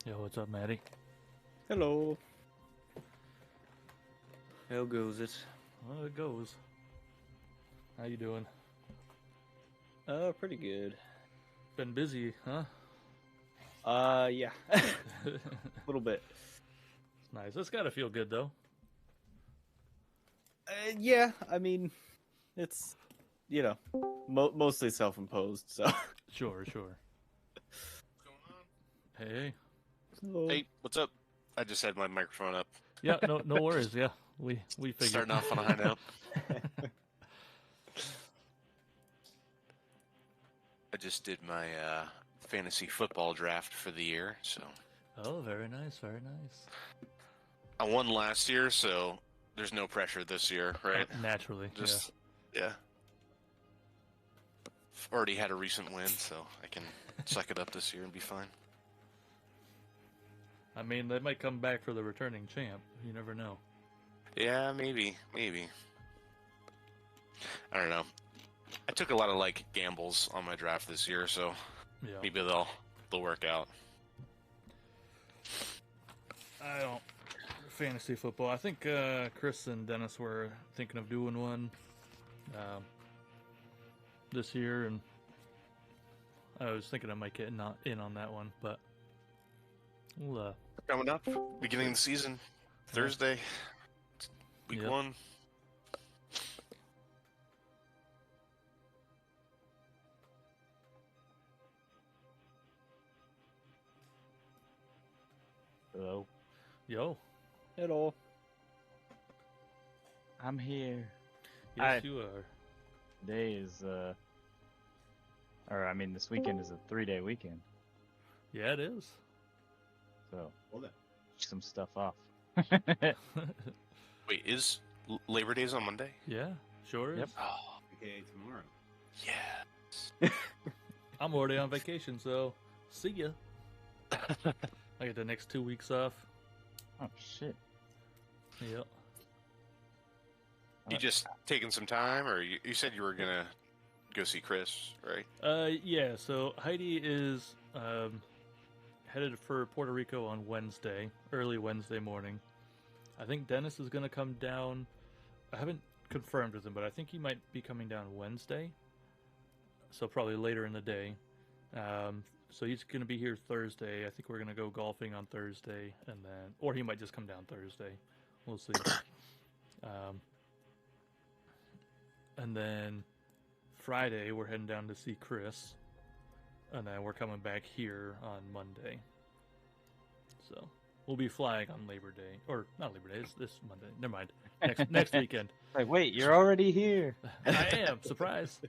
Yo, what's up, Maddie? Hello. How goes it? Well, it goes. How you doing? Pretty good. Been busy, huh? Yeah. A little bit. Nice. It's gotta feel good, though. Yeah, I mean, it's, mostly self-imposed, so. Sure. What's going on? Hey. So, Hey, what's up? I just had my microphone up. Yeah, no worries. Yeah, we figured. Starting off on a high note. I just did my fantasy football draft for the year, so Oh, very nice, very nice. I won last year, so there's no pressure this year, right? Naturally, Just yeah. Already had a recent win, so I can suck it up this year and be fine. I mean, they might come back for the returning champ. You never know. Yeah, maybe. I don't know. I took a lot of gambles on my draft this year, so Yeah. maybe they'll work out. I don't. Fantasy football. I think Chris and Dennis were thinking of doing one this year, and I was thinking I might get not in on that one, but we'll Coming up, beginning of the season, Thursday, week Yep. 1. Hello. Yo. hello. I'm here. Yes, you are. Today is, this weekend is a 3-day weekend, Yeah, it is. so some stuff off. Wait, is Labor Day's on Monday? Yeah, sure is. Yep. Oh, Okay, tomorrow. yeah. I'm already on vacation, so see ya. I get the next 2 weeks off. Oh shit. Yep. You just taking some time, or you said you were gonna go see Chris, right? Yeah, so Heidi is headed for Puerto Rico on Wednesday, early Wednesday morning. I think Dennis is going to come down. I haven't confirmed with him, but I think he might be coming down Wednesday. So probably later in the day. So he's going to be here Thursday. I think we're going to go golfing on Thursday, and then, or he might just come down Thursday. We'll see. And then Friday we're heading down to see Chris, and then we're coming back here on Monday. So we'll be flying on Labor Day, or not Labor Day. It's this Monday. Never mind. Next weekend. Like, wait, you're already here. I am. Surprise.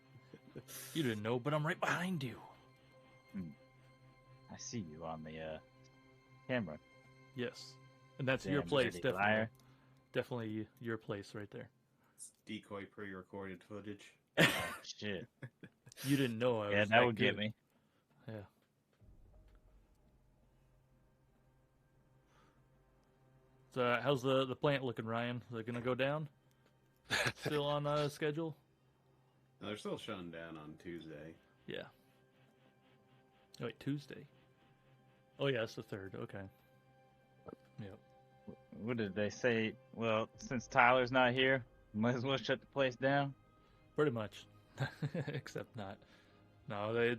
You didn't know, but I'm right behind you. I see you on the camera. Yes, and that's Damn your place. dirty Definitely, liar. definitely your place right there. It's decoy pre-recorded footage. Oh, shit. You didn't know I was. Yeah, that would get good. me. Yeah. So, how's the plant looking, Ryan? Is it gonna go down? Still on schedule? No, they're still shutting down on Tuesday. Yeah. Oh, wait, Tuesday. Oh yeah, it's the 3rd. Okay. Yep. What did they say? Well, since Tyler's not here, might as well shut the place down. Pretty much. Except not. No, they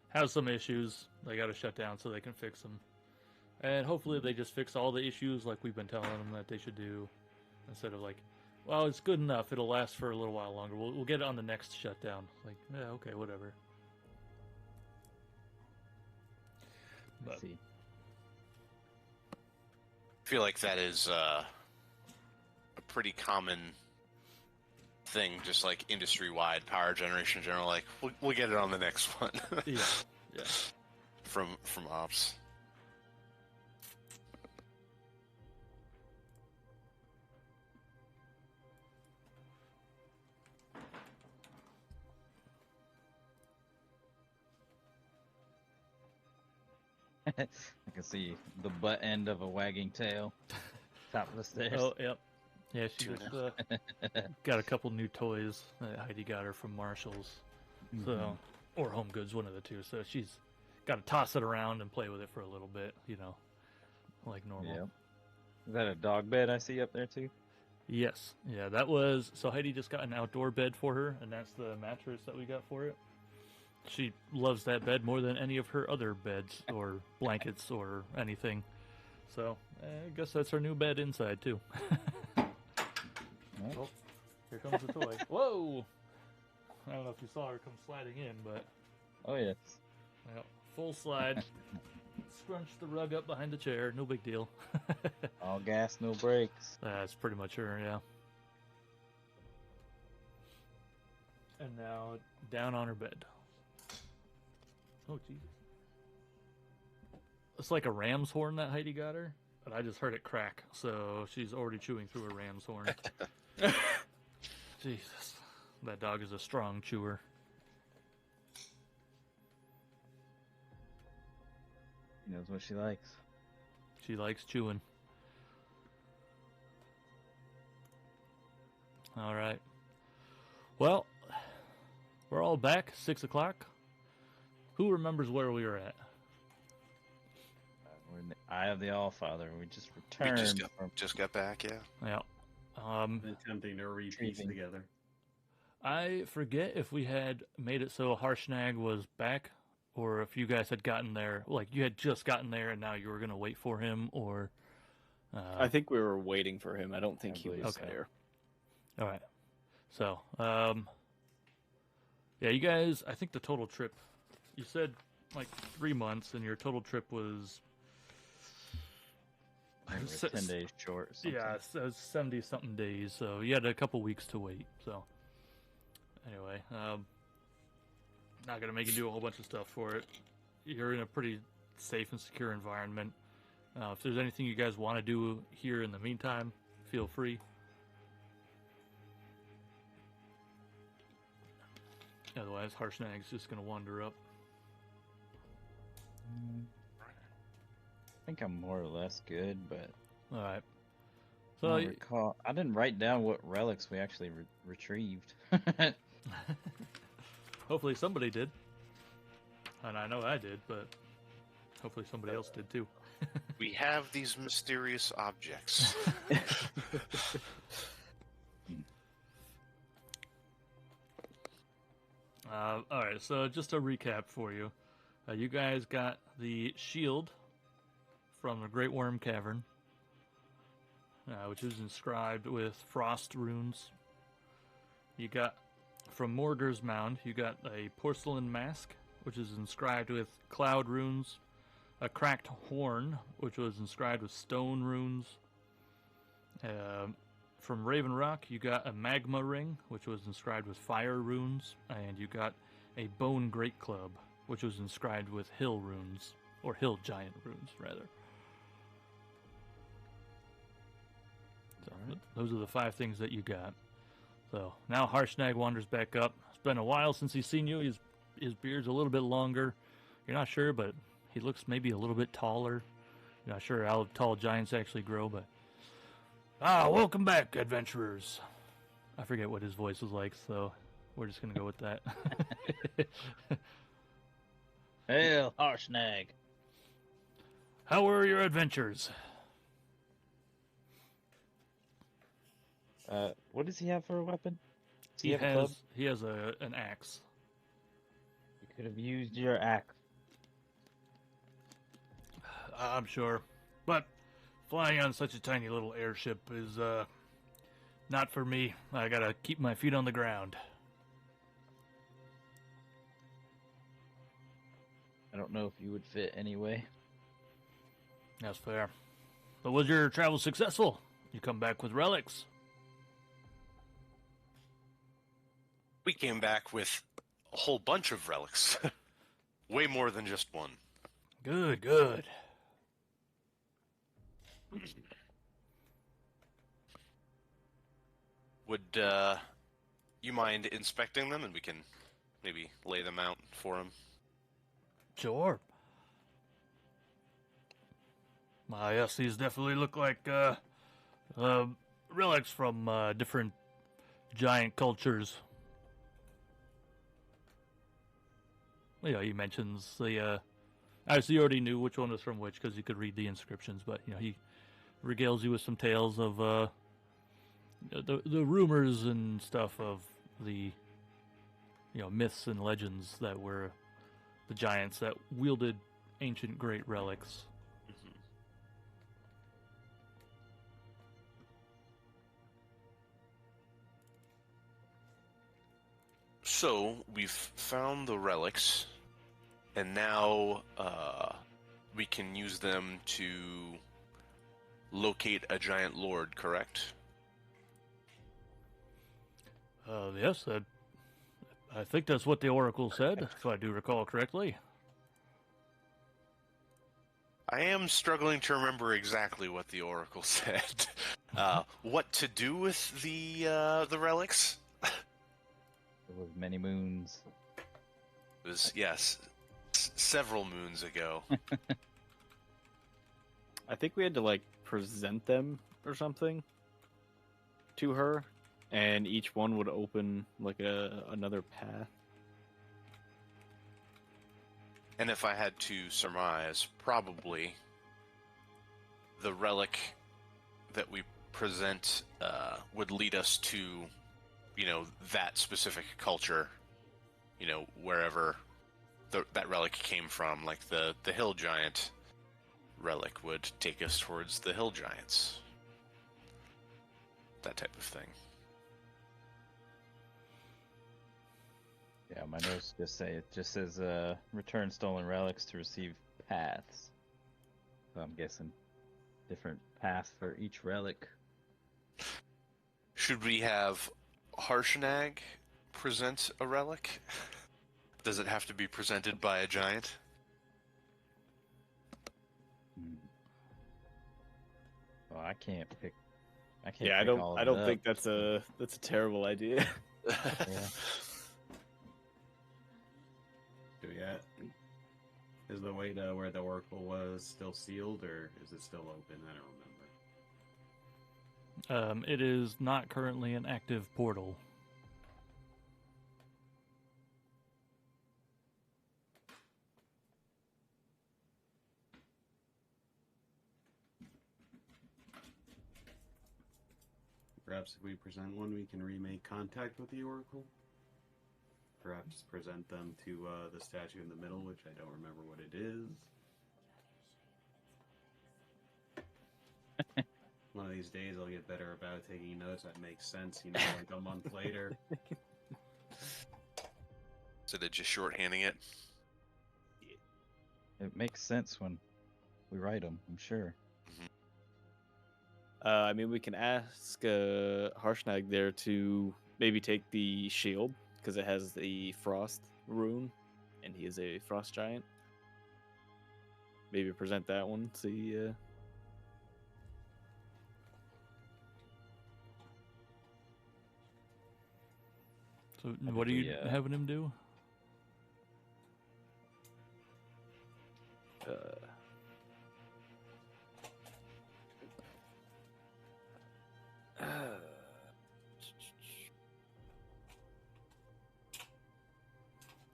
have some issues. They got to shut down so they can fix them. And hopefully they just fix all the issues like we've been telling them that they should do. Instead of like, well, it's good enough. It'll last for a little while longer. We'll get it on the next shutdown. Like, yeah, okay, whatever. Let's But see. I feel like that is a pretty common thing, just like industry-wide power generation in general. Like, we'll get it on the next one. yeah, yeah. From ops. I can see the butt end of a wagging tail. Top of the stairs. Oh, yep. Yeah, she Tuna. just got a couple new toys that Heidi got her from Marshall's. So, or Home Goods, one of the two. So she's got to toss it around and play with it for a little bit, you know. like normal. Yep. Is that a dog bed I see up there too? Yes. Yeah, that was... So Heidi just got an outdoor bed for her, and that's the mattress that we got for it. She loves that bed more than any of her other beds or blankets or anything. So, I guess that's her new bed inside, too. Oh, here comes the toy. Whoa! I don't know if you saw her come sliding in, but... Oh, yes. Yeah, full slide. Scrunch the rug up behind the chair. No big deal. All gas, no brakes. That's pretty much her, yeah. And now down on her bed. Oh, Jesus. It's like a ram's horn that Heidi got her, but I just heard it crack, so she's already chewing through a ram's horn. Jesus. That dog is a strong chewer. She knows what she likes. She likes chewing. All right. Well, we're all back, 6 o'clock. Who remembers where we were at? We're in the Eye of the Allfather. We just We returned just got back, yeah. Yeah. Attempting to repiece Retrieving. together. I forget if we had made it so Harshnag was back, or if you guys had gotten there, like you had just gotten there and now you were going to wait for him, or... I think we were waiting for him. I don't think he believe was so. there. All right. So, yeah, you guys, I think the total trip, you said like 3 months, and your total trip was... we were 10 days short. Or something. Yeah, it was 70-something days, so you had a couple weeks to wait, so... Anyway, not going to make you do a whole bunch of stuff for it. You're in a pretty safe and secure environment. If there's anything you guys want to do here in the meantime, feel free. Otherwise, Harshnag's just going to wander up. I think I'm more or less good, but All right. I So, don't recall. I didn't write down what relics we actually retrieved. hopefully somebody did. And I know I did, but hopefully somebody else did too. We have these mysterious objects. All right, so just a recap for you. You guys got the shield from the Great Worm Cavern, which is inscribed with frost runes. You got, from Morgar's Mound, you got a porcelain mask, which is inscribed with cloud runes. A cracked horn, which was inscribed with stone runes. From Raven Rock, you got a magma ring, which was inscribed with fire runes, and you got a bone great club, which was inscribed with hill runes, or hill giant runes, rather. So, those are the 5 things that you got. So now Harshnag wanders back up. It's been a while since he's seen you. His beard's a little bit longer. You're not sure, but he looks maybe a little bit taller. You're not sure how tall giants actually grow, but... welcome back, adventurers. I forget what his voice was like, so we're just going to go with that. Hail, Harshnag. How were your adventures? What does he have for a weapon? Does He have a club? has an axe. You could have used your axe. I'm sure. But flying on such a tiny little airship is not for me. I gotta keep my feet on the ground. I don't know if you would fit anyway. That's fair. But was your travel successful? You come back with relics? We came back with a whole bunch of relics. Way more than just one. Good, good. Would you mind inspecting them, and we can maybe lay them out for him? Sure. Yes, these definitely look like relics from different giant cultures. You know, he mentions the Obviously, you already knew which one was from which because you could read the inscriptions, but he regales you with some tales of the rumors and stuff of the myths and legends that were the giants that wielded ancient great relics. So we've found the relics, and now we can use them to locate a giant lord, correct? Yes, I think that's what the oracle said, if I do recall correctly. I am struggling to remember exactly what the oracle said. What to do with the relics? It was many moons. It was, yes, several moons ago. I think we had to like present them or something to her, and each one would open like another path. And if I had to surmise, probably the relic that we present would lead us to, that specific culture, wherever that relic came from. Like the hill giant relic would take us towards the hill giants. That type of thing. Yeah, my notes just says return stolen relics to receive paths. So I'm guessing different path for each relic. Should we have Harshnag present a relic? Does it have to be presented by a giant? Well, I can't pick. Yeah, I don't think that's a terrible idea. Yeah. Yeah. Is the way to where the oracle was still sealed, or is it still open? I don't remember. It is not currently an active portal. Perhaps if we present one, we can remake contact with the oracle. Perhaps present them to the statue in the middle, which I don't remember what it is. One of these days I'll get better about taking notes that make sense, like a month later. Instead of just shorthanding it? It makes sense when we write them, I'm sure. I mean, we can ask Harshnag there to maybe take the shield, because it has the frost rune, and he is a frost giant. Maybe present that one, see... So what are you having him do?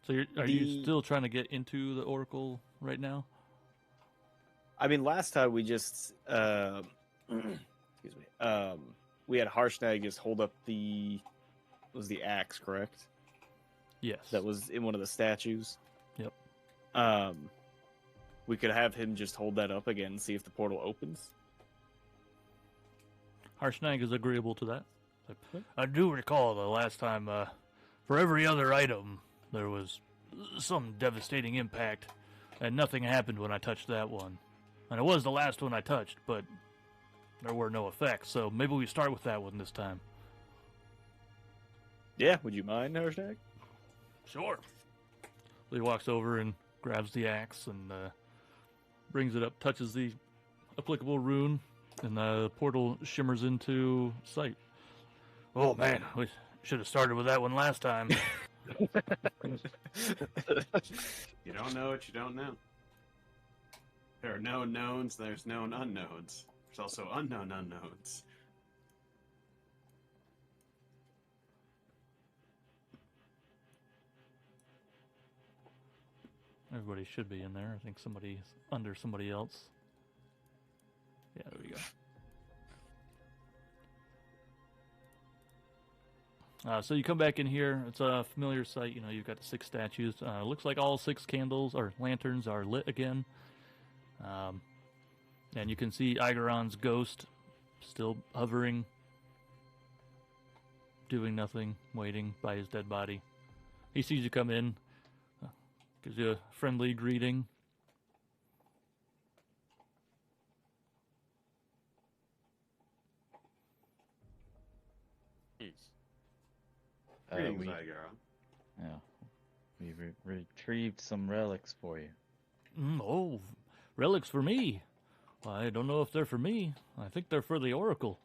So are you still trying to get into the oracle right now? I mean, last time we just excuse me, we had Harshnag just hold up the axe, correct? Yes. That was in one of the statues. Yep. We could have him just hold that up again and see if the portal opens. Harshnag is agreeable to that. I do recall the last time, for every other item, there was some devastating impact, and nothing happened when I touched that one. And it was the last one I touched, but there were no effects, so maybe we start with that one this time. Yeah, would you mind, Harshnag? Sure. He walks over and grabs the axe and brings it up, touches the applicable rune, and the portal shimmers into sight. Oh man, we should have started with that one last time. You don't know what you don't know. There are known knowns, there's known unknowns. There's also unknown unknowns. Everybody should be in there. I think somebody's under somebody else. Yeah, there we go. So you come back in here. It's a familiar sight. You know, you've got the 6 statues. Looks like all 6 candles or lanterns are lit again. And you can see Igaron's ghost still hovering, doing nothing, waiting by his dead body. He sees you come in, gives you a friendly greeting. Greetings, we Igaron. retrieved some relics for you. Oh, relics for me. Well, I don't know if they're for me. I think they're for the Oracle.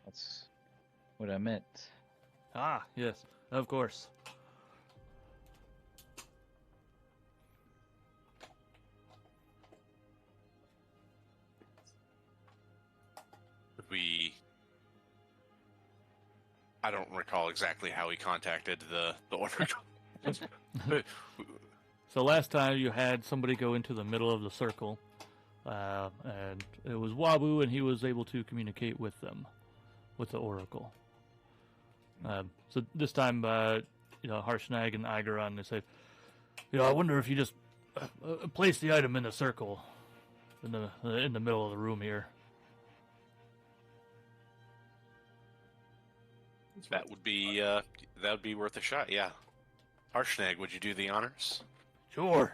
That's what I meant. Ah, yes, of course. I don't recall exactly how he contacted the Oracle. So last time you had somebody go into the middle of the circle, and it was Wabu, and he was able to communicate with them, with the Oracle. So this time, Harshnag and Igaron, they said, I wonder if you just place the item in the circle, in the middle of the room here. That would be worth a shot. Yeah, Harshnag, would you do the honors? Sure.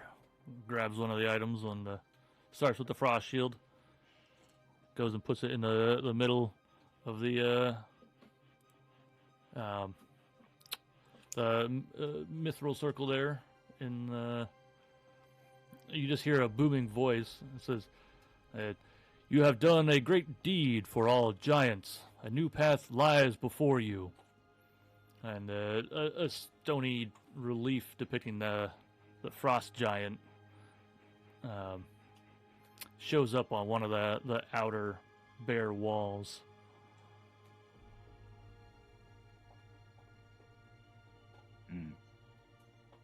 Grabs one of the items and starts with the frost shield. Goes and puts it in the middle of the mithril circle there. You just hear a booming voice. It says, "You have done a great deed for all giants. A new path lies before you." And a stony relief depicting the frost giant shows up on one of the outer bare walls.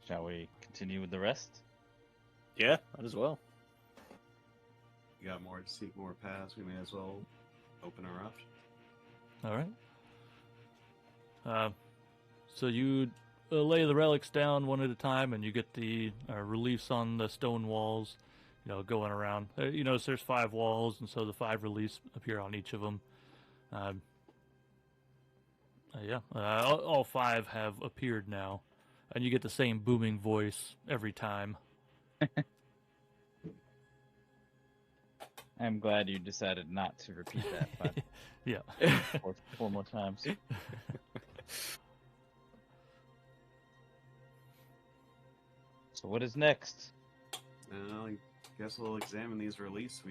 Shall we continue with the rest? Yeah, might as well. You got more to seek more paths. We may as well open our options. All right. So you lay the relics down one at a time, and you get the reliefs on the stone walls, going around. You notice there's 5 walls, and so the 5 reliefs appear on each of them. All 5 have appeared now, and you get the same booming voice every time. I'm glad you decided not to repeat that Yeah. four more times. So what is next? I guess we'll examine these reliefs.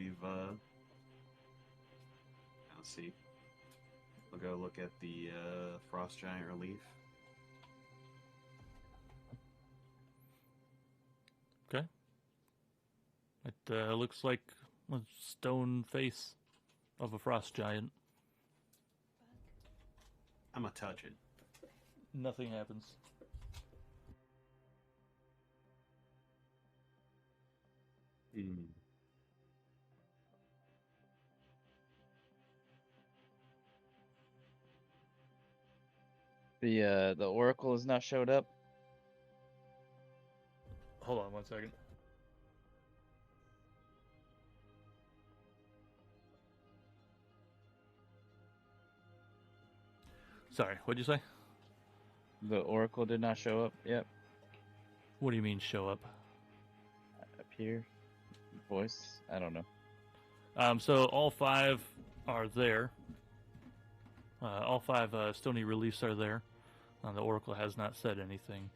Let's see. We'll go look at the frost giant relief. Okay. It looks like a stone face of a frost giant. I'm gonna touch it. Nothing happens. The Oracle has not showed up. Hold on 1 second. Sorry, what'd you say? The Oracle did not show up yet. What do you mean show up? Appear? Voice? I don't know. So all 5 are there. All 5 stony reliefs are there. The Oracle has not said anything.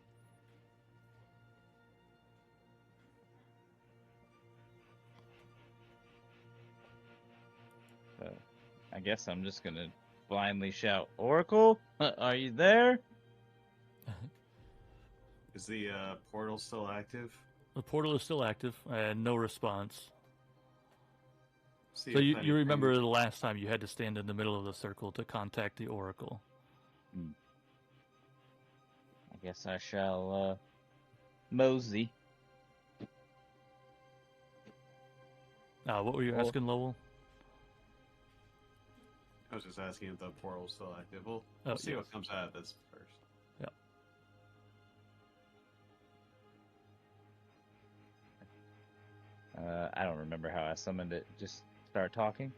I guess I'm just gonna blindly shout, "Oracle, are you there?" Is the portal still active? The portal is still active and no response. See So if you anything- remember the last time you had to stand in the middle of the circle to contact the Oracle. I guess I shall mosey. What were you Well- asking, Lowell? I was just asking if the portal's still active. We'll Oh, see yes. what comes out of this first. I don't remember how I summoned it. Just start talking.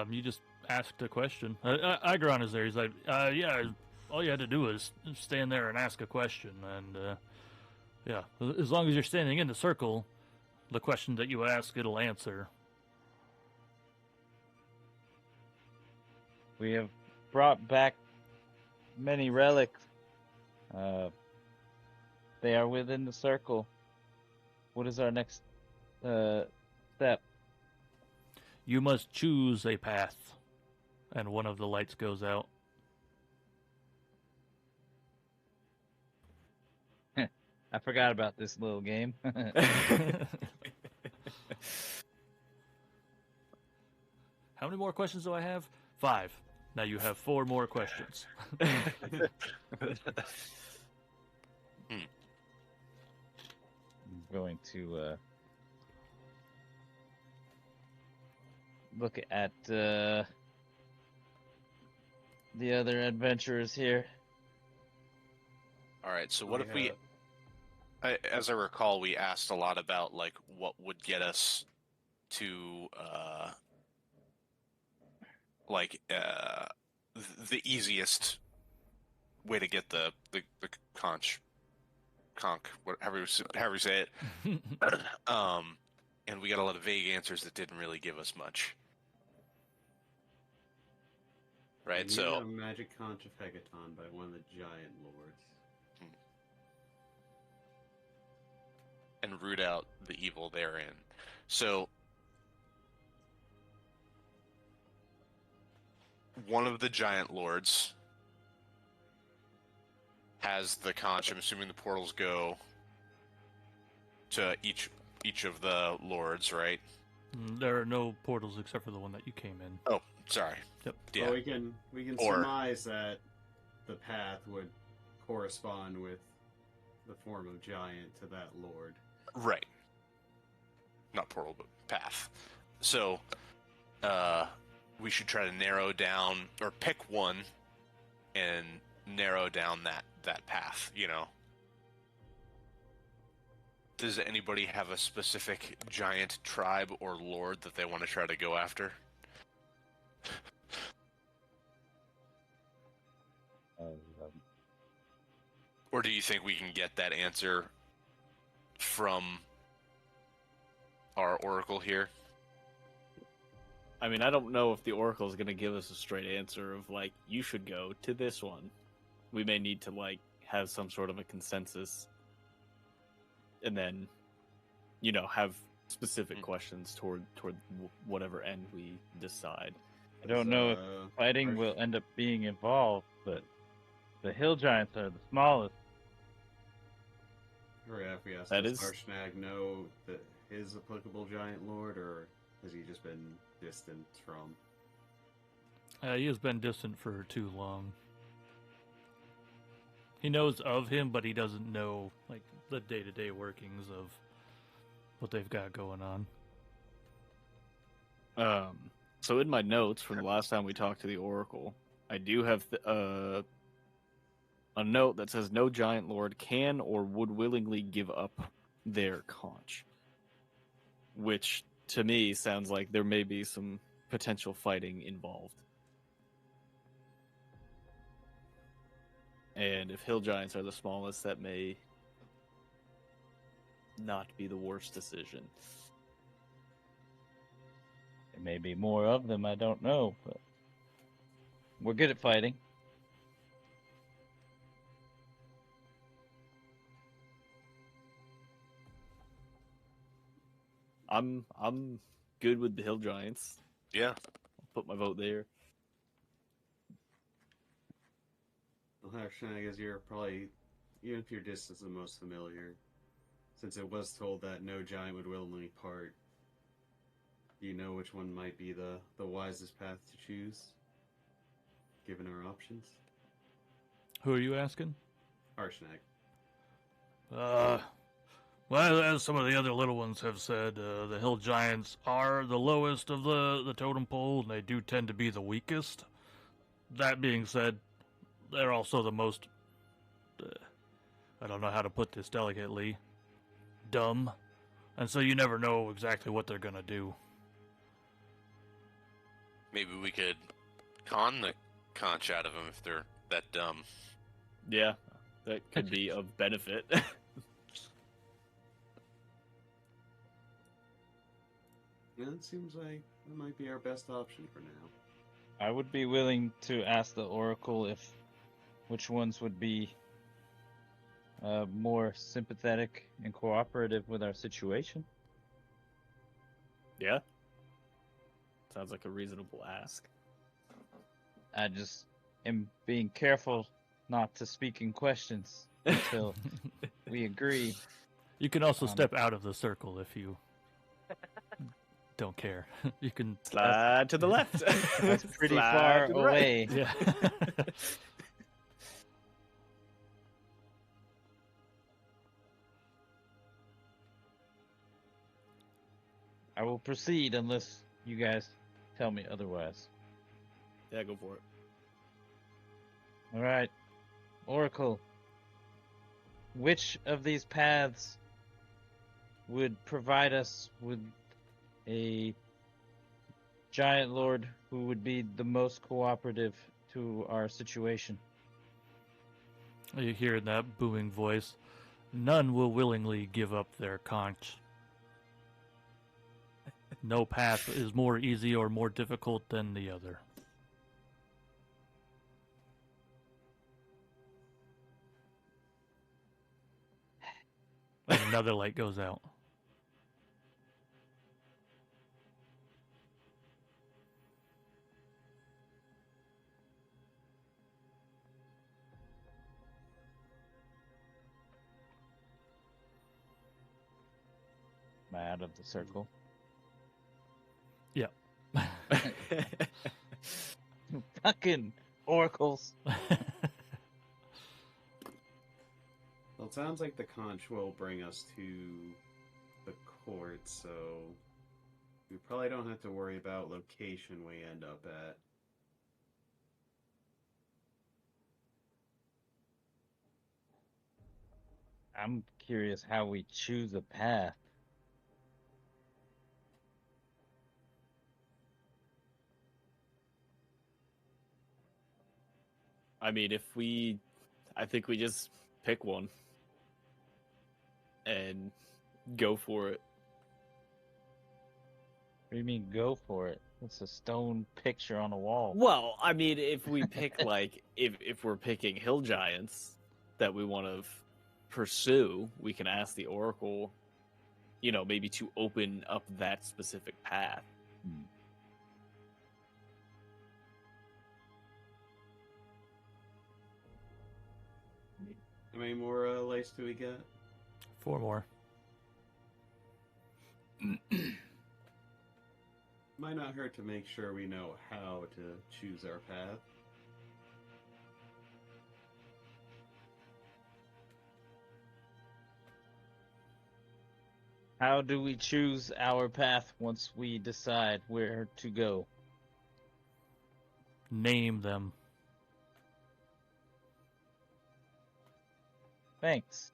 You just asked a question. Igron is there. He's like, yeah, all you had to do was stand there and ask a question. And, yeah, as long as you're standing in the circle, the question that you ask, it'll answer. We have brought back many relics. They are within the circle. What is our next step? You must choose a path. And one of the lights goes out. I forgot about this little game. How many more questions do I have? 5. Now you have 4 more questions. I'm going to look at the other adventurers here. All right. So what if we, as I recall, we asked a lot about like what would get us to the easiest way to get the conch, however you say it. And we got a lot of vague answers that didn't really give us much. Right, You so got a magic conch of Hecaton by one of the giant lords. and root out the evil therein. So one of the giant lords has the conch. I'm assuming the portals go to each of the lords, right? There are no portals except for the one that you came in. Oh, sorry. Yep. Yeah. Well, we can Or- surmise that the path would correspond with the form of giant to that lord. Right. Not portal, but path. So, we should try to narrow down, or pick one, and narrow down that path, you know? Does anybody have a specific giant tribe or lord that they want to try to go after? Or do you think we can get that answer from our oracle here? I mean, I don't know if the Oracle is going to give us a straight answer of, like, you should go to this one. We may need to, like, have some sort of a consensus. And then, you know, have specific questions toward whatever end we decide. I don't know if fighting will end up being involved, but the hill giants are the smallest. Or if we ask, That does is- Harshnag know that his applicable giant lord, or has he just been distant from? He has been distant for too long. He knows of him, but he doesn't know, like, the day-to-day workings of what they've got going on. So in my notes from the last time we talked to the Oracle, I do have a note that says no giant lord can or would willingly give up their conch. Which, to me, sounds like there may be some potential fighting involved. And if hill giants are the smallest, that may not be the worst decision. There may be more of them, I don't know, but we're good at fighting. I'm good with the hill giants. Yeah. I'll put my vote there. Well, Harshnag, as you're probably, even if your distance is the most familiar, since it was told that no giant would willingly part, do you know which one might be the wisest path to choose, given our options? Who are you asking? Harshnag. Well, as some of the other little ones have said, the hill giants are the lowest of the totem pole, and they do tend to be the weakest. That being said, they're also the most, I don't know how to put this delicately, dumb. And so you never know exactly what they're gonna do. Maybe we could con the conch out of them if they're that dumb. Yeah, that could be of benefit. Yeah, it seems like that might be our best option for now. I would be willing to ask the Oracle which ones would be more sympathetic and cooperative with our situation. Yeah. Sounds like a reasonable ask. I just am being careful not to speak in questions until we agree. You can also step out of the circle if you don't care. You can Slide to the left. That's pretty Slide far to the right. away. Yeah. I will proceed unless you guys tell me otherwise. Yeah, go for it. All right, Oracle. Which of these paths would provide us with a giant lord who would be the most cooperative to our situation? You hear in that booming voice, none will willingly give up their conch. No path is more easy or more difficult than the other. And another light goes out. Am I out of the circle? Yeah. Fucking oracles. Well, it sounds like the conch will bring us to the court, so we probably don't have to worry about location we end up at. I'm curious how we choose a path. I mean, I think we just pick one and go for it. What do you mean go for it? It's a stone picture on a wall. Well, I mean, if we pick like if we're picking hill giants that we want to pursue, we can ask the Oracle, maybe to open up that specific path. How many more lights do we get? 4 more. Might not hurt to make sure we know how to choose our path. How do we choose our path once we decide where to go? Name them. Thanks.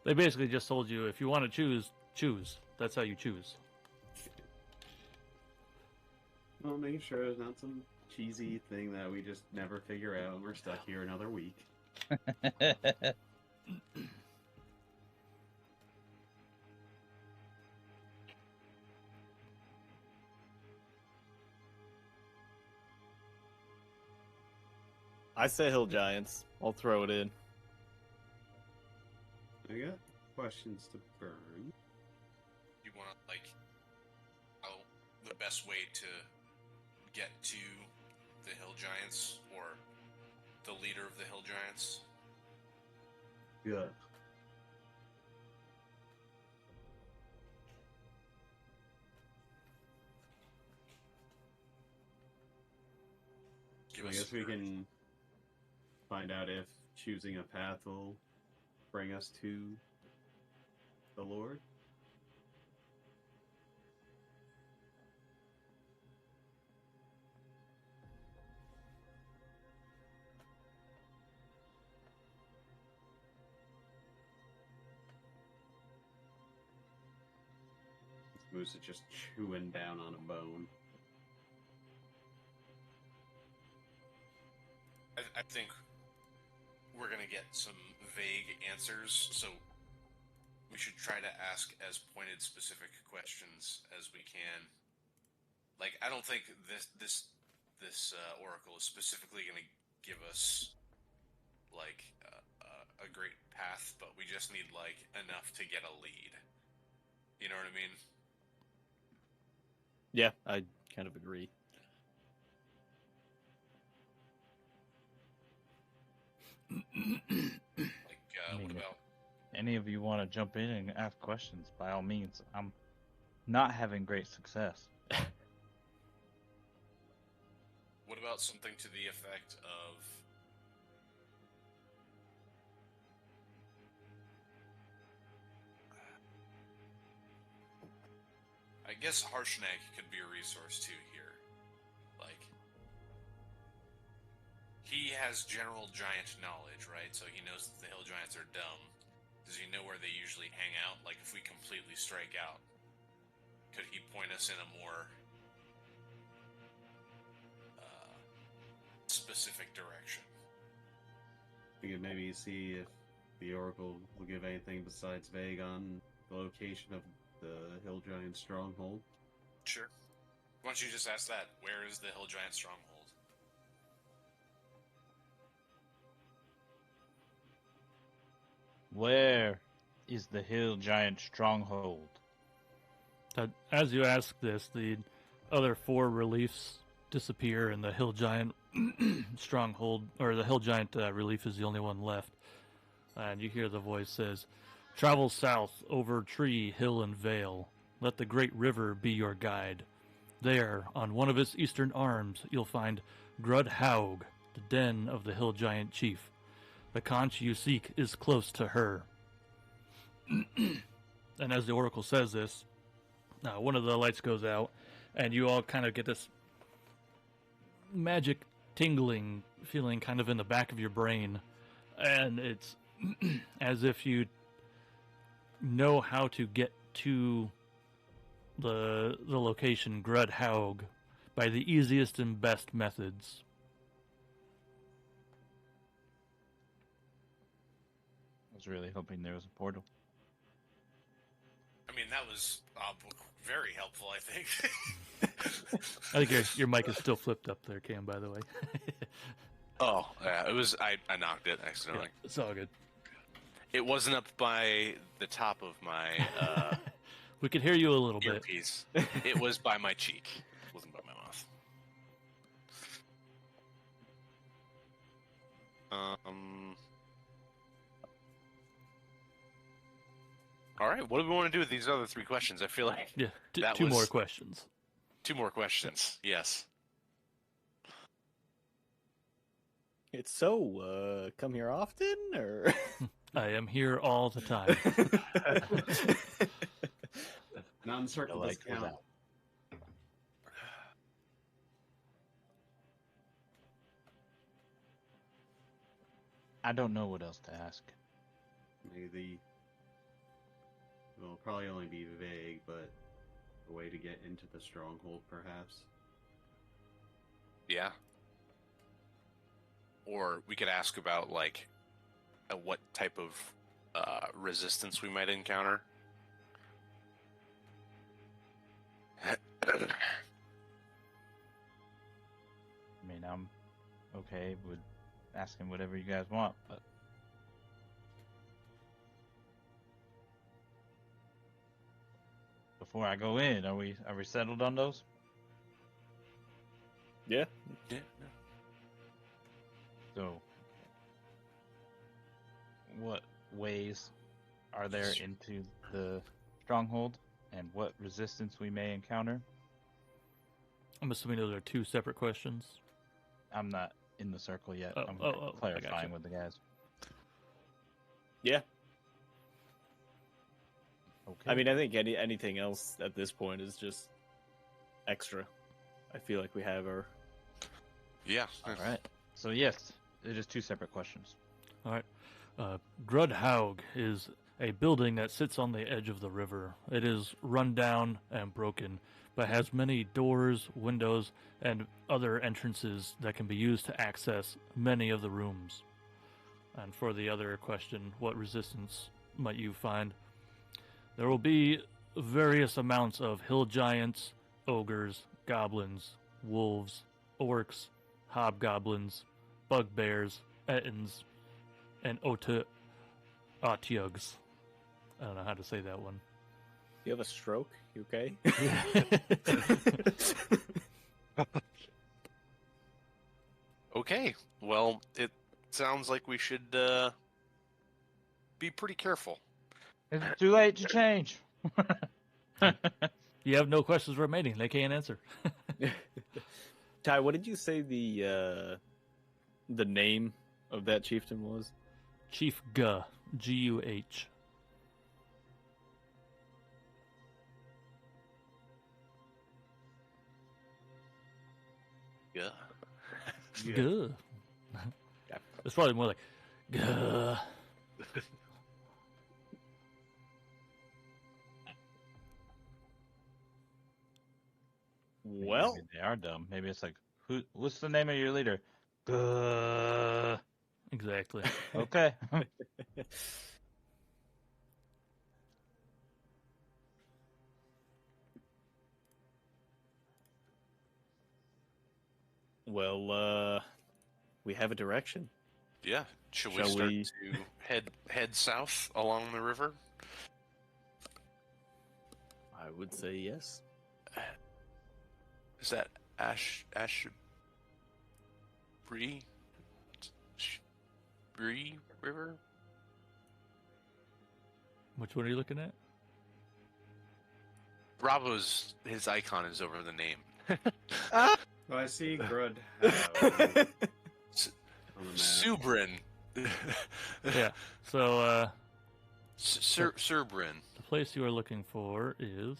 They basically just told you if you want to choose. That's how you choose. Well, making sure there's not some cheesy thing that we just never figure out and we're stuck here another week. I say hill giants. I'll throw it in. I got questions to burn. You want to, how the best way to get to the hill giants or the leader of the hill giants? Good. Give I us guess we can find out if choosing a path will bring us to the Lord. Moose is just chewing down on a bone. I think we're gonna get some vague answers, so we should try to ask as pointed, specific questions as we can. Like, I don't think this oracle is specifically gonna give us like a great path, but we just need like enough to get a lead. You know what I mean? Yeah, I kind of agree. Like, I mean, what if about any of you want to jump in and ask questions, by all means. I'm not having great success. what about something to the effect of I guess Harshnag could be a resource too here. Like, he has general giant knowledge, right? So he knows that the hill giants are dumb. Does he know where they usually hang out? Like, if we completely strike out, could he point us in a more specific direction? We could maybe see if the Oracle will give anything besides vague on the location of the Hill Giant stronghold. Sure. Why don't you just ask that? Where is the hill giant stronghold? Where is the hill giant stronghold? As you ask this, the other 4 reliefs disappear, and the hill giant stronghold, or the hill giant relief, is the only one left. And you hear the voice says, "Travel south over tree, hill, and vale. Let the great river be your guide. There, on one of its eastern arms, you'll find Grudhaug, the den of the hill giant chief. The conch you seek is close to her." And as the oracle says this, one of the lights goes out, and you all kind of get this magic tingling feeling kind of in the back of your brain. And it's as if you know how to get to the location Grudhaug by the easiest and best methods. I was really hoping there was a portal. I mean, that was very helpful, I think. I think your mic is still flipped up there, Cam, by the way. Oh, yeah, it was. I knocked it accidentally. Yeah, it's all good. It wasn't up by the top of my We could hear you a little bit. earpiece. It was by my cheek. It wasn't by my mouth. All right. What do we want to do with these other 3 questions? I feel like Yeah, That two was- more questions. 2 more questions. Yes. It's so, come here often, or? I am here all the time. Non-circle The light goes discount. out. I don't know what else to ask. Maybe will probably only be vague, but a way to get into the stronghold, perhaps. Yeah. Or we could ask about like what type of resistance we might encounter. I mean, I'm okay with asking whatever you guys want, but before I go in, are we settled on those? Yeah. Yeah. So, what ways are there into the stronghold, and what resistance we may encounter? I'm assuming those are 2 separate questions. I'm not in the circle yet. Oh, I'm I gotcha. clarifying with the guys. Yeah. Okay. I mean, I think anything else at this point is just extra. I feel like we have our... Yeah. All right. So yes, it is 2 separate questions. All right. Grudhaug is a building that sits on the edge of the river. It is run down and broken, but has many doors, windows, and other entrances that can be used to access many of the rooms. And for the other question, what resistance might you find? There will be various amounts of hill giants, ogres, goblins, wolves, orcs, hobgoblins, bugbears, ettins, and otyugs. I don't know how to say that one. You have a stroke? You okay? Okay. Well, it sounds like we should be pretty careful. It's too late to change. You have no questions remaining. They can't answer. Ty, what did you say the name of that chieftain was? Chief Guh, G-U-H. Yeah. Guh. It's probably more like Guh. Well, Maybe they are dumb. Maybe it's like, what's the name of your leader? Exactly. Okay. we have a direction. Yeah. Should we Shall start we- to head south along the river? I would say yes. Is that Bree River? Which one are you looking at? Ravo's his icon is over the name. Oh, I see Grud on the map. Subrin. Yeah. So, Surbrin. the place you are looking for is...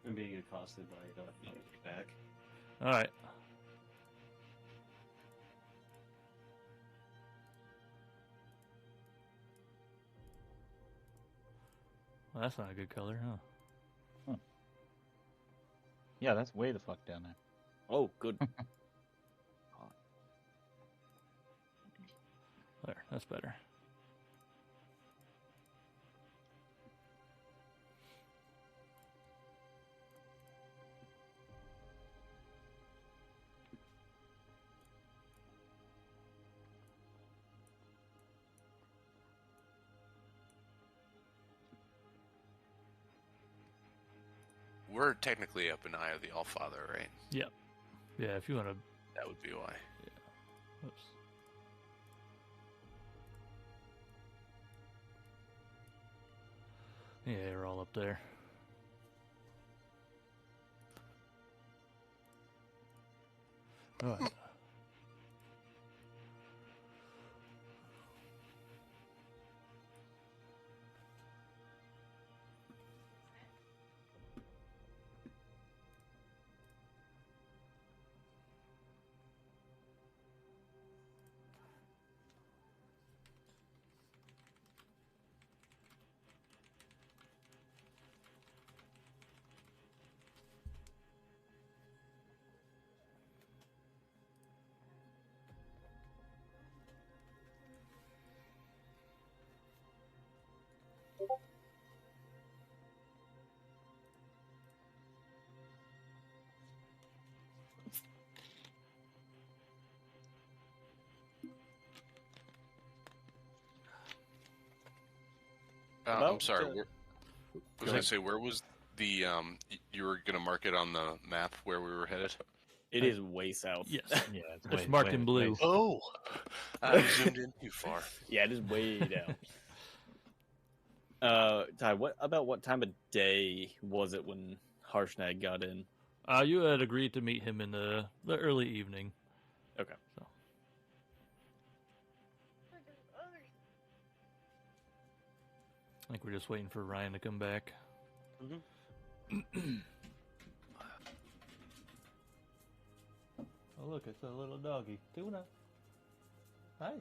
I'm being accosted by back. All right. Well, that's not a good color, huh? Yeah, that's way the fuck down there. Oh, good. There, that's better. We're technically up in Eye of the Allfather, right? Yeah, if you want to... That would be why. Oops. Yeah, you're all up there. All right. I'm About, sorry. uh, I was going to say, where was the you were going to mark it on the map where we were headed? It is way south. Yes. Yeah, It's marked in blue. Oh, I zoomed in too far. Yeah, it is way down. Ty, what time of day was it when Harshnag got in? You had agreed to meet him in the early evening. Okay. So. I think we're just waiting for Ryan to come back. Oh, look, it's a little doggy. Tuna. Hi.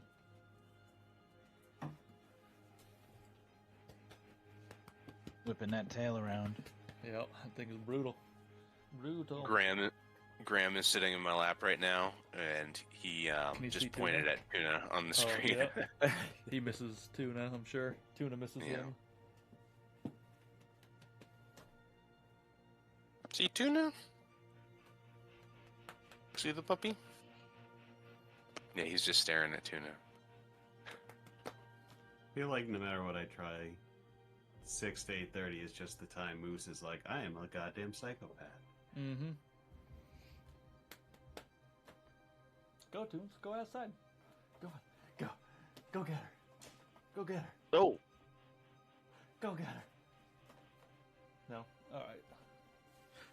Whipping that tail around. Yeah, I think it's brutal. Brutal. Graham is sitting in my lap right now, and he Can you see just pointed Tuna? at Tuna on the Oh, screen. yeah. He misses Tuna, I'm sure. Tuna misses Yeah. him. See Tuna? See the puppy? Yeah, he's just staring at Tuna. I feel like no matter what I try, 6 to 8:30 is just the time Moose is like, I am a goddamn psychopath. Mm-hmm. Go, Toons. Go outside. Go on. Go. Go get her. Go get her. Oh! Go get her. No? Alright.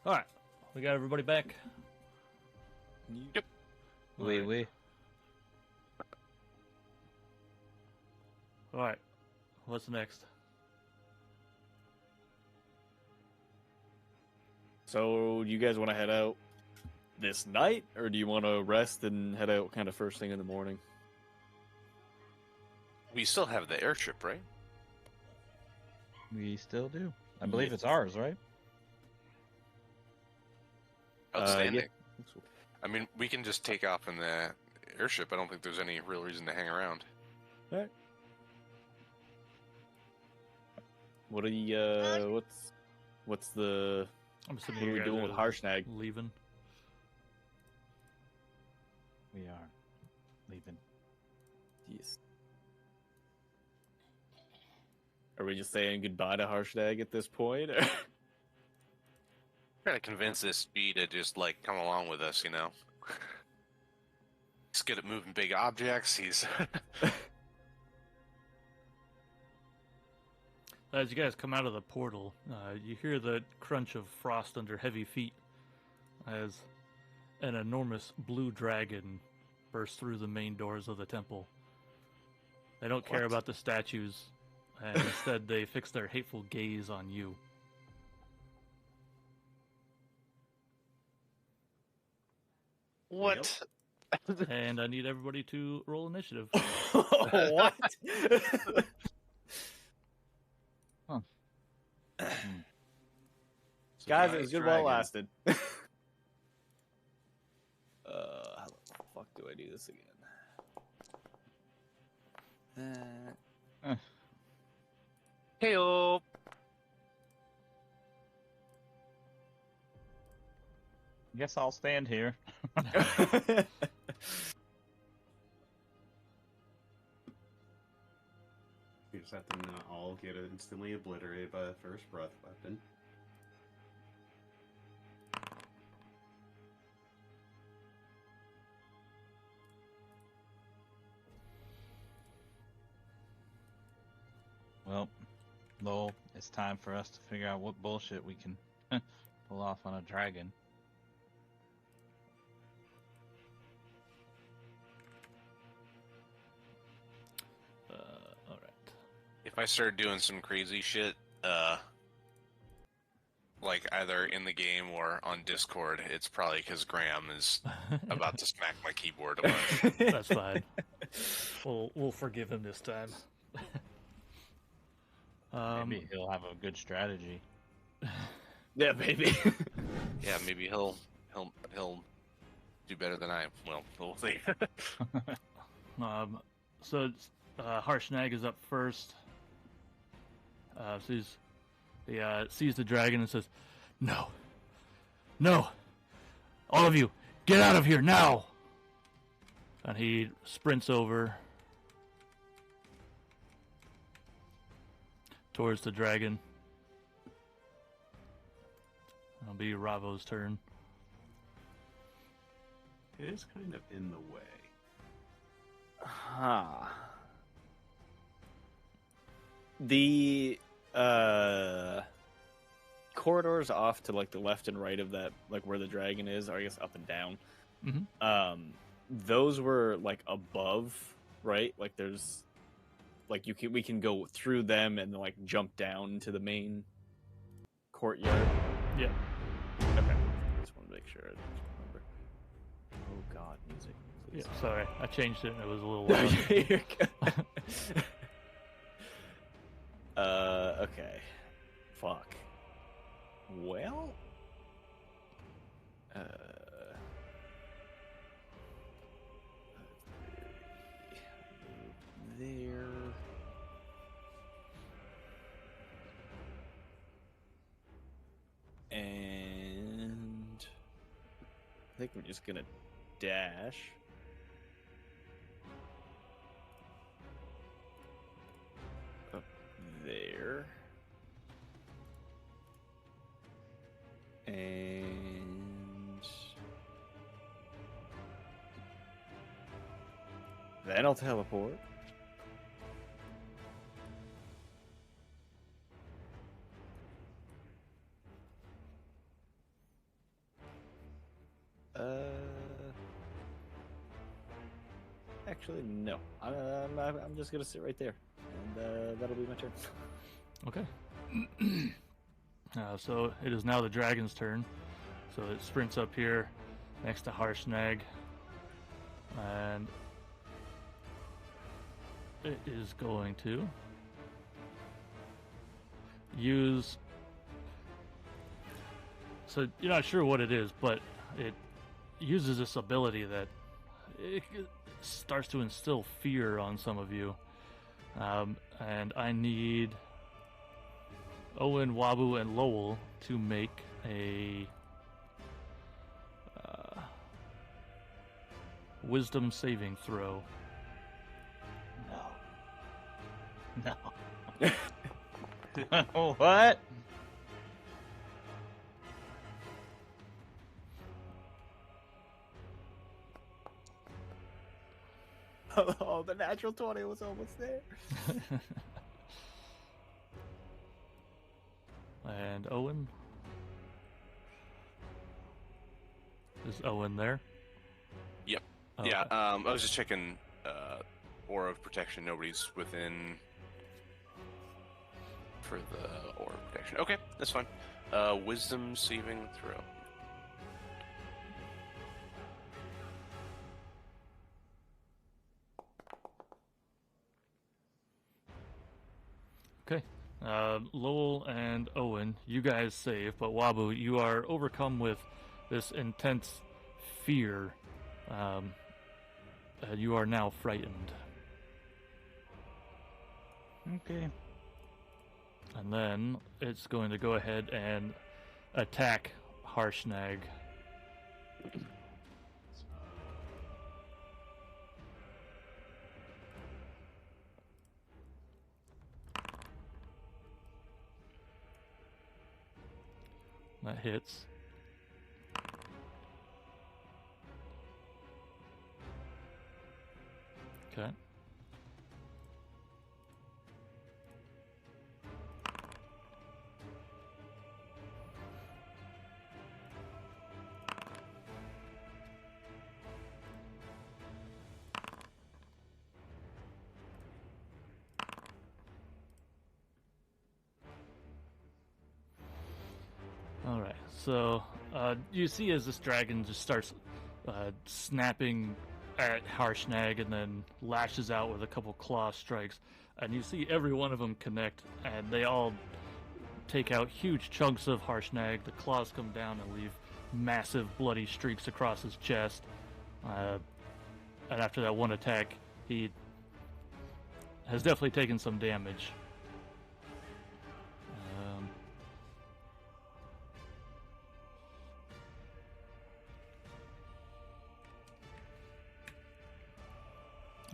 Alright. We got everybody back. Yep. Oui. Alright. What's next? So, do you guys want to head out this night, or do you want to rest and head out kind of first thing in the morning? We still have the airship, right? We still do. I believe it's ours, right? Outstanding. Yeah. I mean, we can just take off in the airship. I don't think there's any real reason to hang around. All right. What are you, what's the, I'm assuming what are you we guys doing with Harshnag? leaving. We are leaving. Yes. Are we just saying goodbye to Harshnag at this point? or- Trying to convince this bee to just, like, come along with us, you know? He's good at moving big objects. He's... As you guys come out of the portal, you hear the crunch of frost under heavy feet as an enormous blue dragon bursts through the main doors of the temple. They don't care What? about the statues, and instead they fix their hateful gaze on you. What? And I need everybody to roll initiative. what? Guys, it was good while it lasted. How the fuck do I do this again? Hey-o! Guess I'll stand here. You just have to not all get instantly obliterated by the first breath weapon. Well, Lowell, it's time for us to figure out what bullshit we can pull off on a dragon. Alright. If I start doing some crazy shit, like either in the game or on Discord, it's probably because Graham is about to smack my keyboard a bunch. That's fine. We'll forgive him this time. Maybe he'll have a good strategy. Yeah, baby. Yeah, maybe he'll do better than I will. We'll see. So it's, Harshnag is up first. He sees the dragon and says, "No, no, all of you, get out of here now!" And he sprints over towards the dragon. It'll be Ravo's turn. It is kind of in the way. Huh. The corridors off to like the left and right of that, like where the dragon is, or I guess up and down. Mm-hmm. Those were like above, right? Like there's, like we can go through them and like jump down into the main courtyard. Yeah. Okay. Just want to make sure I remember. Oh God, music. Yeah. Please. Sorry, I changed it and it was a little No, loud. you're good. Okay. Fuck. Well. There. And I think we're just gonna dash. Up there. And then I'll teleport. Actually, no. I'm just gonna sit right there, and that'll be my turn. Okay. So it is now the dragon's turn. So it sprints up here next to Harshnag. And it is going to use... So you're not sure what it is, but it uses this ability that it starts to instill fear on some of you. And I need Owen, Wabu, and Lowell to make a wisdom saving throw. No. What? Oh, the natural 20 was almost there. And Owen? Is Owen there? Yep. Okay. Yeah, I was just checking Aura of Protection. Nobody's within for the Aura of Protection. Okay, that's fine. Wisdom saving throw. Okay. Lowell and Owen, you guys save, but Wabu, you are overcome with this intense fear. You are now frightened. Okay. And then it's going to go ahead and attack Harshnag. That hits. Okay. All right. So you see as this dragon just starts snapping at Harshnag and then lashes out with a couple claw strikes, and you see every one of them connect, and they all take out huge chunks of Harshnag. The claws come down and leave massive bloody streaks across his chest. And after that one attack, he has definitely taken some damage.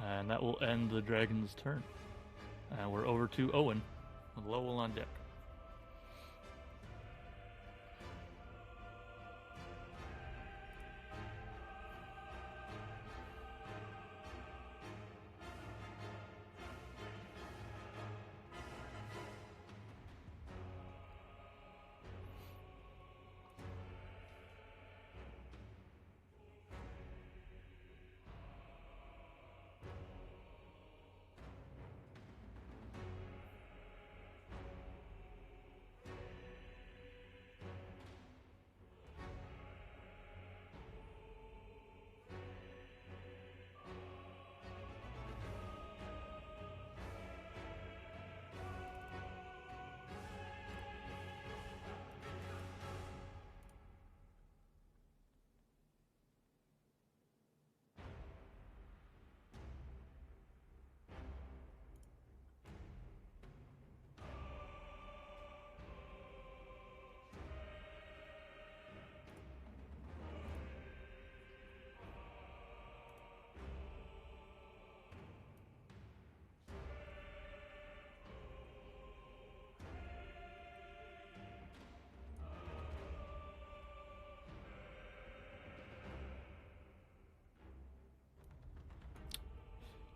And that will end the dragon's turn. And we're over to Owen, with Lowell on deck.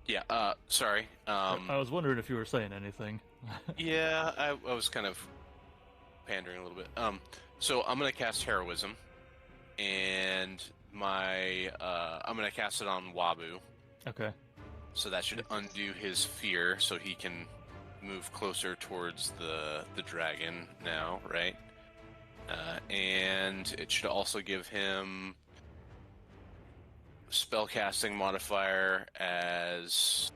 Yeah. Sorry. I was wondering if you were saying anything. Yeah, I was kind of pandering a little bit. So I'm gonna cast Heroism, and I'm gonna cast it on Wabu. Okay. So that should undo his fear, so he can move closer towards the dragon now, right? And it should also give him spellcasting modifier as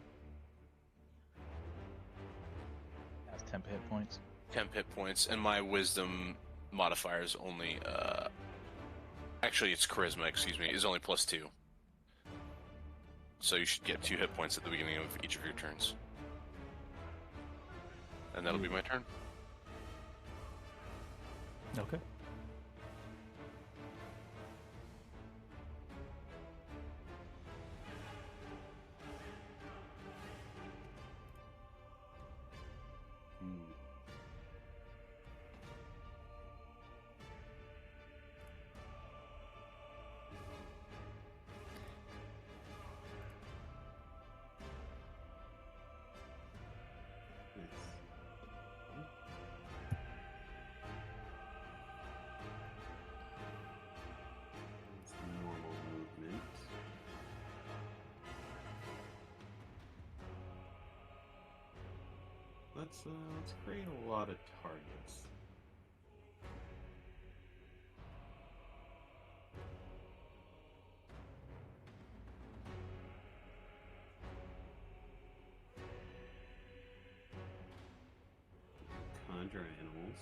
Has 10 hit points. 10 hit points, and my wisdom modifier is only actually it's charisma, excuse me, is only +2. So you should get 2 hit points at the beginning of each of your turns. And that'll be my turn. Okay. It's normal movement. Let's create a lot of targets. Conjure animals.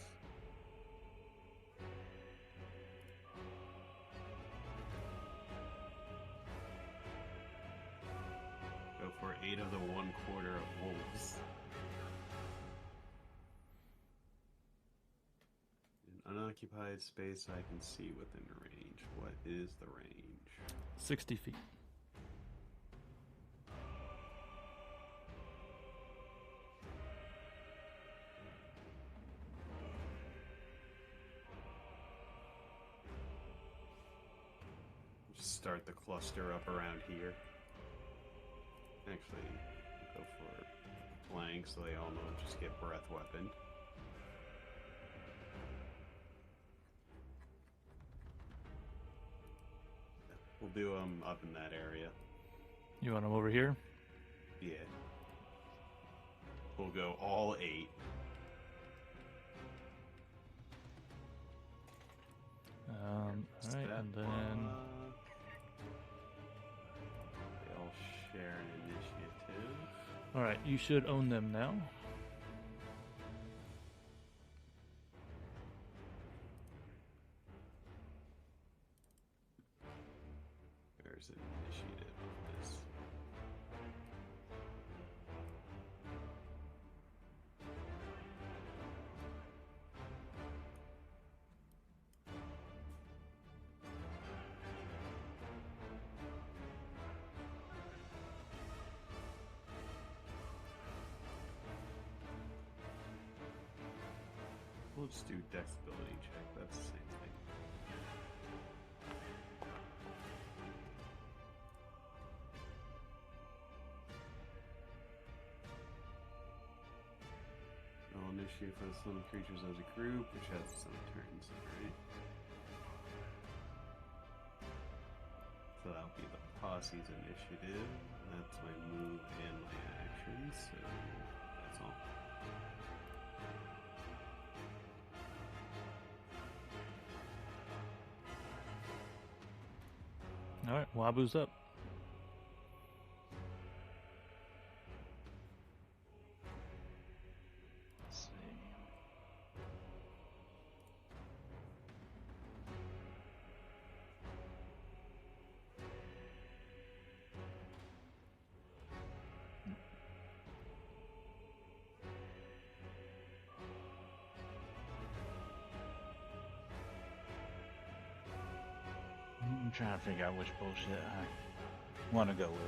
Go for 8 of the 1/4 of wolves. An unoccupied space I can see within range. What is the range? 60 feet. Just start the cluster up around here. Actually, go for flank so they all know just get breath weapon. We'll do them up in that area. You want them over here? Yeah. We'll go all 8. Alright, and then... They all share an initiative. Alright, you should own them now. There's an initiative on this. We'll just do dexability check. That's the same thing. I'll initiate for the summoned creatures as a group, which has its own turns, right? So that'll be the posse's initiative. That's my move and my action, so that's all. Alright, Wabu's up. Let's see. I'm trying to figure out which bullshit I want to go with.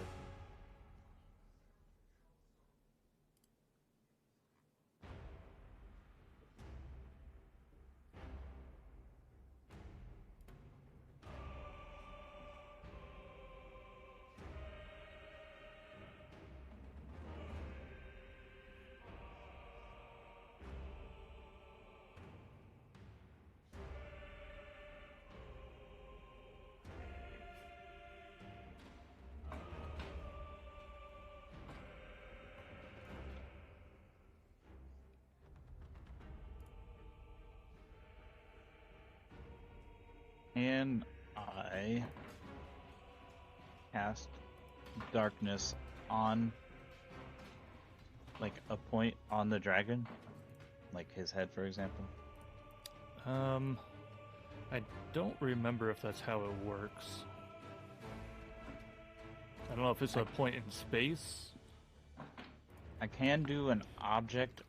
Can I cast darkness on, like, a point on the dragon? Like his head, for example? I don't remember if that's how it works. I don't know if it's a point in space. I can do an object.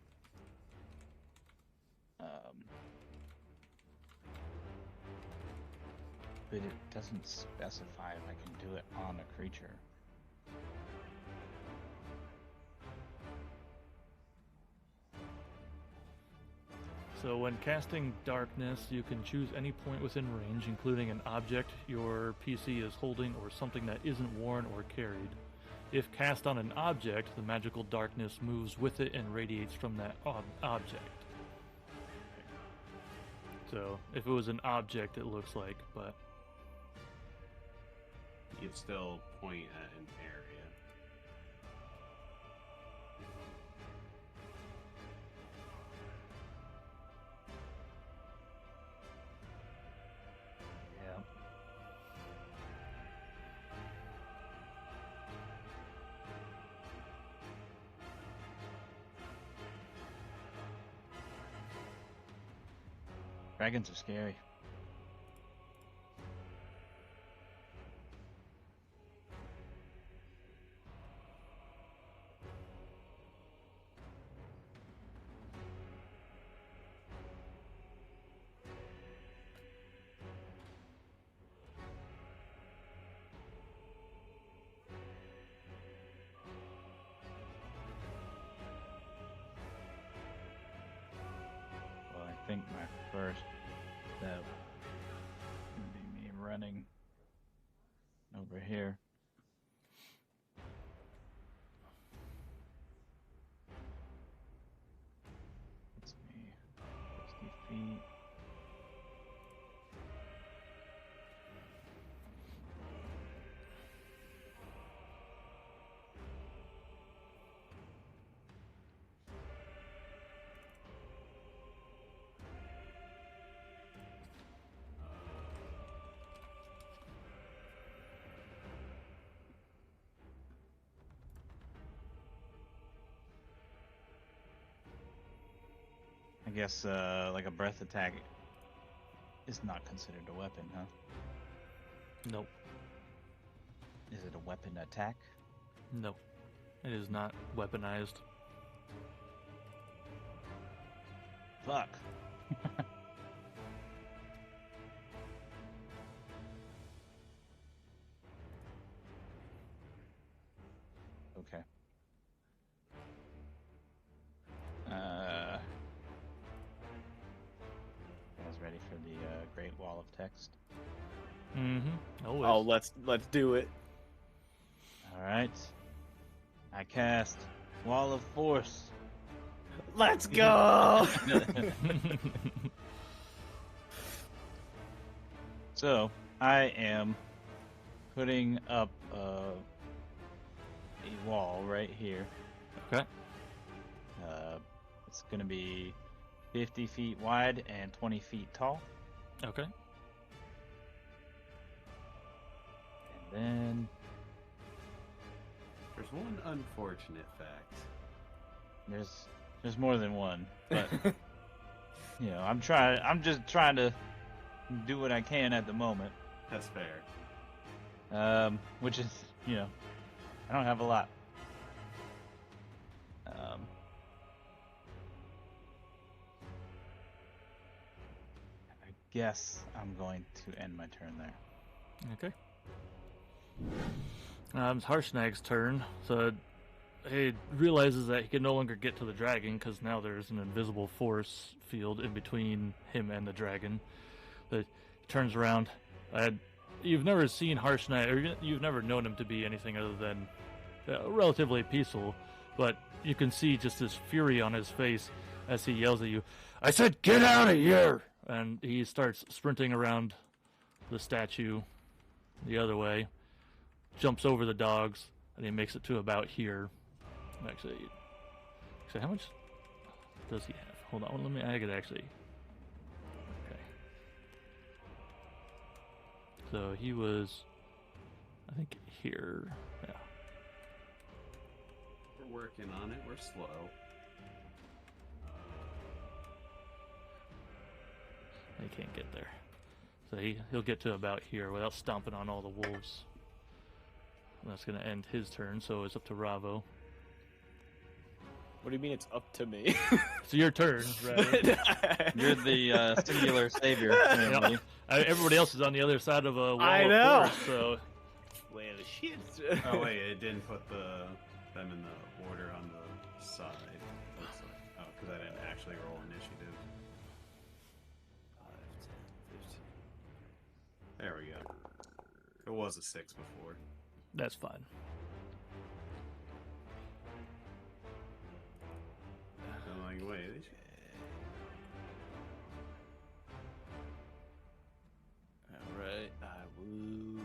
But it doesn't specify if I can do it on a creature. So when casting darkness, you can choose any point within range, including an object your PC is holding or something that isn't worn or carried. If cast on an object, the magical darkness moves with it and radiates from that object. So if it was an object, it looks like, but You'd still point at an area. Yeah. Dragons are scary. Well, I think my first step would be me running over here. It's me 60 feet. I guess like a breath attack is not considered a weapon, huh? nope, Is it a weapon attack? nope. It is not weaponized. Fuck. Okay. Guys ready for the Great Wall of Text? Mm-hmm. Always. Oh, let's do it. All right. I cast Wall of Force. Let's go. So I am putting up a wall right here. Okay. It's going to be 50 feet wide and 20 feet tall. Okay. And then There's one unfortunate fact. there's more than one, but you know, I'm just trying to do what I can at the moment. That's fair. Which is, you know, I don't have a lot. I guess I'm going to end my turn there. Okay. It's Harshnag's turn. So he realizes that he can no longer get to the dragon because now there's an invisible force field in between him and the dragon. But he turns around. You've never seen Harshnag, or you've never known him to be anything other than relatively peaceful, but you can see just this fury on his face as he yells at you, "I said get out of here!" And he starts sprinting around the statue the other way, jumps over the dogs, and he makes it to about here. Actually, how much does he have? Hold on, let me. I could actually. Okay. So he was, I think, here. Yeah. We're working on it. We're slow. He can't get there. So he'll get to about here without stomping on all the wolves. And that's going to end his turn, so it's up to Ravo. What do you mean it's up to me? It's your turn, right? You're the singular savior. Apparently. Everybody else is on the other side of a wall. I of know. force, so Well, shit. Oh wait, it didn't put them in the order on the side. Looks like. Oh, because I didn't actually roll initiative. 5, 10, 15. There we go. It was a 6 before. that's fine. I'm like, wait. Alright, I will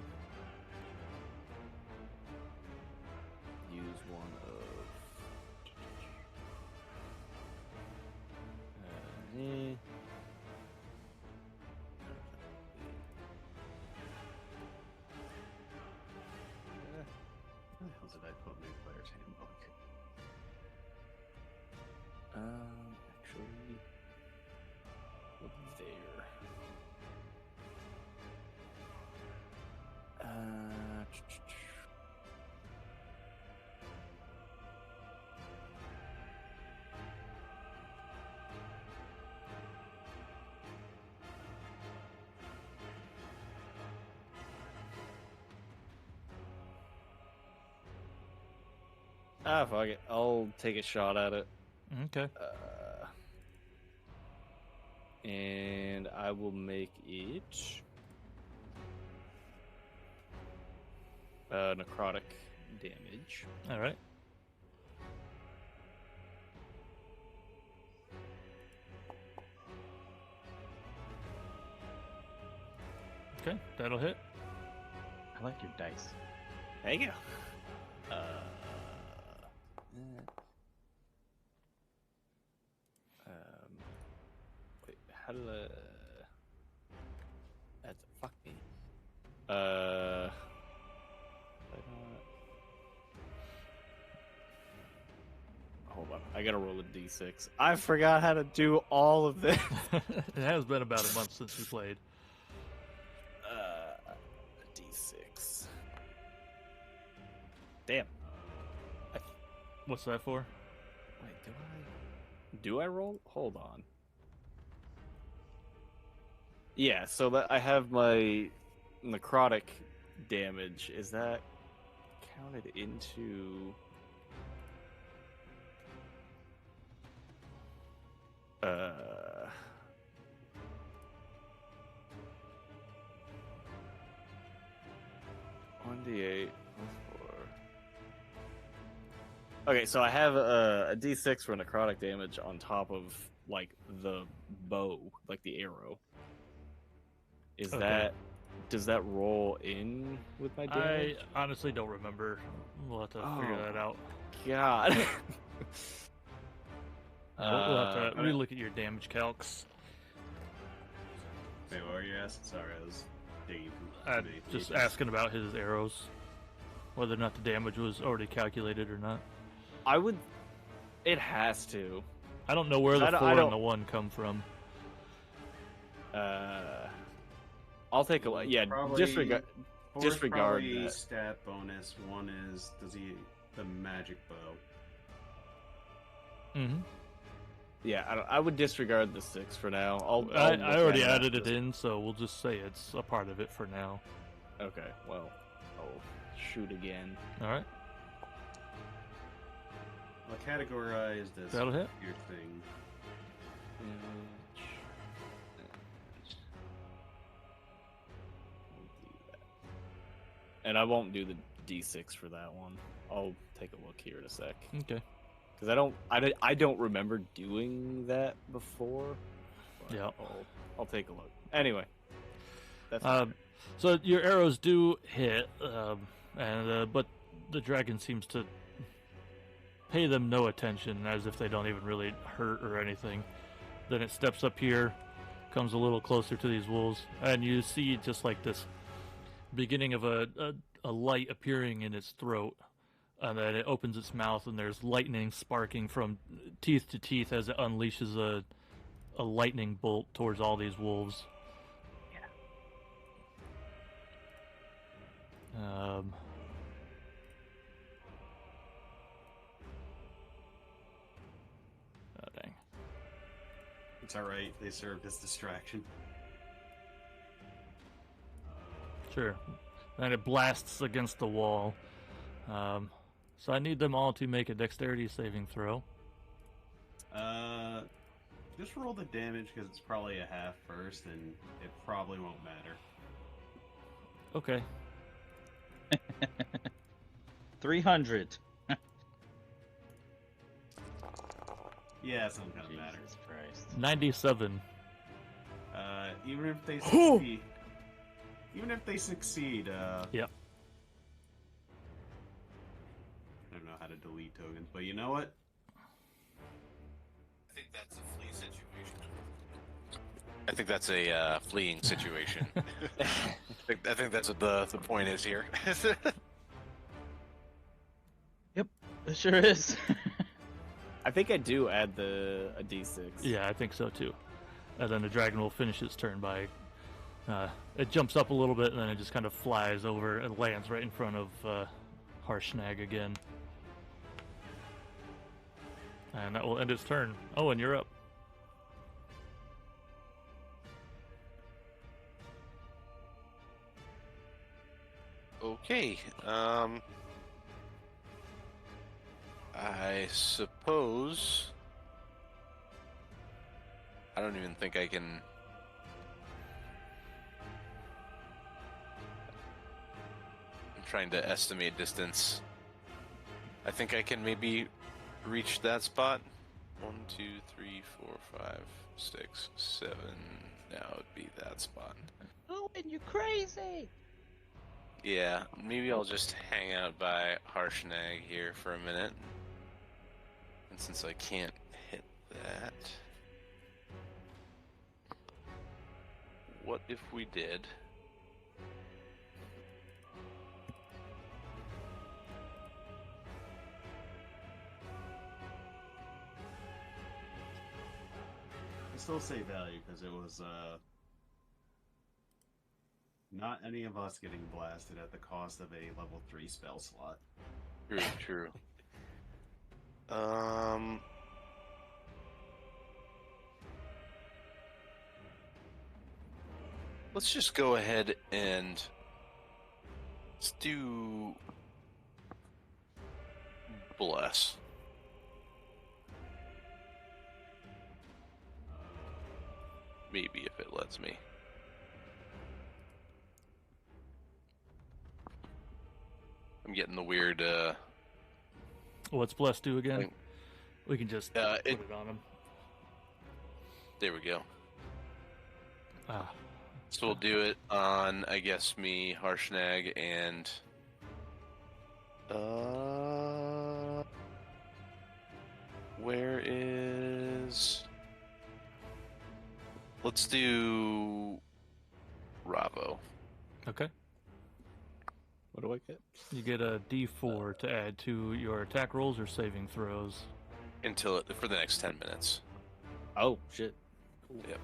use one of Where the hell did I put my player's handbook? actually there. Fuck it. I'll take a shot at it. Okay. And I will make it necrotic damage. All right. Okay, that'll hit. I like your dice. Thank you. Wait, how did I... That's fuck me. Hold on, I gotta roll a d6. I forgot how to do all of this. It has been about a month since we played. d6. Damn. What's that for? Wait, do I roll? Hold on. Yeah, so that I have my necrotic damage. Is that counted into? One d8. Okay, so I have a d6 for necrotic damage on top of like the bow, like the arrow. Is Okay. that does that roll in with my damage? I honestly don't remember. We'll have to figure that out. God. We'll have to relook at your damage calcs. Wait, what were you asking? Sorry, I was digging from I'm just asking about his arrows, whether or not the damage was already calculated or not. I would. It has to. I don't know where the I 4 don't- and the 1 come from. I'll take a look. Yeah, Probably- disregard. Four's disregard probably that. stat bonus. 1 is the magic bow. Mm-hmm. Yeah, I would disregard the 6 for now. I already added it in, so we'll just say it's a part of it for now. Okay, well, I'll shoot again. All right, I'll categorize this that'll hit. your thing. And I won't do the d6 for that one. I'll take a look here in a sec. Okay. Because I don't remember doing that before. but Yeah. I'll take a look. Anyway. That's fine. So your arrows do hit, but the dragon seems to pay them no attention, as if they don't even really hurt or anything. Then it steps up here, comes a little closer to these wolves, and you see just like this beginning of a light appearing in its throat, and then it opens its mouth, and there's lightning sparking from teeth to teeth as it unleashes a lightning bolt towards all these wolves. Oh, dang. It's alright, they served as distraction. Sure. And it blasts against the wall. So I need them all to make a dexterity saving throw. Just roll the damage because it's probably a half first, and it probably won't matter. Okay. 300. Yeah, it's not gonna matter. Jesus Christ. 97. Even if they succeed, Yep. I don't know how to delete tokens, but you know what? I think that's a flee situation. I think that's a fleeing situation. I think that's what the point is here. Yep, it sure is. I think I do add a d6. Yeah, I think so too. And then the dragon will finish its turn by... it jumps up a little bit, and then it just kind of flies over and lands right in front of Harshnag again. And that will end its turn. Oh, and you're up. Okay. I suppose. I don't even think I can. I'm trying to estimate distance. I think I can maybe reach that spot. 1, 2, 3, 4, 5, 6, 7. Now it'd be that spot. Oh, and you're crazy. Yeah, maybe I'll just hang out by Harshnag here for a minute. And since I can't hit that, what if we did? I still say value because it was not any of us getting blasted at the cost of a level 3 spell slot. True, true. Let's just go ahead and let's do bless. Maybe if it lets me. I'm getting the weird What's Bless do again? Like- We can just put it- it on him. there we go. Ah, So we'll do it on, I guess, me, Harshnag, and where is? Let's do Ravo. okay. What do I get? You get a D4 to add to your attack rolls or saving throws. Until for the next 10 minutes. Oh, shit. Yep.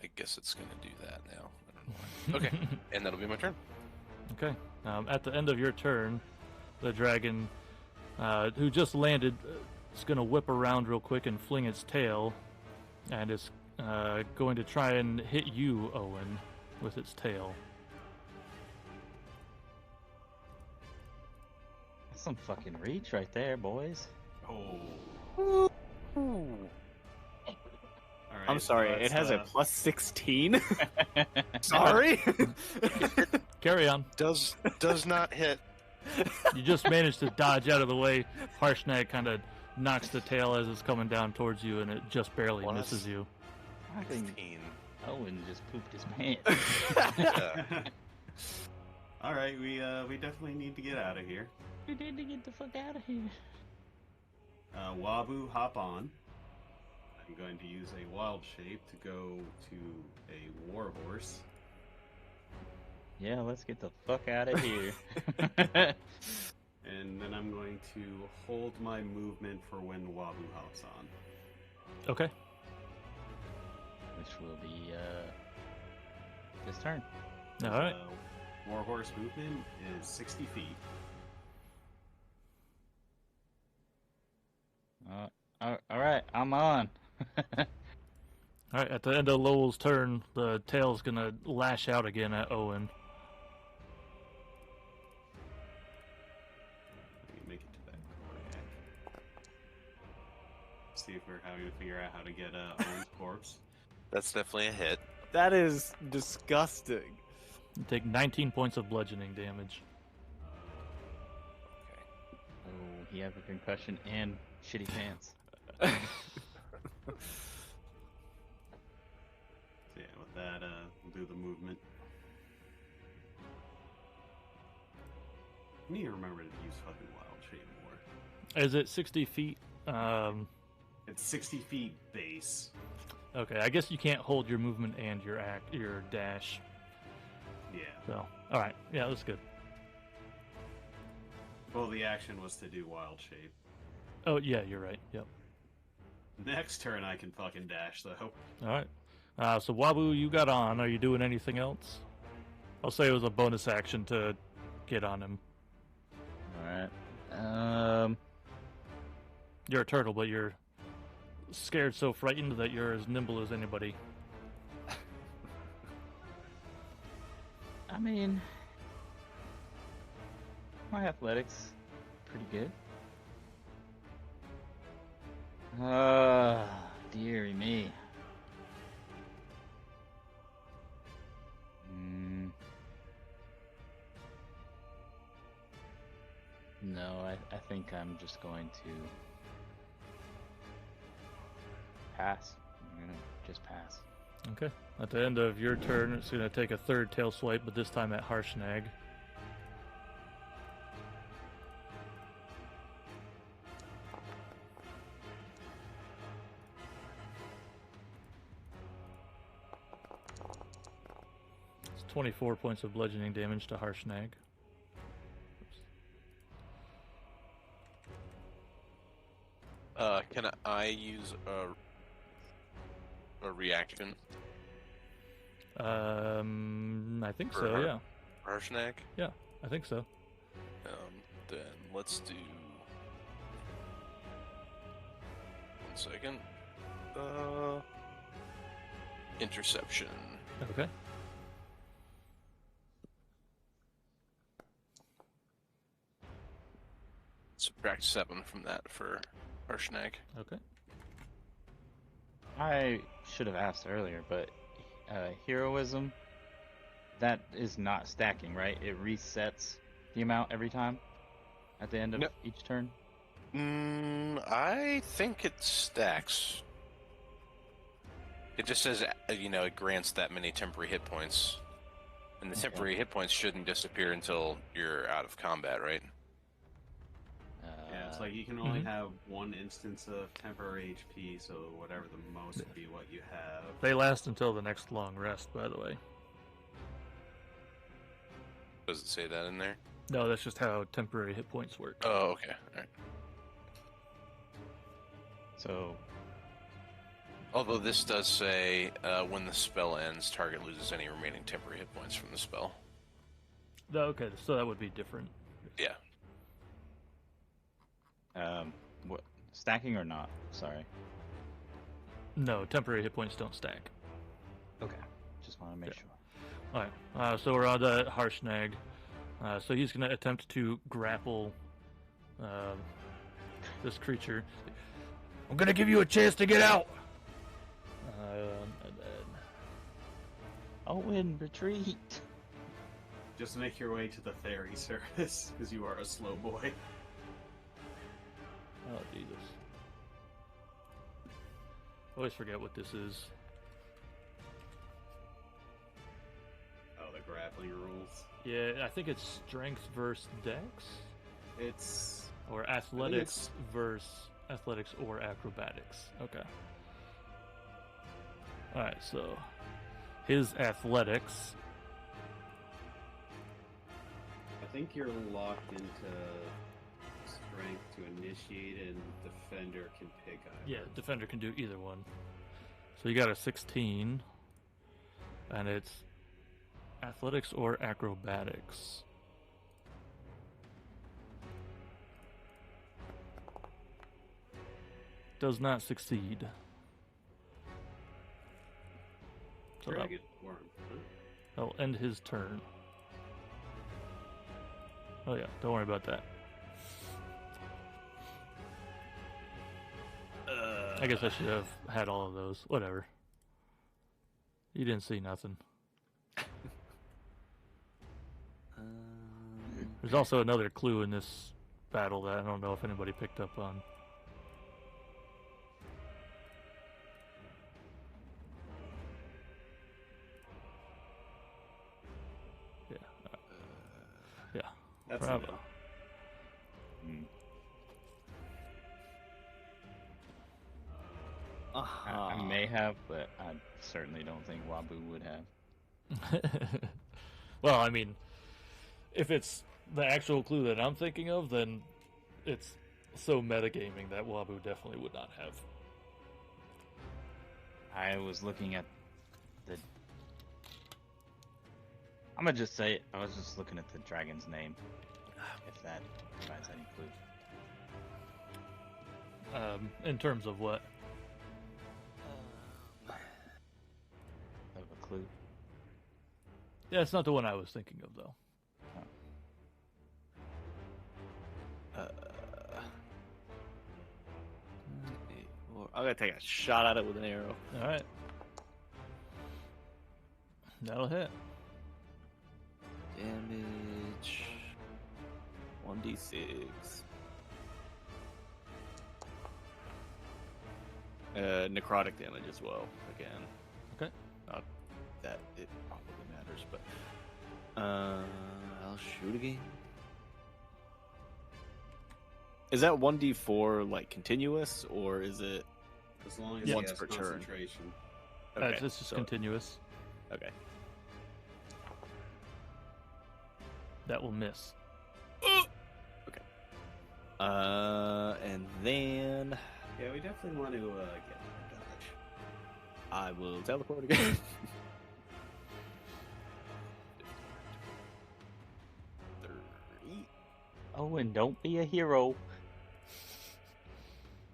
I guess it's gonna do that now. I don't know why. Okay, and that'll be my turn. Okay. At the end of your turn, the dragon, who just landed, is going to whip around real quick and fling its tail, and it's going to try and hit you, Owen, with its tail. That's some fucking reach right there, boys. Oh. Alright, I'm sorry, so it that's, has a plus 16. Sorry. Carry on. Does not hit. You just managed to dodge out of the way. Harshnag kind of knocks the tail as it's coming down towards you, and it just barely Plus. misses you. Fucking 15. Owen just pooped his pants. Yeah. Alright, we definitely need to get out of here. We need to get the fuck out of here. Wabu, hop on. I'm going to use a wild shape to go to a warhorse. Yeah, let's get the fuck out of here. And then I'm going to hold my movement for when Wabu hops on. Okay. Which will be this turn. All right. Warhorse movement is 60 feet. All right, I'm on. All right. At the end of Lowell's turn, the tail's gonna lash out again at Owen. Let me make it to that corner. See if we're having to figure out how to get Owen's corpse. That's definitely a hit. That is disgusting. You take 19 points of bludgeoning damage. Oh, he has a concussion and shitty pants. So yeah, with that, we'll do the movement. I need to remember to use fucking wild shape more. Is it 60 feet? It's 60 feet base. Okay, I guess you can't hold your movement and your dash. Yeah. So, all right, yeah, that's good. Well, the action was to do wild shape. Oh yeah, you're right. Yep. Next turn, I can fucking dash though. All right. So Wabu, you got on. Are you doing anything else? I'll say it was a bonus action to get on him. All right. You're a turtle, but you're scared so frightened that you're as nimble as anybody. I mean, my athletics pretty good. Dearie me. No, I think I'm just going to pass. I'm gonna just pass. Okay. At the end of your turn, it's going to take a third tail swipe, but this time at Harshnag. It's 24 points of bludgeoning damage to Harshnag. Can I use a reaction? I think For so, Har- yeah. Harshnag? Yeah, I think so. Then let's do. 1 second. Interception. Okay. Subtract 7 from that for Harshnag. Okay. I should have asked earlier, but heroism, that is not stacking, right? It resets the amount every time at the end of No. each turn. I think it stacks. It just says, it grants that many temporary hit points. And the Okay. temporary hit points shouldn't disappear until you're out of combat, right? Yeah, it's like you can only have one instance of temporary HP, so whatever the most would be what you have. They last until the next long rest, by the way. Does it say that in there? No, that's just how temporary hit points work. Oh, okay. All right. So, Although this does say, when the spell ends, target loses any remaining temporary hit points from the spell. Okay, so that would be different. Yeah. what stacking or not? Sorry. No, temporary hit points don't stack. Okay. Just want to make sure. Alright, so we're on to Harshnag. So he's going to attempt to grapple this creature. I'm going to give you a chance to get out! And then... Owen, retreat. Just make your way to the ferry service, because you are a slow boy. Oh, Jesus. I always forget what this is. Oh, the grappling rules. Yeah, I think it's strength versus dex? It's... Or athletics versus athletics or acrobatics. Okay. Alright, so his athletics. I think you're locked into strength to initiate, and defender can pick either. Yeah, defender can do either one. So you got a 16, and it's athletics or acrobatics. Does not succeed. So Dragon worm. Huh? that'll end his turn. Oh yeah, don't worry about that. I guess I should have had all of those. Whatever. You didn't see nothing. There's also another clue in this battle that I don't know if anybody picked up on. Yeah. Yeah. That's Bravo. enough. I may have, but I certainly don't think Wabu would have. Well, I mean, if it's the actual clue that I'm thinking of, then it's so metagaming that Wabu definitely would not have. I was looking at the. I'm gonna just say it. I was just looking at the dragon's name. If that provides any clue. In terms of what? Of a clue. Yeah, it's not the one I was thinking of, though. I'm gonna take a shot at it with an arrow. All right. That'll hit. Damage 1d6. Necrotic damage as well. Again. Okay. Not that it probably matters, but I'll shoot again. Is that 1d4 like continuous, or is it As long as Yeah. he once has per turn? concentration. It's just so- continuous. Okay. That will miss. Okay. And then Yeah, we definitely want to get a dodge. I will teleport again. 30. Oh, and don't be a hero.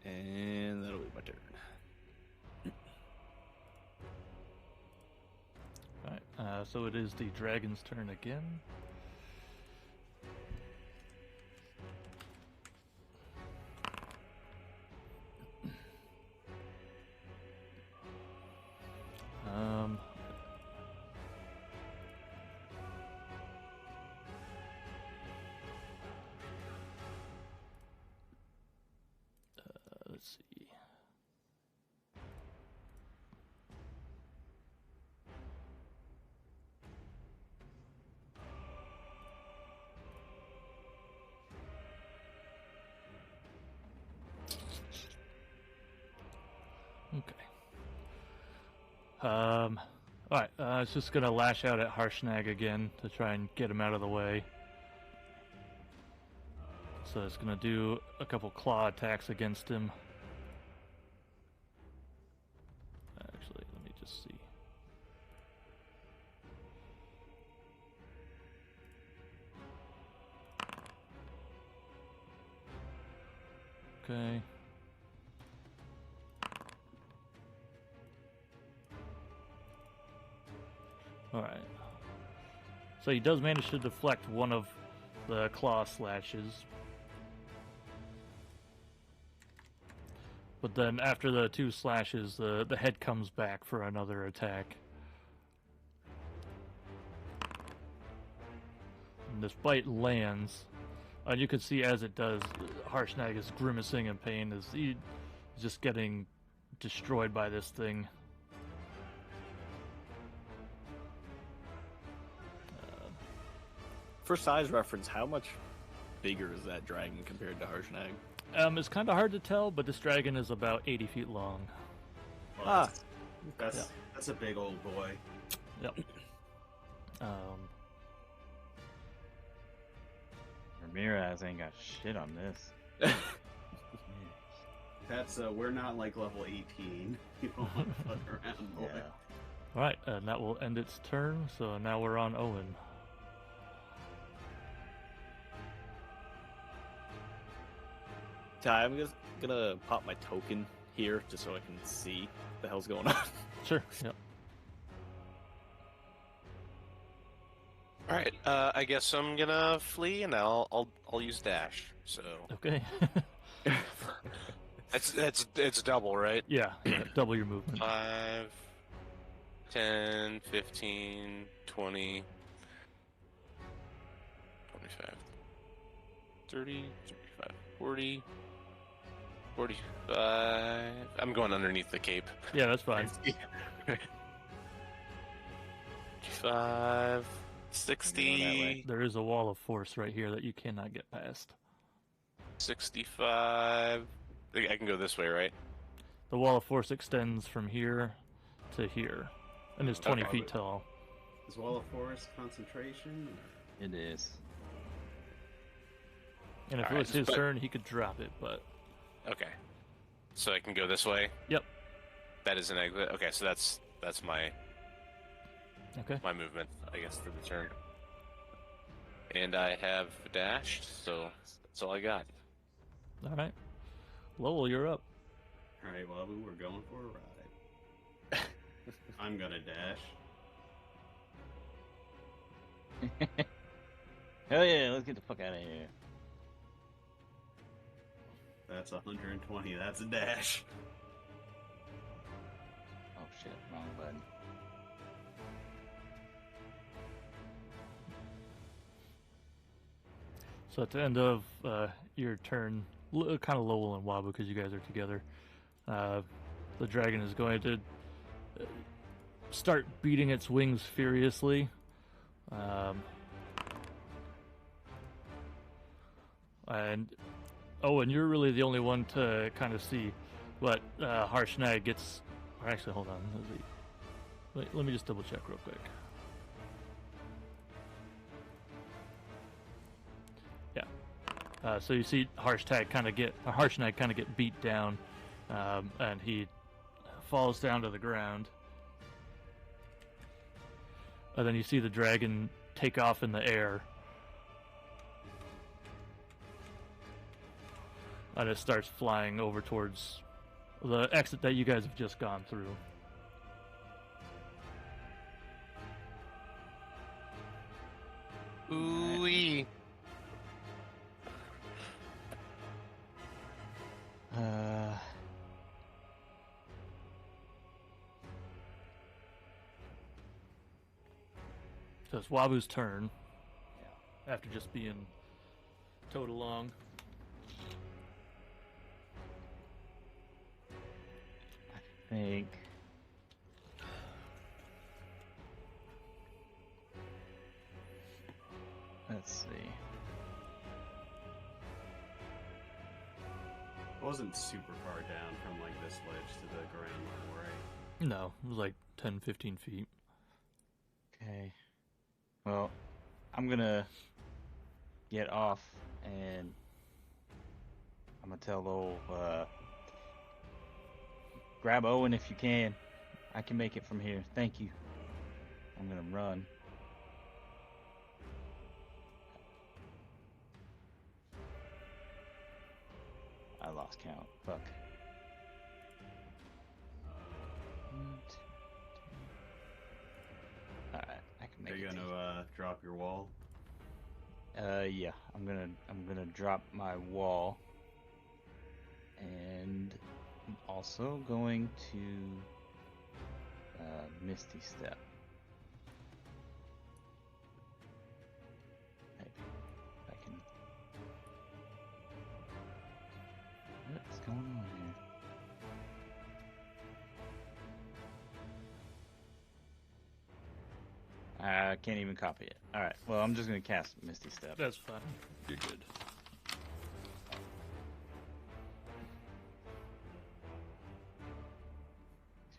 And that'll be my turn. Alright, so it is the dragon's turn again. Um, let's see. Okay. Alright, it's just gonna lash out at Harshnag again to try and get him out of the way. So it's gonna do a couple claw attacks against him. Actually, let me just see. Okay. Alright. So he does manage to deflect one of the claw slashes. But then after the two slashes, the head comes back for another attack. And this bite lands. And you can see as it does, Harshnag is grimacing in pain as he's just getting destroyed by this thing. For size reference, how much bigger is that dragon compared to Harshnag? It's kind of hard to tell, but this dragon is about 80 feet long. Well, Ah. that's That's a big old boy. Yep. Ramirez ain't got shit on this. That's we're not like level 18. You don't want to fuck around, boy. Yeah. All right, and that will end its turn. So now we're on Owen. Ty, I'm just gonna pop my token here just so I can see what the hell's going on. Sure. Yep. All right, I guess I'm gonna flee, and I'll use dash. So Okay. it's double, right? yeah. Double your movement. 5, 10, 15, 20, 25, 30, 35, 40, 45. I'm going underneath the cape. Yeah, that's fine. 55, 60, There is a wall of force right here that you cannot get past. 65. I can go this way, right? The wall of force extends from here to here, and is 20 Okay. feet tall. Is Wall of Forest concentration? It is. And if it Alright, was his but- turn, he could drop it, but Okay. So I can go this way? Yep. That is an exit. Okay, so that's my okay. my movement, I guess, for the turn. And I have dashed, so that's all I got. All right. Lowell, you're up. Alright, Wabu, we're going for a ride. I'm gonna dash. Hell yeah, let's get the fuck out of here. That's 120. That's a dash. Oh shit, wrong button. So at the end of your turn, kind of Lowell and Wabu, because you guys are together, the dragon is going to start beating its wings furiously. And Owen, you're really the only one to kind of see what Harshnag gets. Or actually, hold on. Let me just double check real quick. Yeah. So you see Harshnag kind of get beat down, and he falls down to the ground. And then you see the dragon take off in the air. And it starts flying over towards the exit that you guys have just gone through. Ooh-wee. So it's Wabu's turn. After just being towed along. I think. Let's see. It wasn't super far down from like this ledge to the ground level, right? No, it was like 10, 15 feet. Okay. Well, I'm gonna get off and I'm gonna tell Lowell, grab Owen if you can. I can make it from here. Thank you. I'm gonna run. I lost count. Fuck. 1, 2, 3. Alright, I can make Are you it. gonna drop your wall? Yeah, I'm gonna drop my wall, and I'm also going to Misty Step. Maybe I can. What's going on here? I can't even copy it. Alright, well, I'm just gonna cast Misty Step. That's fine. You're good.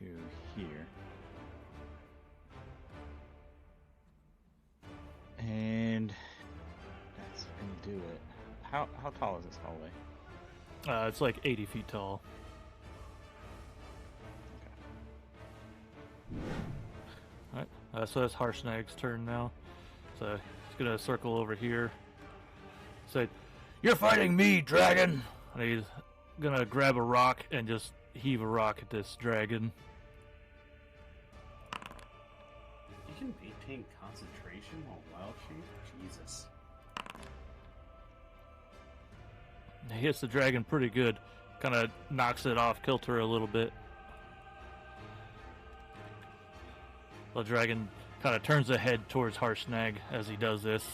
To here. how tall is this hallway? It's like 80 feet tall. Alright, so that's Harshnag's turn now. So he's gonna circle over here. Say, "You're fighting me, dragon!" And he's gonna grab a rock and just heave a rock at this dragon. You can maintain concentration while wild shape? Jesus. He hits the dragon pretty good. Kind of knocks it off kilter a little bit. The dragon kind of turns the head towards Harshnag as he does this.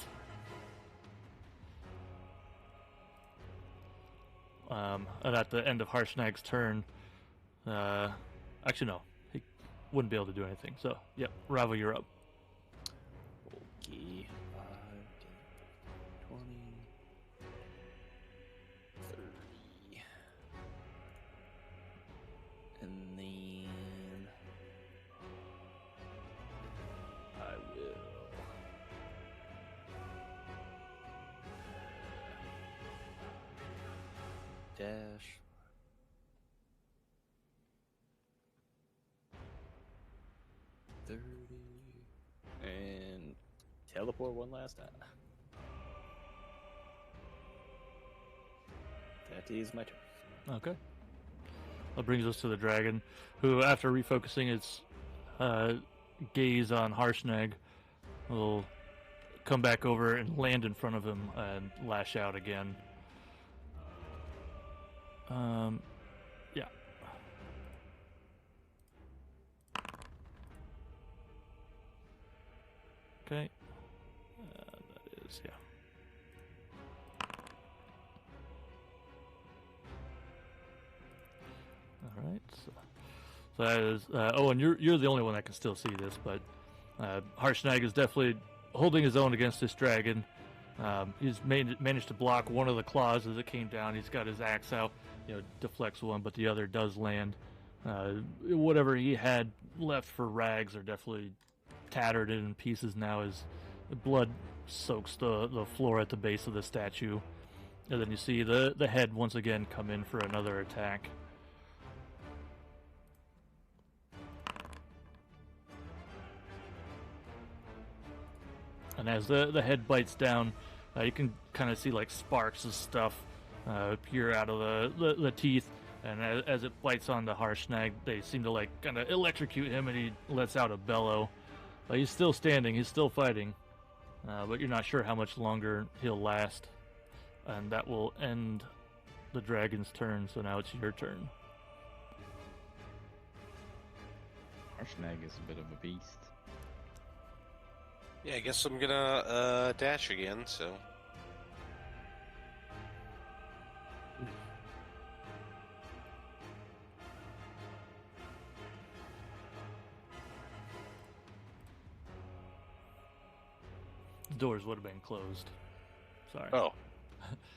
And at the end of Harshnag's turn, actually no, he wouldn't be able to do anything. So, yep, Ravo, you're up. Okay. 20, 30. And then I will dash. And teleport one last time. That is my turn. Okay. That brings us to the dragon, who, after refocusing its gaze on Harshnag, will come back over and land in front of him and lash out again. Yeah. Okay. That is, yeah. All right. So that is. Oh, and you're the only one that can still see this, but Harshnag is definitely holding his own against this dragon. He's managed to block one of the claws as it came down. He's got his axe out, deflects one, but the other does land. Whatever he had left for rags are definitely tattered in pieces now as the blood soaks the floor at the base of the statue. And then you see the head once again come in for another attack. And as the head bites down, you can kind of see like sparks of stuff appear out of the teeth. And as it bites on the Harshnag, they seem to like kind of electrocute him, and he lets out a bellow. He's still standing, he's still fighting, but you're not sure how much longer he'll last. And that will end the dragon's turn, so now it's your turn. Harshnag is a bit of a beast. Yeah, I guess I'm gonna dash again, so. The doors would have been closed. Sorry. Oh.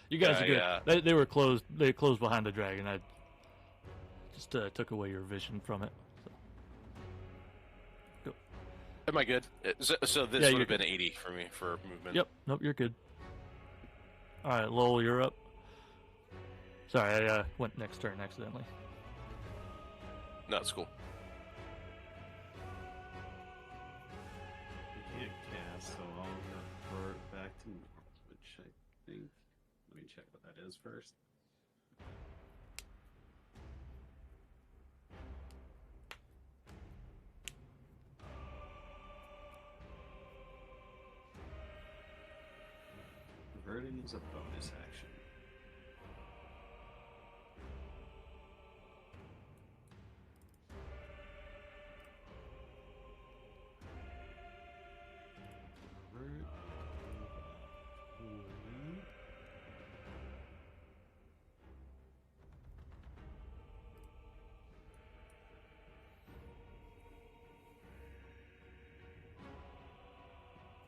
You guys are good. Yeah. They were closed. They closed behind the dragon. I just took away your vision from it. So. Am I good? So this Yeah, would have you're been 80 for me for movement. Yep. Nope. You're good. All right, Lowell, you're up. Sorry, I went next turn accidentally. No, it's cool. You can't cast, so I'll revert back to normal, which I think. Let me check what that is first. Reverting is a bonus action. Revert. 20.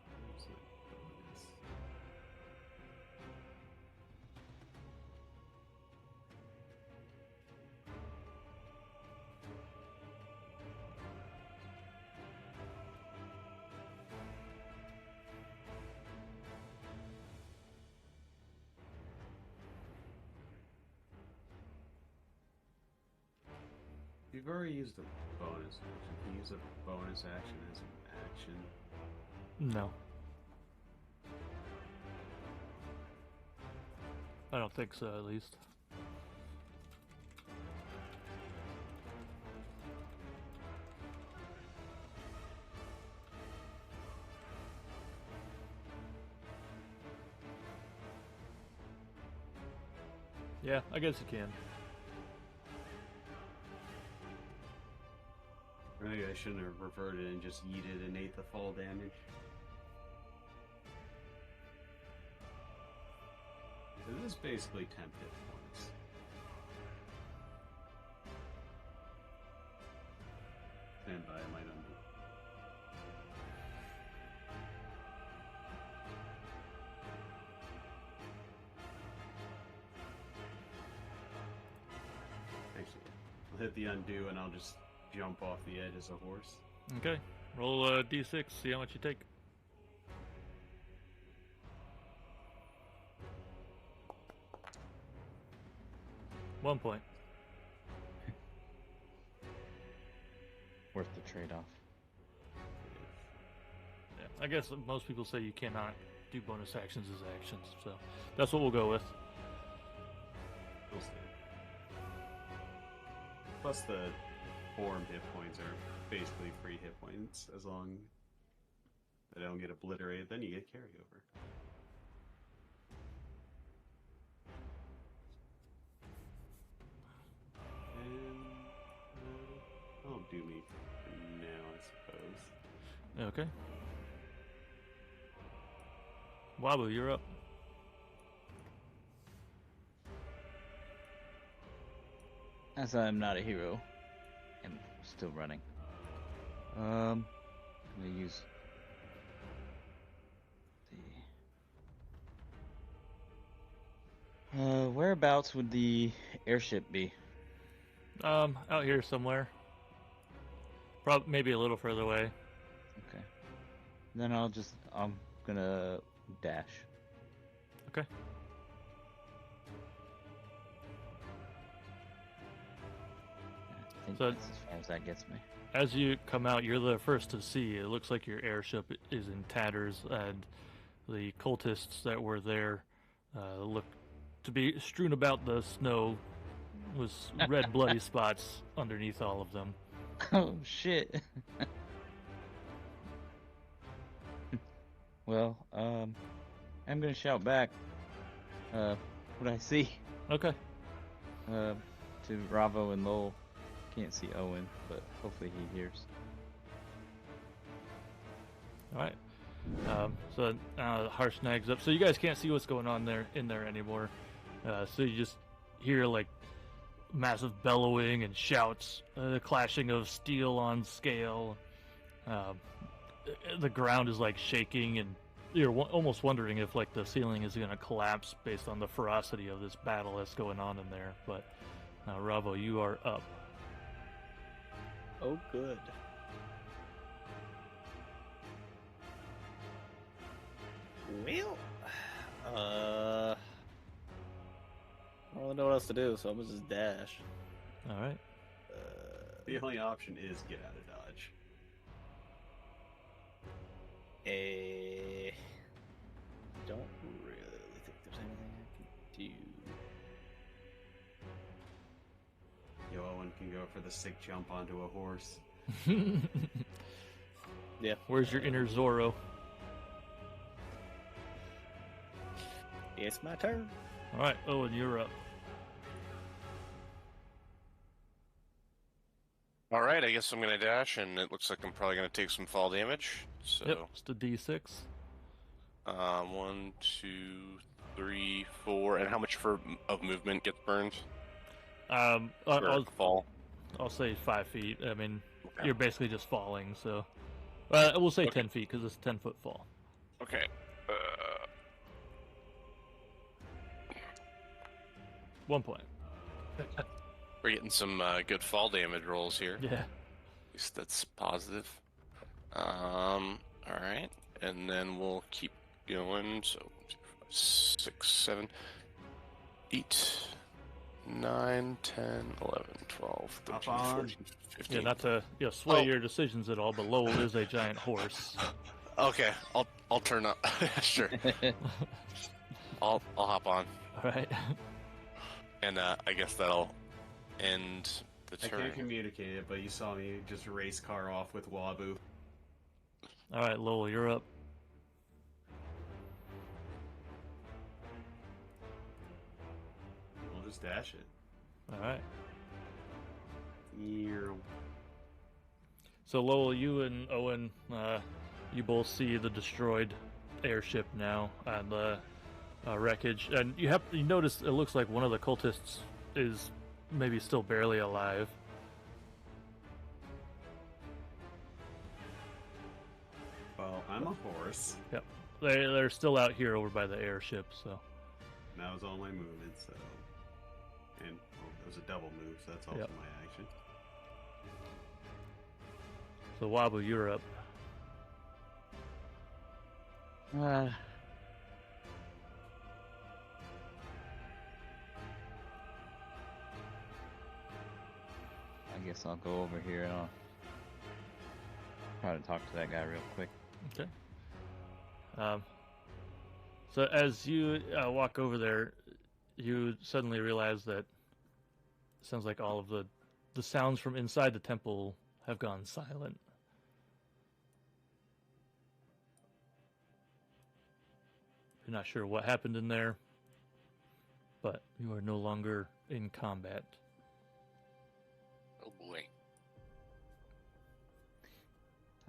Where's the bonus? You've already used a bonus action. Can you use a bonus action as an action? No. I don't think so, at least. Yeah, I guess you can. Maybe I shouldn't have reverted and just yeeted and ate the fall damage. This is basically 10 hit points. Stand by, I might undo. Actually, I'll hit the undo and I'll just jump off the edge as a horse. Okay. Roll a d6, see how much you take. One point. Worth the trade-off. Yeah, I guess most people say you cannot do bonus actions as actions, so that's what we'll go with. We'll see. Plus the form hit points are basically free hit points as long as they don't get obliterated, then you get carryover. And that'll do me for now, I suppose. Okay. Wabu, you're up. As I'm not a hero, I'm still running. I'm gonna use the. Whereabouts would the airship be? Out here somewhere. Probably maybe a little further away. Okay. Then I'm gonna dash. Okay. I think So- that's as far as that gets me. As you come out, you're the first to see. It looks like your airship is in tatters, and the cultists that were there look to be strewn about the snow with red bloody spots underneath all of them. Oh shit. Well, I'm gonna shout back. What I see. Okay. To Ravo and Lowell. Can't see Owen, but hopefully he hears. All right. So Harsh snags up. So you guys can't see what's going on in there anymore. So you just hear like massive bellowing and shouts, the clashing of steel on scale. The ground is like shaking, and you're almost wondering if like the ceiling is going to collapse based on the ferocity of this battle that's going on in there. But Ravo, you are up. Oh, good. Well, I don't really know what else to do, so I'm gonna just dash. All right. The only option is get out of dodge. Don't really think there's anything I can do. Yo, Owen can go for the sick jump onto a horse. Yeah. Where's your inner Zorro? It's my turn. All right, Owen, you're up. All right, I guess I'm gonna dash, and it looks like I'm probably gonna take some fall damage. So, Yep, it's the D6. 1, 2, 3, 4, and how much of movement gets burned? Or fall. I'll say 5 feet. I mean, Okay. you're basically just falling, so we'll say 10 feet because it's a 10-foot fall. Okay. 1 point. We're getting some good fall damage rolls here. Yeah. At least that's positive. All right, and then we'll keep going. So 6, 7, 8, 9, 10, 11, 12, 13, Hop on. 14, 15. Yeah, not to sway Oh. your decisions at all, but Lowell is a giant horse. Okay, I'll turn up. Sure. I'll hop on, All right. and I guess that'll end the I turn. can't communicate it, but you saw me just race car off with Wabu. All right, Lowell, you're up. We'll just dash it. All right. Ear. So Lowell, you and Owen, you both see the destroyed airship now and the wreckage, and you notice it looks like one of the cultists is maybe still barely alive. Well, I'm a horse. Yep, they're still out here over by the airship. So And that was all my movement, so. And it was a double move, so that's also Yep. my action. so Wabu, you're up. I guess I'll go over here and I'll try to talk to that guy real quick. Okay. So as you walk over there, you suddenly realize that it sounds like all of the sounds from inside the temple have gone silent. You're not sure what happened in there, but you are no longer in combat. Oh boy.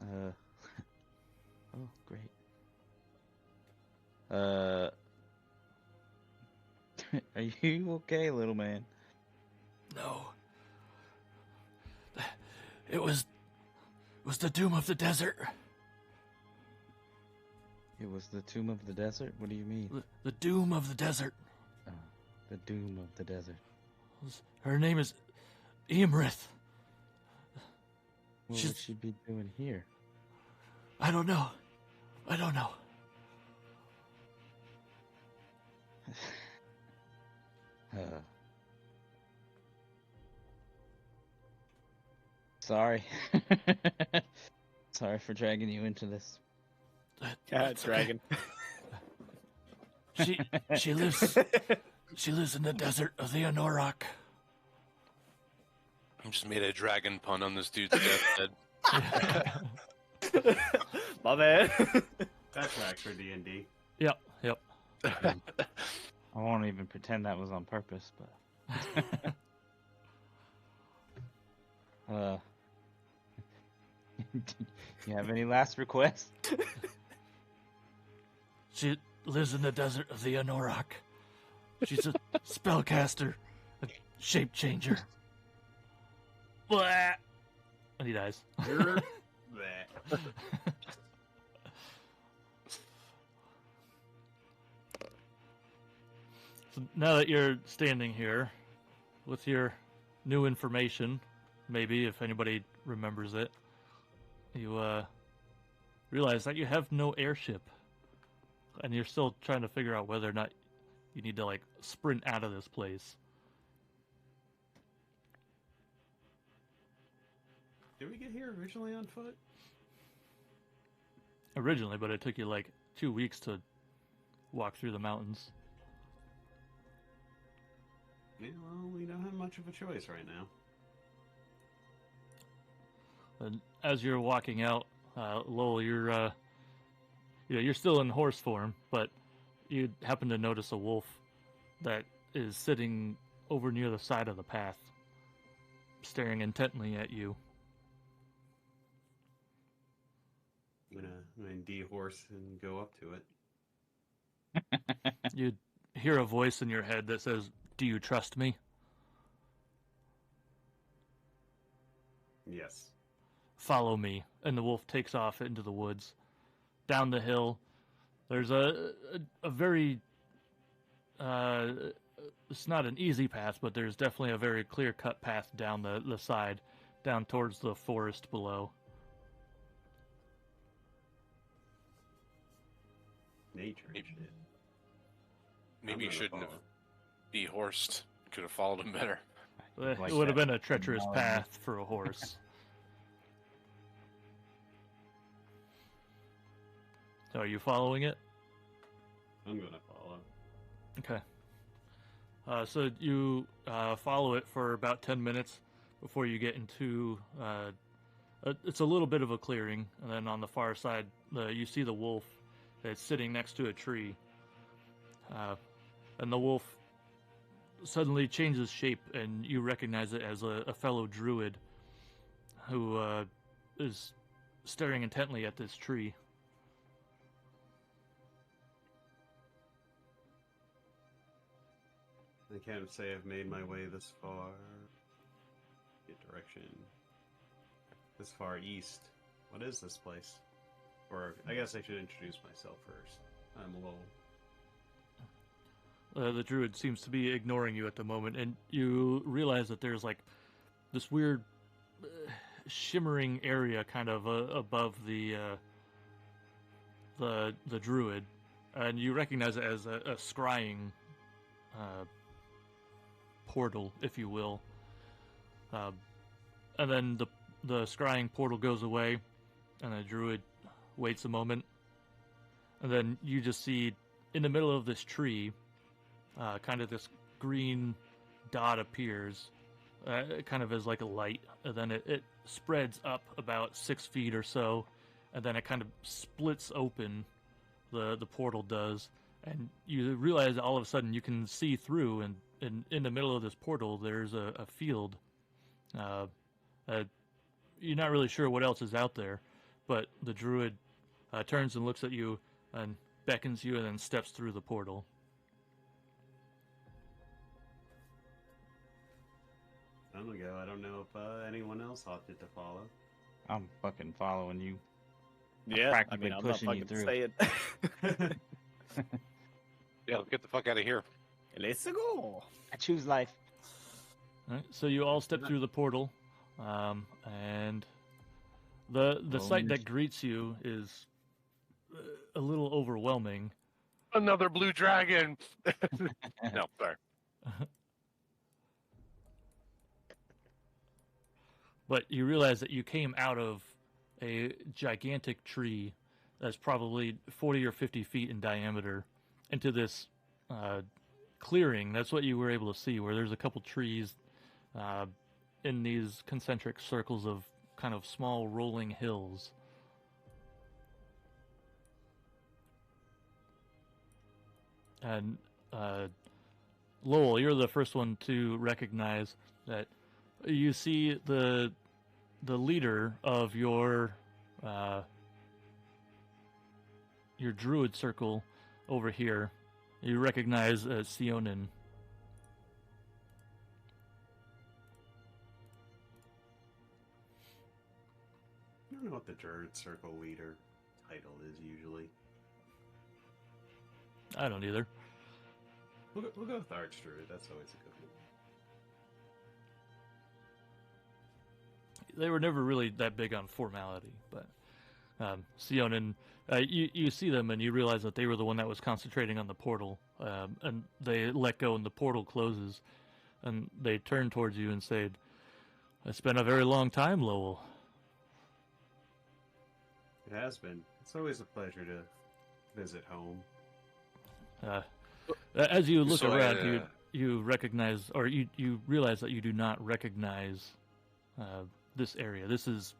Oh, great. Are you okay, little man? No. It was the doom of the desert. It was the Tomb of the Desert? What do you mean? The doom of the desert. Oh, the Doom of the Desert. Her name is Eamrith. What would she be doing here? I don't know. Sorry. Sorry for dragging you into this. Yeah, dragon. She lives in the desert of the Anorok. I just made a dragon pun on this dude's deathbed. My bad. That tracks for D&D. Yep. I won't even pretend that was on purpose, but you have any last requests? She lives in the desert of the Anorok. She's a spellcaster, a shape changer. Blah! And he dies. You're that. So now that you're standing here with your new information, maybe if anybody remembers it, you realize that you have no airship, and you're still trying to figure out whether or not you need to like sprint out of this place. Did we get here originally on foot? Originally, but it took you like 2 weeks to walk through the mountains. Yeah, well, we don't have much of a choice right now. And as you're walking out, Lowell, you're still in horse form, but you happen to notice a wolf that is sitting over near the side of the path, staring intently at you. I'm gonna de-horse and go up to it. You hear a voice in your head that says, "Do you trust me?" Yes. Follow me. And the wolf takes off into the woods. Down the hill, there's a very, it's not an easy path, but there's definitely a very clear-cut path down the side, down towards the forest below. Nature and shit. Maybe you I'm gonna shouldn't have follow. dehorsed Could have followed him better. It Like would have that. been a treacherous No. path for a horse. So are you following it? I'm gonna follow. Okay. So you follow it for about 10 minutes before you get into... it's a little bit of a clearing, and then on the far side, you see the wolf that's sitting next to a tree. And the wolf suddenly changes shape, and you recognize it as a fellow druid who is staring intently at this tree. I can't say I've made my way this far. Get direction. This far east. What is this place? Or I guess I should introduce myself first. I'm Lowell. The druid seems to be ignoring you at the moment, and you realize that there's like this weird shimmering area kind of above the druid, and you recognize it as a scrying portal, if you will. And then the scrying portal goes away, and the druid waits a moment, and then you just see in the middle of this tree, kind of this green dot appears, kind of as like a light, and then it spreads up about 6 feet or so, and then it kind of splits open, the portal does, and you realize all of a sudden you can see through, and in the middle of this portal there's a field. You're not really sure what else is out there, but the druid turns and looks at you and beckons you and then steps through the portal. I'm gonna go. I don't know if anyone else opted to follow. I'm fucking following you. Yeah, I practically mean, I'm not pushing you fucking through. saying. Yeah, let's get the fuck out of here. Let's go. I choose life. All right, so you all step through the portal, and the sight that greets you is a little overwhelming. Another blue dragon. No, sorry. But you realize that you came out of a gigantic tree that's probably 40 or 50 feet in diameter into this clearing. That's what you were able to see, where there's a couple trees in these concentric circles of kind of small rolling hills. And Lowell, you're the first one to recognize that you see the leader of your druid circle over here. You recognize Sionin. I don't know what the Druid Circle leader title is usually. I don't either. We'll go with Archdruid. That's always a good one. They were never really that big on formality, but Sionin, you see them and you realize that they were the one that was concentrating on the portal, and they let go and the portal closes, and they turn towards you and say, "It's been a very long time, Lowell." It has been. It's always a pleasure to visit home. As you look So, around, you recognize, or you realize that you do not recognize this area. This is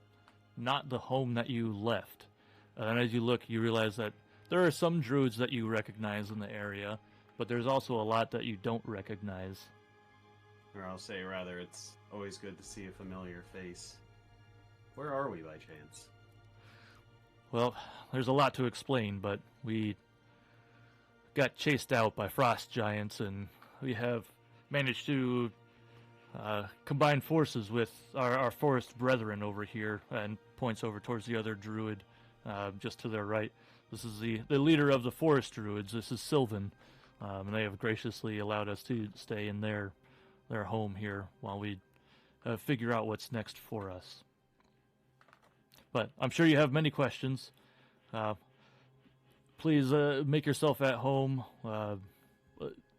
not the home that you left. And as you look, you realize that there are some druids that you recognize in the area, but there's also a lot that you don't recognize. Or I'll say rather, it's always good to see a familiar face. Where are we by chance? Well, there's a lot to explain, but we got chased out by frost giants, and we have managed to combine forces with our forest brethren over here, and points over towards the other druid just to their right. This is the leader of the forest druids. This is Sylvan, and they have graciously allowed us to stay in their home here while we figure out what's next for us. But I'm sure you have many questions. Please make yourself at home.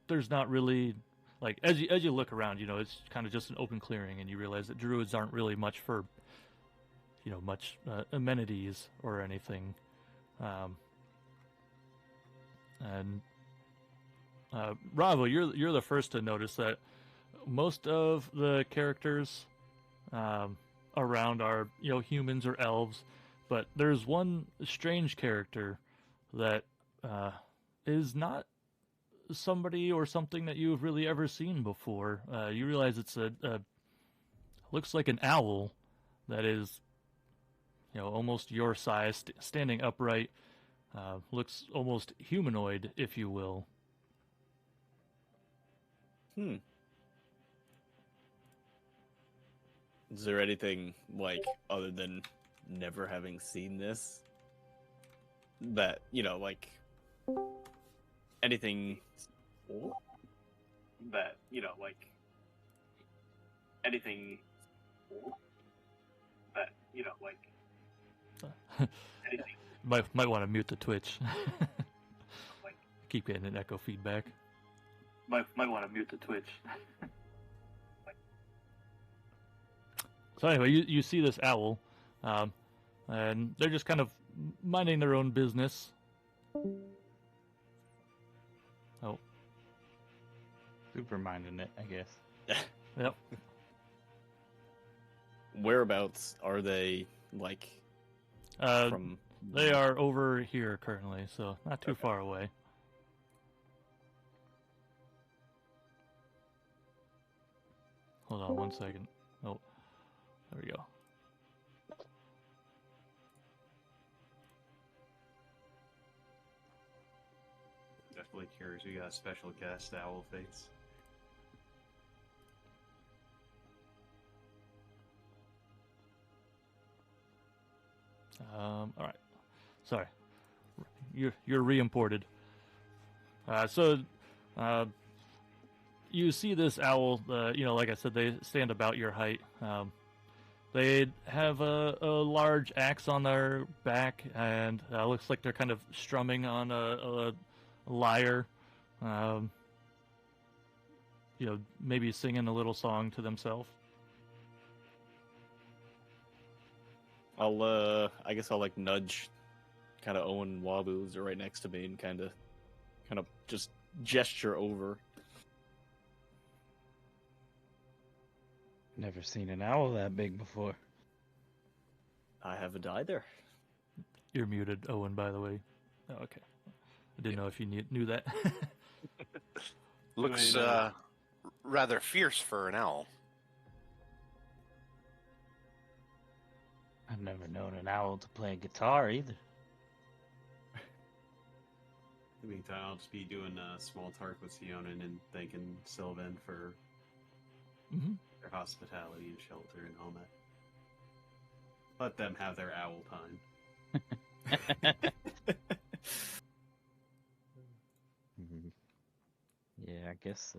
There's not really like as you look around, it's kind of just an open clearing, and you realize that druids aren't really much for, much amenities or anything. And Ravo, you're the first to notice that most of the characters around are humans or elves, but there's one strange character that is not somebody or something that you've really ever seen before. You realize it's looks like an owl that is almost your size, standing upright. Looks almost humanoid, if you will. Is there anything, like, other than never having seen this, that, like, anything that, like, anything that, like, anything. Might want to mute the Twitch. Keep getting an echo feedback. Might want to mute the Twitch. So anyway, you see this owl, and they're just kind of minding their own business. Oh. Super minding it, I guess. Yep. Whereabouts are they, like, from? They are over here currently, so not too far away. Hold on 1 second. Oh, there we go. Definitely curious. We got a special guest, Owl Face. All right. Sorry, you're re-imported. So you see this owl. Like I said, they stand about your height. They have a large axe on their back, and looks like they're kind of strumming on a lyre. Maybe singing a little song to themselves. I guess I'll like nudge kind of Owen Wabu, who's right next to me, and kind of just gesture over. Never seen an owl that big before. I haven't either. You're muted, Owen, by the way. Oh, okay. I didn't know if you knew that. Looks rather fierce for an owl. I've never known an owl to play guitar either. In the meantime, I'll just be doing small talk with Sionin and thanking Sylvan for their hospitality and shelter and all that. Let them have their owl time. Yeah, I guess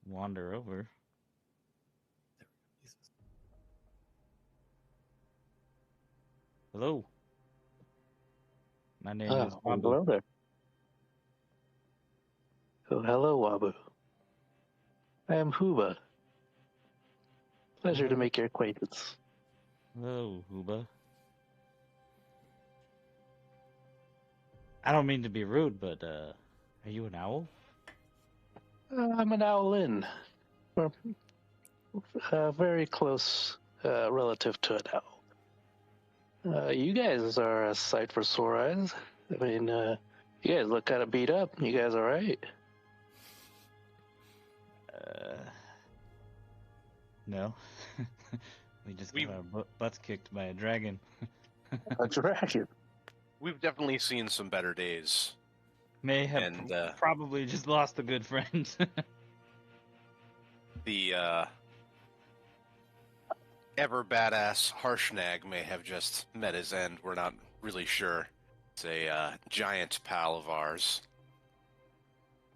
wander over. Hello. My name is Wabu. Hello there. Oh, hello, Wabu. I am Huba. Pleasure to make your acquaintance. Hello, Huba. I don't mean to be rude, but are you an owl? I'm an owlin. We're very close relative to an owl. You guys are a sight for sore eyes. I mean, you guys look kind of beat up. You guys all right? No. We just got our butts kicked by a dragon. A dragon? We've definitely seen some better days. May have And, probably just lost a good friend. The ever badass Harshnag may have just met his end. We're not really sure. It's a giant pal of ours.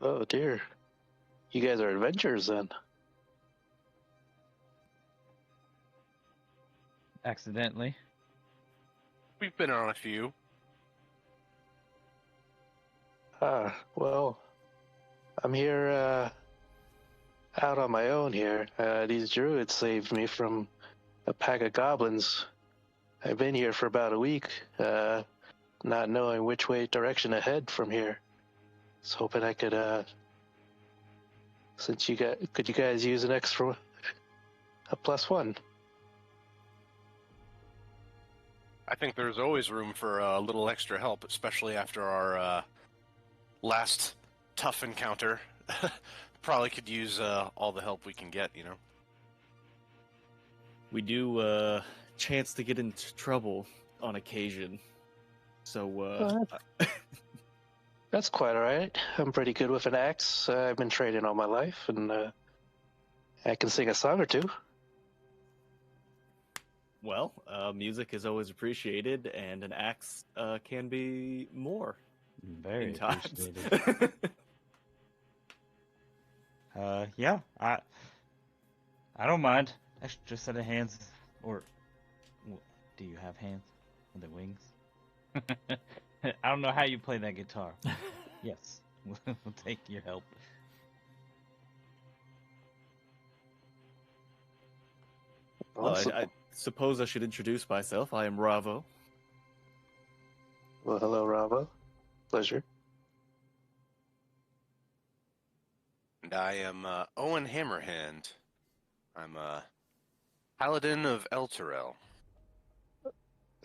Oh, dear. You guys are adventurers, then. Accidentally. We've been on a few. Well, I'm here out on my own here. These druids saved me from a pack of goblins. I've been here for about a week, not knowing which direction to head from here. Was hoping I could, could you guys use an extra, a +1? I think there's always room for a little extra help, especially after our last tough encounter. Probably could use all the help we can get, you know? We do chance to get into trouble on occasion. So, That's quite alright. I'm pretty good with an axe. I've been training all my life, and I can sing a song or two. well, music is always appreciated, and an axe can be more Very in times. appreciated. Yeah, I don't mind. Extra set of hands, or do you have hands? Are they wings? I don't know how you play that guitar. Yes, we'll take your help. Well, Awesome. I suppose I should introduce myself. I am Ravo. Well, hello, Ravo. Pleasure. And I am Owen Hammerhand. I'm a paladin of Elturel.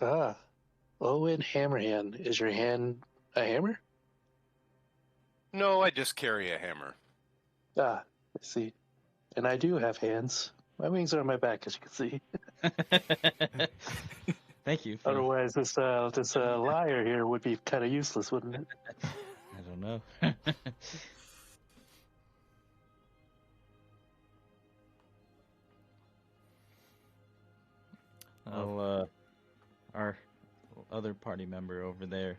Ah, Owen Hammerhand. Is your hand a hammer? No, I just carry a hammer. Ah, I see. And I do have hands. My wings are on my back, as you can see. Thank you. For... Otherwise, this liar here would be kind of useless, wouldn't it? I don't know. Well, our other party member over there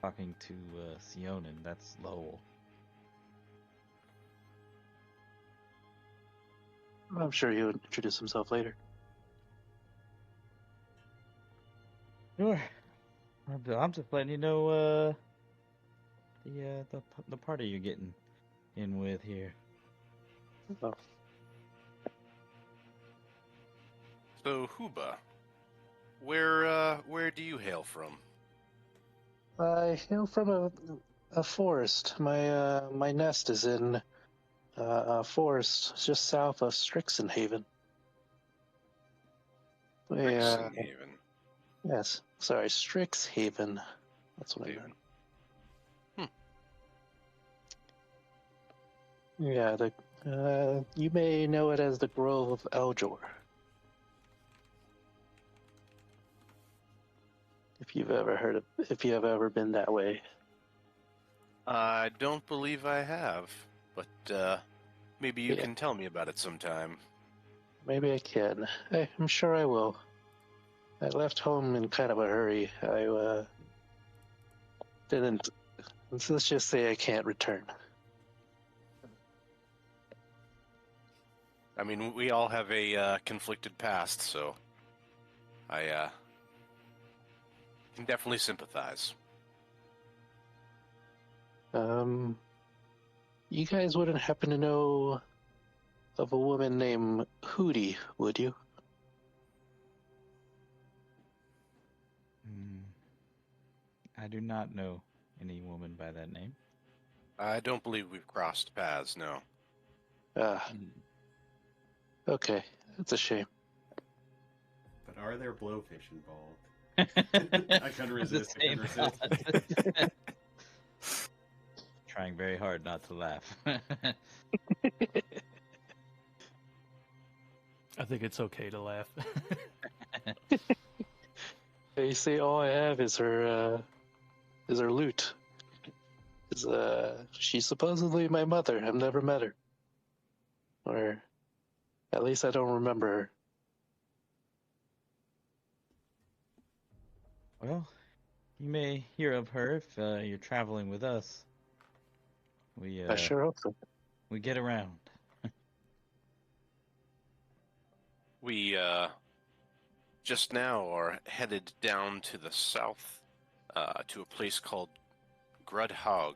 talking to Sionin, that's Lowell. I'm sure he'll introduce himself later. Sure. I'm just letting you know the party you're getting in with here. Oh. So, Huba, where do you hail from? I hail from a forest. My nest is in a forest just south of Strixenhaven. Strixenhaven. Yes, sorry, Strixhaven. That's what I Haven. meant. Yeah, you may know it as the Grove of Eljor. If you have ever been that way. I don't believe I have, but maybe you Yeah. can tell me about it sometime. Maybe I can. I'm sure I will. I left home in kind of a hurry. I didn't. Let's just say I can't return. I mean, we all have a conflicted past, so I can definitely sympathize. You guys wouldn't happen to know of a woman named Hootie, would you? I do not know any woman by that name. I don't believe we've crossed paths, no. Ah, okay. That's a shame. But are there blowfish involved? I couldn't resist. I couldn't resist. Trying very hard not to laugh. I think it's okay to laugh. You see, all I have is her loot. She's supposedly my mother. I've never met her. Or, at least I don't remember her. Well, you may hear of her if you're traveling with us. I sure hope so. We get around. We just now are headed down to the south to a place called Grudhog.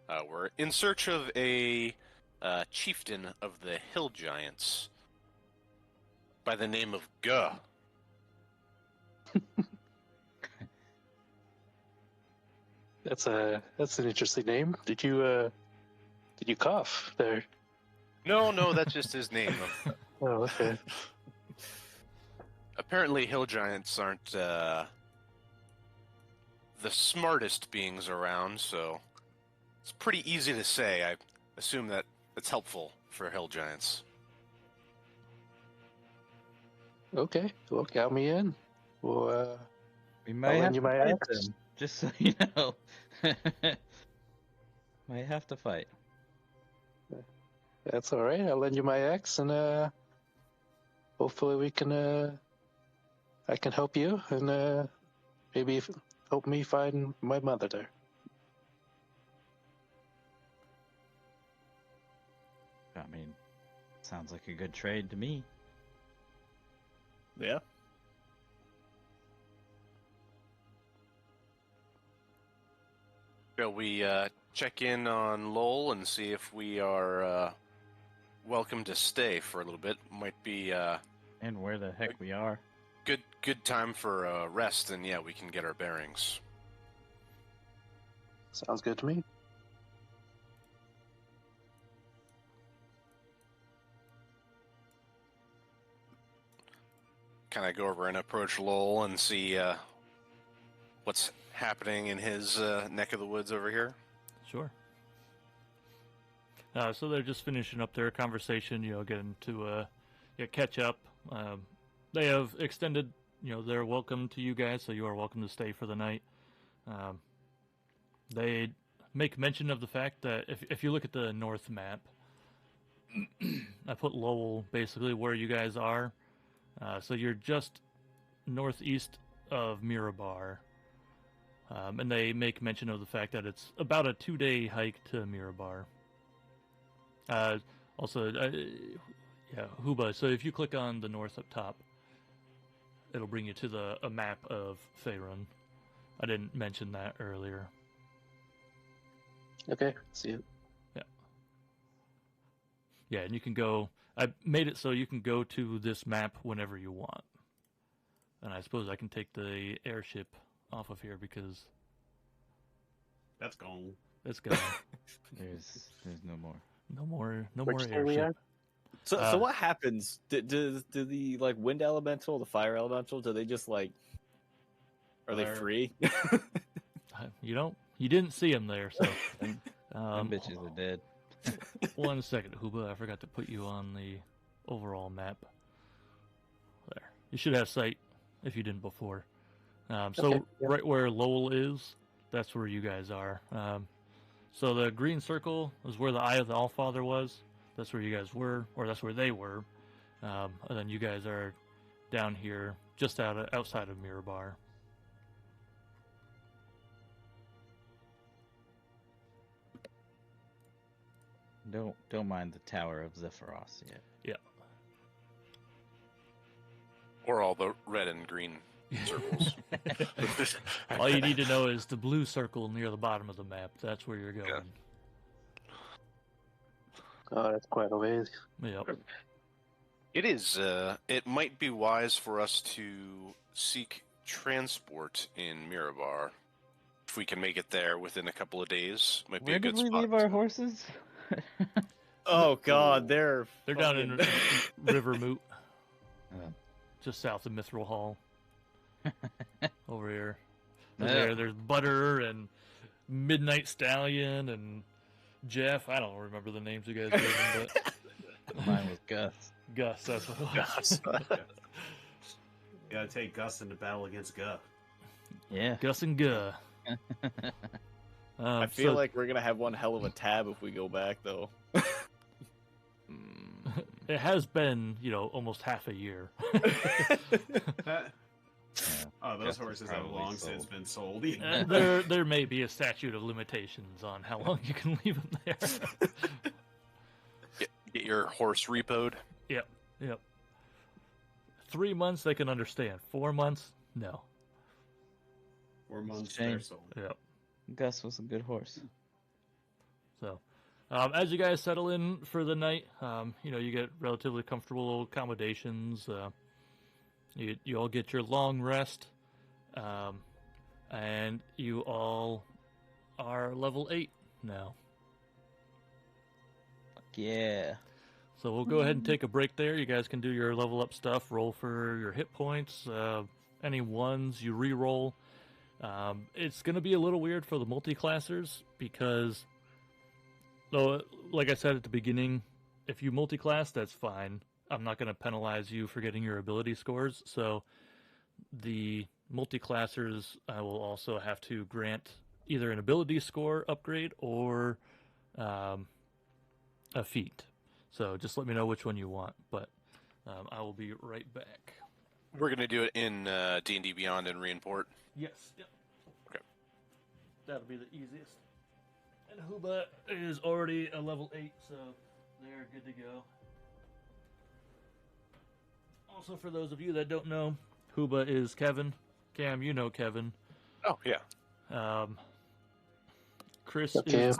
We're in search of a chieftain of the Hill Giants by the name of Guh. That's an interesting name. Did you cough there? No, that's just his name. Oh, okay. Apparently, Hill Giants aren't the smartest beings around, so it's pretty easy to say. I assume that it's helpful for Hill Giants. Okay, well, count me in. Well, We might have lend you to my fight axe. them, just so you know. Might have to fight. That's all right. I'll lend you my axe, and hopefully we can. I can help you, and maybe help me find my mother there. I mean, sounds like a good trade to me. Yeah. Shall we check in on Lowell and see if we are welcome to stay for a little bit? Might be And where the heck we are. good time for rest, and yeah, we can get our bearings. Sounds good to me. Kind of go over and approach Lowell and see what's happening in his neck of the woods over here. Sure. So they're just finishing up their conversation, getting to catch up. They have extended, their welcome to you guys, so you are welcome to stay for the night. They make mention of the fact that if you look at the north map, I put Lowell basically where you guys are. So you're just northeast of Mirabar. And they make mention of the fact that it's about a 2-day hike to Mirabar. Huba. So if you click on the north up top, it'll bring you to a map of Faerun. I didn't mention that earlier. Okay, see you. Yeah, and you can go... I made it so you can go to this map whenever you want. And I suppose I can take the airship off of here because... That's gone. It's gone. There's no more. No more Which day we airship. are? So what happens? Do the wind elemental, the fire elemental, do they just are they Fire. free? You didn't see him there, so... Them bitches are dead. 1 second, Huba. I forgot to put you on the overall map. There. You should have sight if you didn't before. So Okay, yeah. right where Lowell is, that's where you guys are. So the green circle is where the Eye of the Allfather was. That's where you guys were, or that's where they were. And then you guys are down here, just outside of Mirabar. Don't mind the Tower of Zephyros yet. Yeah. Or all the red and green circles. All you need to know is the blue circle near the bottom of the map. That's where you're going. Yeah. Oh, that's quite a ways. Yep. It is. It might be wise for us to seek transport in Mirabar. If we can make it there within a couple of days, might be Where a good did we spot. leave our horses? Oh God, they're They're down in River Moot, Oh. just south of Mithril Hall. Over here. Yeah. There's Butter and Midnight Stallion and Jeff. I don't remember the names you guys gave him, but Mine was Gus. Gus, that's what it was. You gotta take Gus into battle against Guh. Yeah. Gus and Guh. I feel like we're gonna have one hell of a tab if we go back, though. it has been, almost half a year. Oh, those Gus is horses have probably long since sold. been sold. And there may be a statute of limitations on how long you can leave them there. Get your horse repoed. Yep. 3 months they can understand. 4 months, no. 4 months Shame. they're sold. Yep. Gus was a good horse. So, as you guys settle in for the night, you get relatively comfortable accommodations. You all get your long rest, and you all are level 8 now. Yeah. So we'll go ahead and take a break there. You guys can do your level up stuff, roll for your hit points, any ones you re-roll. It's going to be a little weird for the multi-classers because, like I said at the beginning, if you multi-class, that's fine. I'm not going to penalize you for getting your ability scores. So the multi-classers, I will also have to grant either an ability score upgrade or a feat. So just let me know which one you want, but I will be right back. We're going to do it in D&D Beyond and Reimport. Yes, yep. Okay. That'll be the easiest. And Huba is already a level 8, so they're good to go. Also, for those of you that don't know, Huba is Kevin. Cam, you know Kevin. Oh, yeah. Chris Okay. is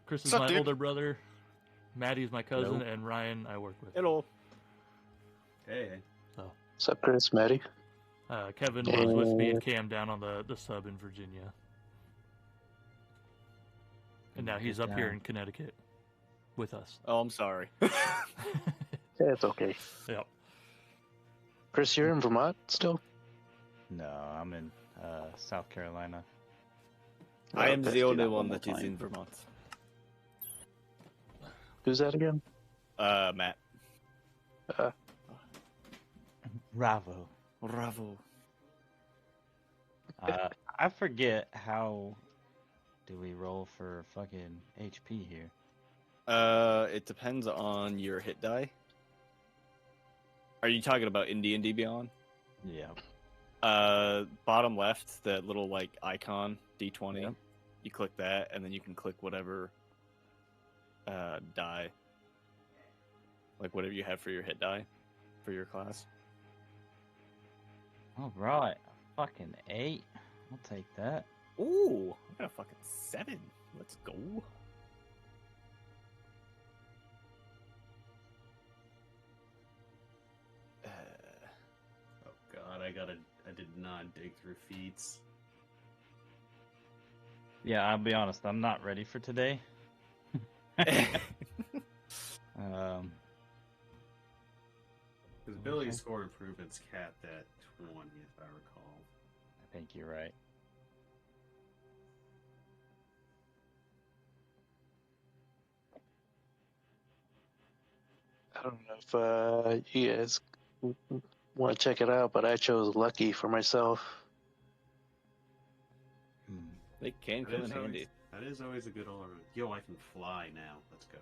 What's up, my dude? older brother. Maddie's my cousin, Hello. and Ryan I work with. Hello. Hey. What's up, Chris, Maddie? Kevin was with me and Cam down on the sub in Virginia. And now he's up here in Connecticut with us. Oh, I'm sorry. Yeah, it's okay. Yep. Chris, you're in Vermont still? No, I'm in South Carolina. I am Okay, the do only that one more that is time. in Vermont. Who's that again? Matt. Ravo. Ravo. I forget how do we roll for fucking HP here. It depends on your hit die. Are you talking about in D&D Beyond? Yeah. Bottom left, that little like icon D20. Yep. You click that, and then you can click whatever die, like whatever you have for your hit die for your class. All right. Fucking 8. I'll take that. Ooh, I got a fucking 7. Let's go. Oh god, I did not dig through feats. Yeah, I'll be honest. I'm not ready for today. His ability Okay. score improvements capped at 20, if I recall. I think you're right. I don't know if you guys want to check it out, but I chose Lucky for myself. They can come in handy. That is always a good all-around. Yo, I can fly now. Let's go.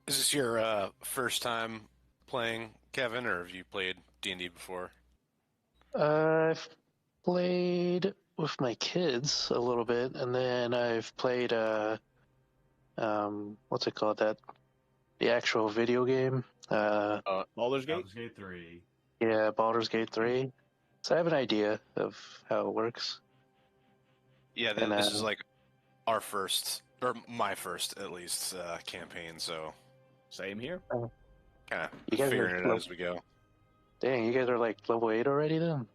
Is this your first time playing, Kevin, or have you played D&D before? I've played with my kids a little bit, and then I've played what's it called? The actual video game. Baldur's Gate? Baldur's Gate 3. Yeah, Baldur's Gate 3. So I have an idea of how it works. Yeah, And, this is like our first, or my first at least, campaign, so Same here. kind of You guys figuring are it out as we go. Dang, you guys are like level 8 already then?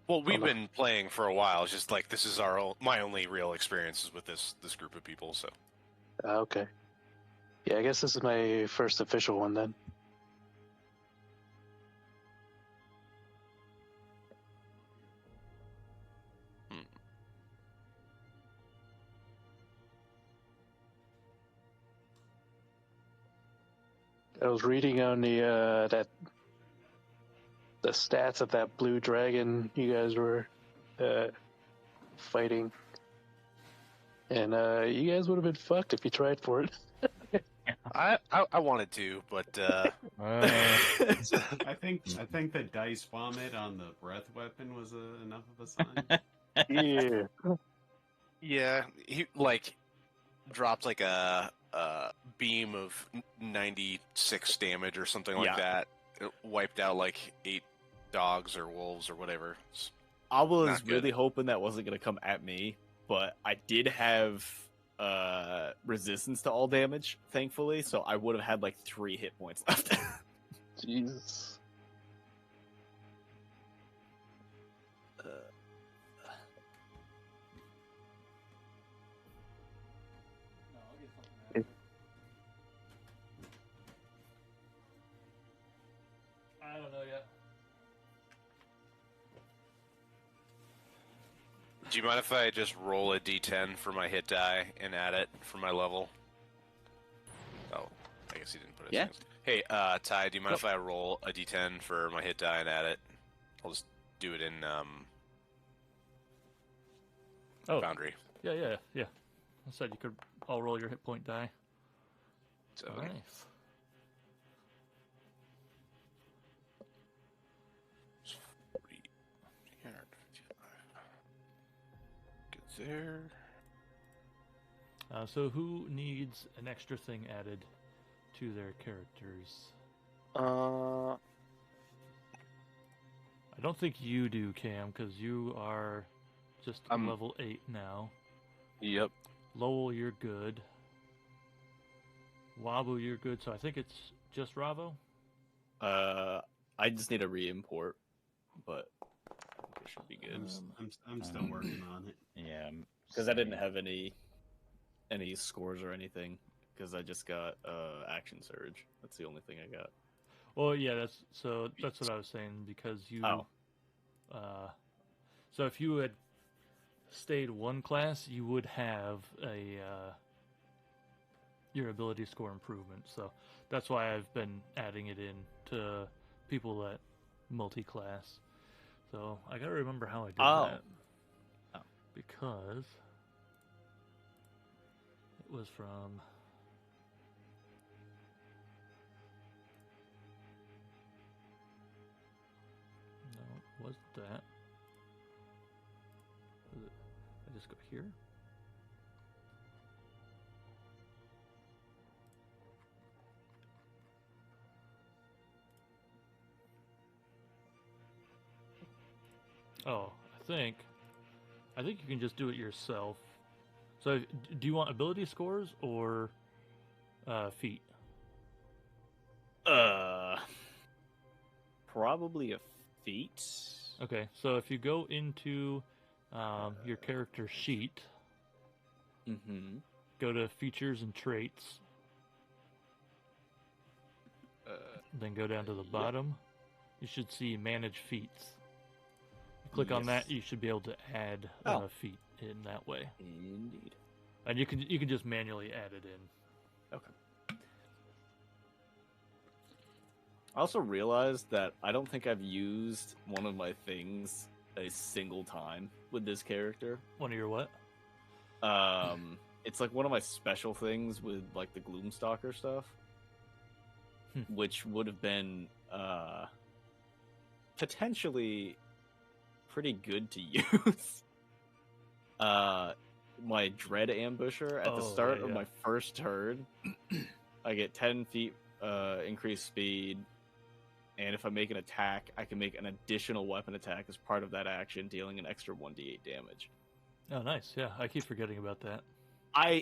Well, we've no. been playing for a while. It's just like this is my only real experiences with this group of people. So Okay. Yeah, I guess this is my first official one then. I was reading on the stats of that blue dragon you guys were fighting, and you guys would have been fucked if you tried for it. I wanted to, but I think the dice vomit on the breath weapon was enough of a sign. Yeah. Yeah, he like dropped like a beam of 96 damage or something like Yeah. that. It wiped out like 8 dogs or wolves or whatever. It's I was not good. really hoping that wasn't going to come at me, but I did have resistance to all damage, thankfully, so I would have had like 3 hit points left. Jesus. I don't know yet. Do you mind if I just roll a d10 for my hit die and add it for my level? Oh, I guess he didn't put it. Yeah. Hey, Ty, do you mind if I roll a d10 for my hit die and add it? I'll just do it in Foundry. Yeah. I said you could all roll your hit point die. So Nice. Get there. So who needs an extra thing added to their characters? Uh, I don't think you do, Cam, because you are just level 8 now. Yep. Lowell, you're good. Wabu, you're good. So I think it's just Ravo. I just need a re-import, but I think it should be good. I'm still working on it. Yeah. Because I didn't have any scores or anything. Because I just got action surge. That's the only thing I got. Well, yeah, that's what I was saying, because you. Oh. So if you had stayed one class, you would have your ability score improvement. So that's why I've been adding it in to people that multi-class. So I gotta remember how I did that. Oh. Because it was from. No, it wasn't that. Was it? I just go here. Oh, I think you can just do it yourself. So, do you want ability scores or feat? Probably a feat. Okay, so if you go into your character sheet, Mm-hmm. go to features and traits, then go down to the bottom. You should see manage feats. You click on that, you should be able to add a feat in that way. Indeed. And you can just manually add it in. Okay. I also realized that I don't think I've used one of my things a single time with this character. One of your what? It's like one of my special things with like the Gloomstalker stuff, which would have been potentially pretty good to use. My Dread Ambusher at the start of my first turn, I get 10 feet increased speed, and if I make an attack, I can make an additional weapon attack as part of that action, dealing an extra 1d8 damage. Oh, nice. Yeah, I keep forgetting about that.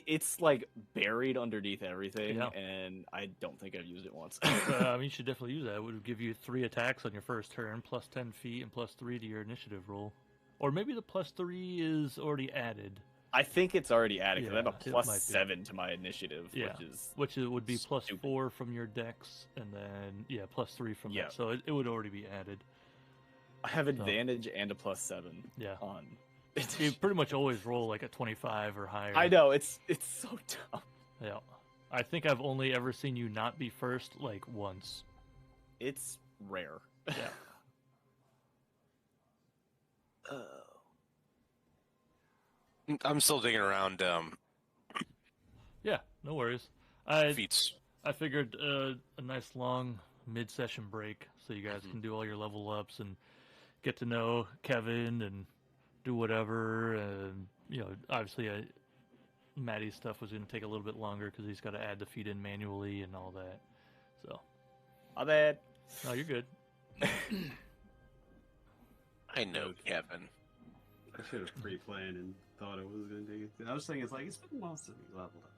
It's like buried underneath everything, and I don't think I've used it once. You should definitely use that. It would give you 3 attacks on your first turn, plus 10 feet, and plus 3 to your initiative roll. Or maybe the plus 3 is already added. I think it's already added, because I have a it plus might be. 7 to my initiative, which would be plus stupid. 4 from your dex, and then, plus 3 from that. So it would already be added. I have advantage and a plus 7 on. You pretty much always roll like a 25 or higher. I know, it's so dumb. Yeah. I think I've only ever seen you not be first, like, once. It's rare. Yeah. I'm still digging around Yeah, no worries. feats. I figured a nice long mid-session break so you guys can do all your level ups and get to know Kevin and do whatever and obviously Maddie's stuff was going to take a little bit longer because he's got to add the feed in manually and all that. So. My bad. No, you're good. I know, Kevin. I should have pre-planned and thought it was going to take it. I was thinking, it's been months since we leveled up.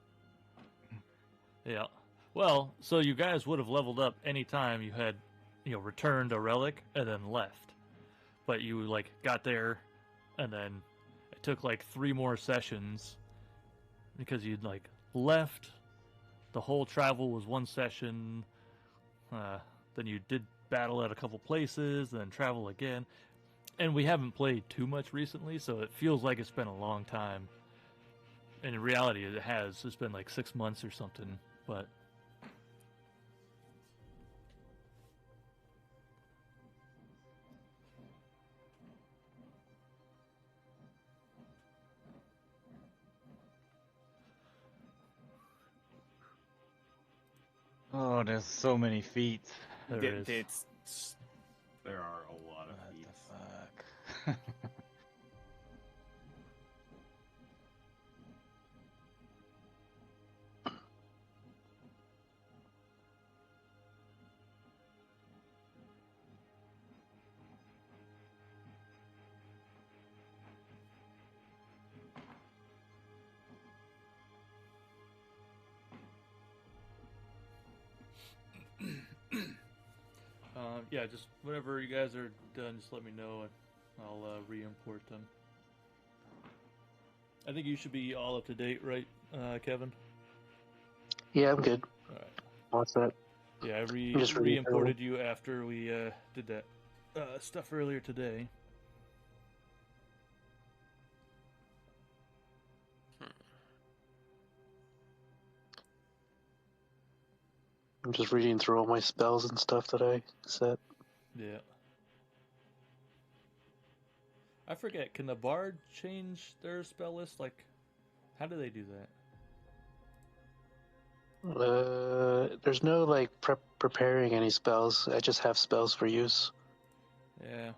Yeah. Well, so you guys would have leveled up any time you had, returned a relic and then left. But you, got there, and then it took, 3 more sessions because you'd, left. The whole travel was 1 session. Then you did battle at a couple places, then travel again. And we haven't played too much recently, so it feels like it's been a long time. And in reality, it has. It's been 6 months or something, but... Oh, there's so many feats. There is. There are a lot of What the feats. fuck? Yeah, just whenever you guys are done, just let me know and I'll re-import them. I think you should be all up to date, right, Kevin? Yeah, I'm good. Alright. What's that? Yeah, I Just reading re-imported you after we did that stuff earlier today. I'm just reading through all my spells and stuff that I set. Yeah. I forget, can the bard change their spell list? How do they do that? There's no preparing any spells. I just have spells for use. Yeah.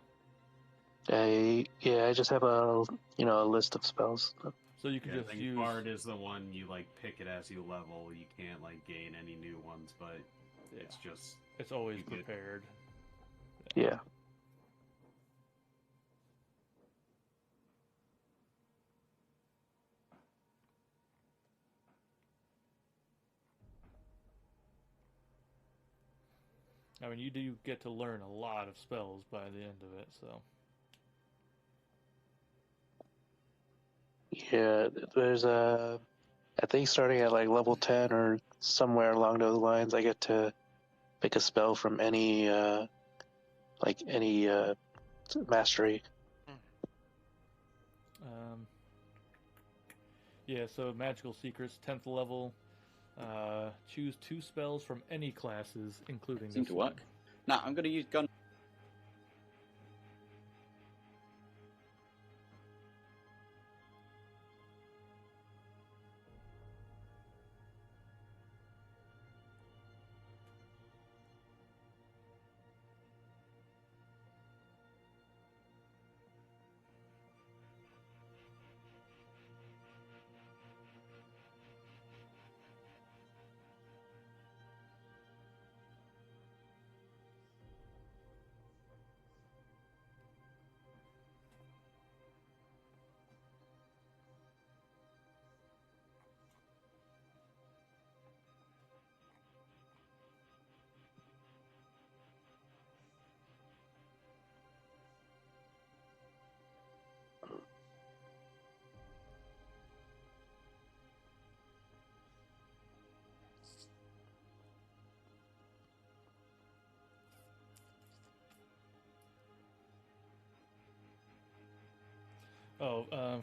I just have a list of spells. So you can Yeah, I just think use... Bard is the one you pick it as you level. You can't gain any new ones, but Yeah. it's just It's always you get- prepared. Yeah. I mean, you do get to learn a lot of spells by the end of it, so... Yeah, there's I think starting at level 10 or somewhere along those lines, I get to pick a spell from any mastery. Yeah, so Magical Secrets, 10th level. Choose 2 spells from any classes, including Seem this to one. work. Now I'm going to use gun.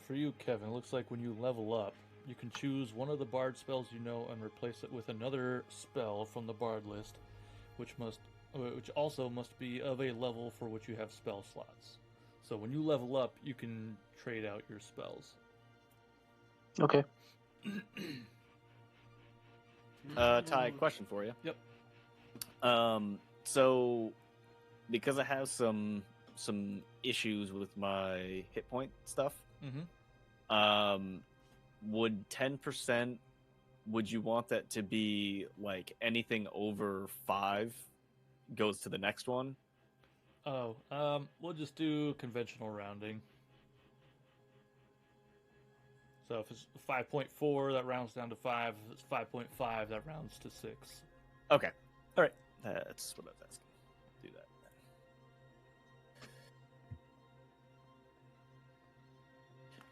For you, Kevin, it looks like when you level up, you can choose one of the bard spells you know and replace it with another spell from the bard list, which also must be of a level for which you have spell slots. So when you level up, you can trade out your spells. Okay. Ty, question for you. Yep. So because I have some issues with my hit point stuff, Mm-hmm. Would 10%? Would you want that to be like anything over 5 goes to the next one? Oh, we'll just do conventional rounding. So if it's 5.4, that rounds down to 5. If it's 5.5, that rounds to 6. Okay. All right. That's what I was asking. Do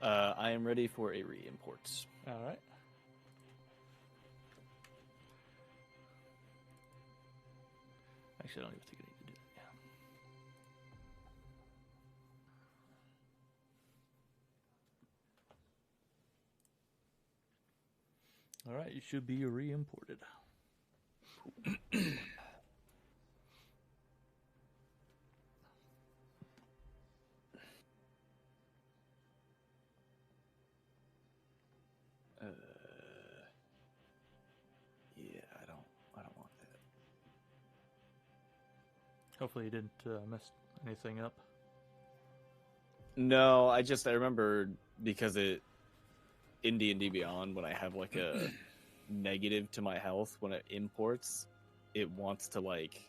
that. I am ready for a re-import. All right. Actually, I don't even think I need to do that. Yeah. All right, you should be re-imported. Yeah, I don't want that. Hopefully you didn't mess anything up. No, I remember because in D&D Beyond, when I have like a negative to my health, when it imports, it wants to like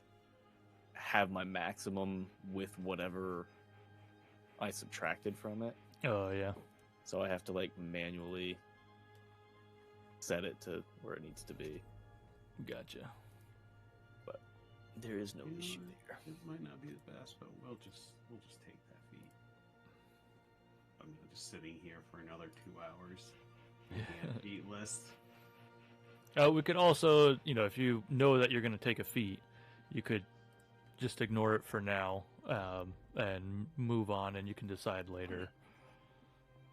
have my maximum with whatever I subtracted from it. Oh, yeah. So I have to like manually set it to where it needs to be. Gotcha. But there is no You know, issue there. It might not be the best, but we'll just take that feat. I'm not just sitting here for another 2 hours. Looking at feat list. We could also, if you know that you're going to take a feat, you could just ignore it for now and move on, and you can decide later.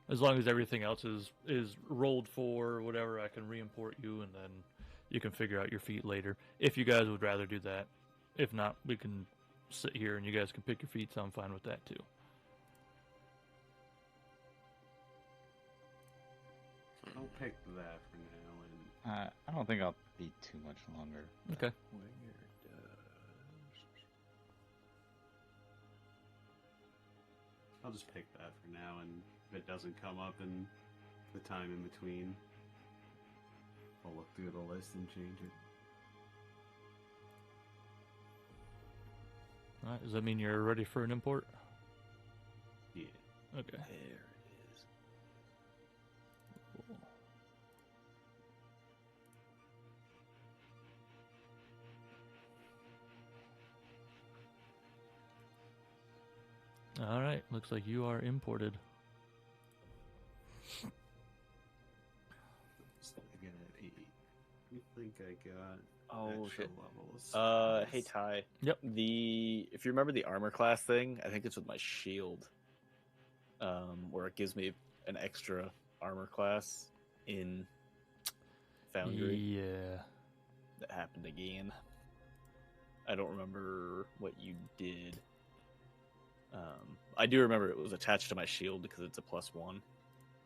As long as everything else is rolled for whatever, I can re-import you, and then you can figure out your feat later. If you guys would rather do that. If not, we can sit here and you guys can pick your feats. I'm fine with that too. I'll pick that for now, and I don't think I'll be too much longer. Okay. I'll just pick that for now, and if it doesn't come up in the time in between, I'll look through the list and change it. All right. Does that mean you're ready for an import? Yeah. Okay. There it is. Cool. All right. Looks like you are imported. So I get at 8. I think I got Oh extra shit. levels. Hey Ty. Yep. If you remember the armor class thing, I think it's with my shield. Where it gives me an extra armor class in Foundry. Yeah. That happened again. I don't remember what you did. I do remember it was attached to my shield because it's a +1.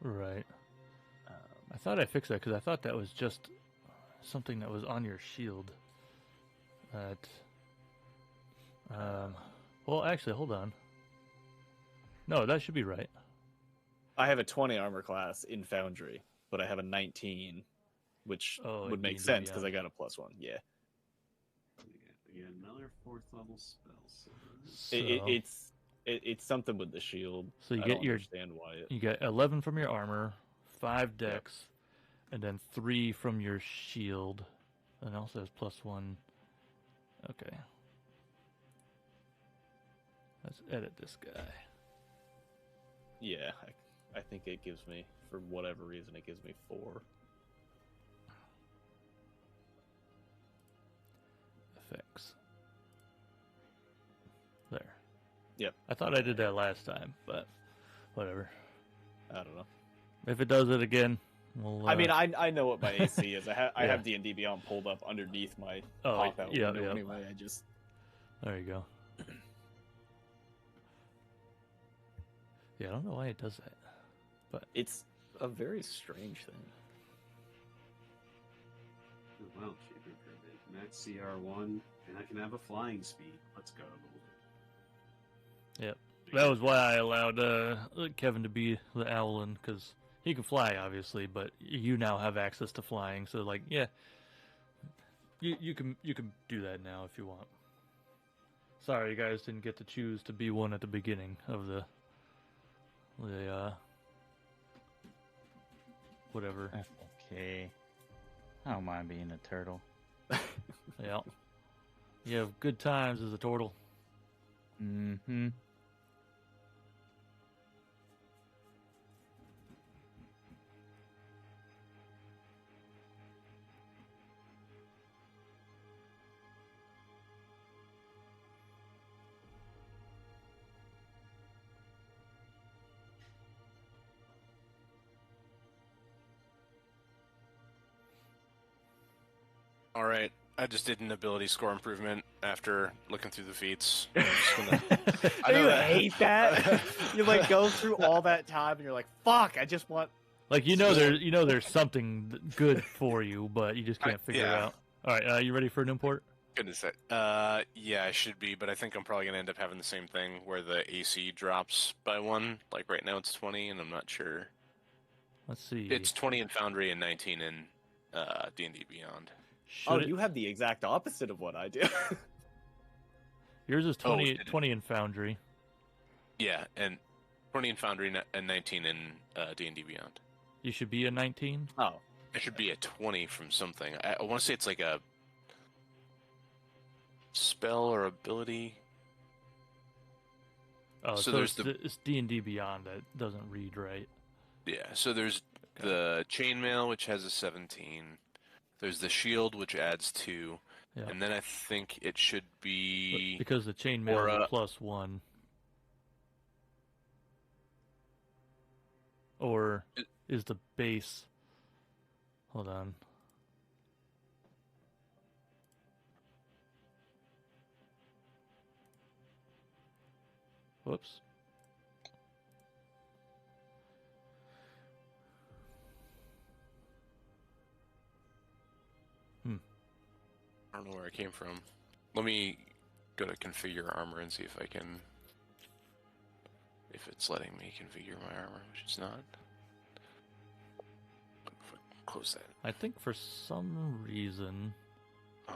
Right. I thought I fixed that because I thought that was just something that was on your shield. Well, actually, hold on. No, that should be right. I have a 20 armor class in Foundry, but I have a 19, which would make sense because I got a +1. Yeah. Yeah, another 4th level spell. So, It's something with the shield. So you I get don't understand why it. You get 11 from your armor, 5 dex, and then 3 from your shield. And it also has +1. Okay. Let's edit this guy. Yeah, I think it gives me, for whatever reason, it gives me 4. Effects. There. Yep. I thought I did that last time, but whatever. I don't know. If it does it again, we'll... I mean, I know what my AC is. I Yeah. have D&D Beyond pulled up underneath my Oh, PopOut yeah, window yeah. anyway. I just... There you go. Yeah, I don't know why it does that. It's a very strange thing. Well, Shaper Pyramid. Max CR1, and I can have a flying speed. Let's go. Yep. That was why I allowed Kevin to be the Owlin, because He can fly, obviously, but you now have access to flying. So, like, yeah, you can do that now if you want. Sorry, you guys didn't get to choose to be one at the beginning of the whatever. That's okay. I don't mind being a turtle. Yeah, you have good times as a turtle. Mm-hmm. All right. I just did an ability score improvement after looking through the feats. I'm just gonna- I know you that- hate that. You like go through all that time and you're like, "Fuck! I just want." Like there's something good for you, but you just can't figure it yeah. out. All right, you ready for an import? Goodness sake. Yeah, I should be, but I think I'm probably gonna end up having the same thing where the AC drops by 1. Like right now it's 20, and I'm not sure. Let's see. It's 20 in Foundry and 19 in D&D Beyond. Oh, Should you have the exact opposite of what I do. yours is 20, did it? 20 in Foundry. Yeah, and 20 in Foundry and 19 in D&D Beyond. You should be a 19. Oh, I should be at 20 from something. I want to say it's like a spell or ability. Oh, So so there's it's D&D Beyond that doesn't read right. Yeah, so there's the chainmail, which has a 17. There's the shield, which adds 2. Yeah. And then I think it should be... Because the chainmail or, is a +1. Or is the base... Hold on. Whoops. I don't know where it came from. Let me go to configure armor and see if I can... If it's letting me configure my armor, which it's not. Close that. I think for some reason... Oh.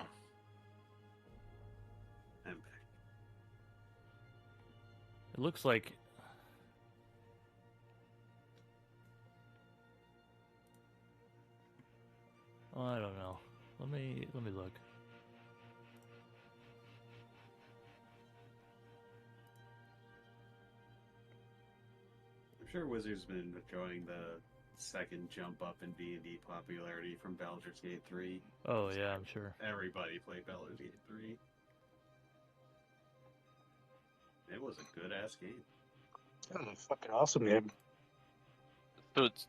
I'm back. It looks like... Oh, I don't know. Let me look. I'm sure Wizards been enjoying the second jump up in D&D popularity from Baldur's Gate 3. Oh yeah, I'm sure. Everybody played Baldur's Gate 3. It was a good ass game. That was a fucking awesome game. So it's...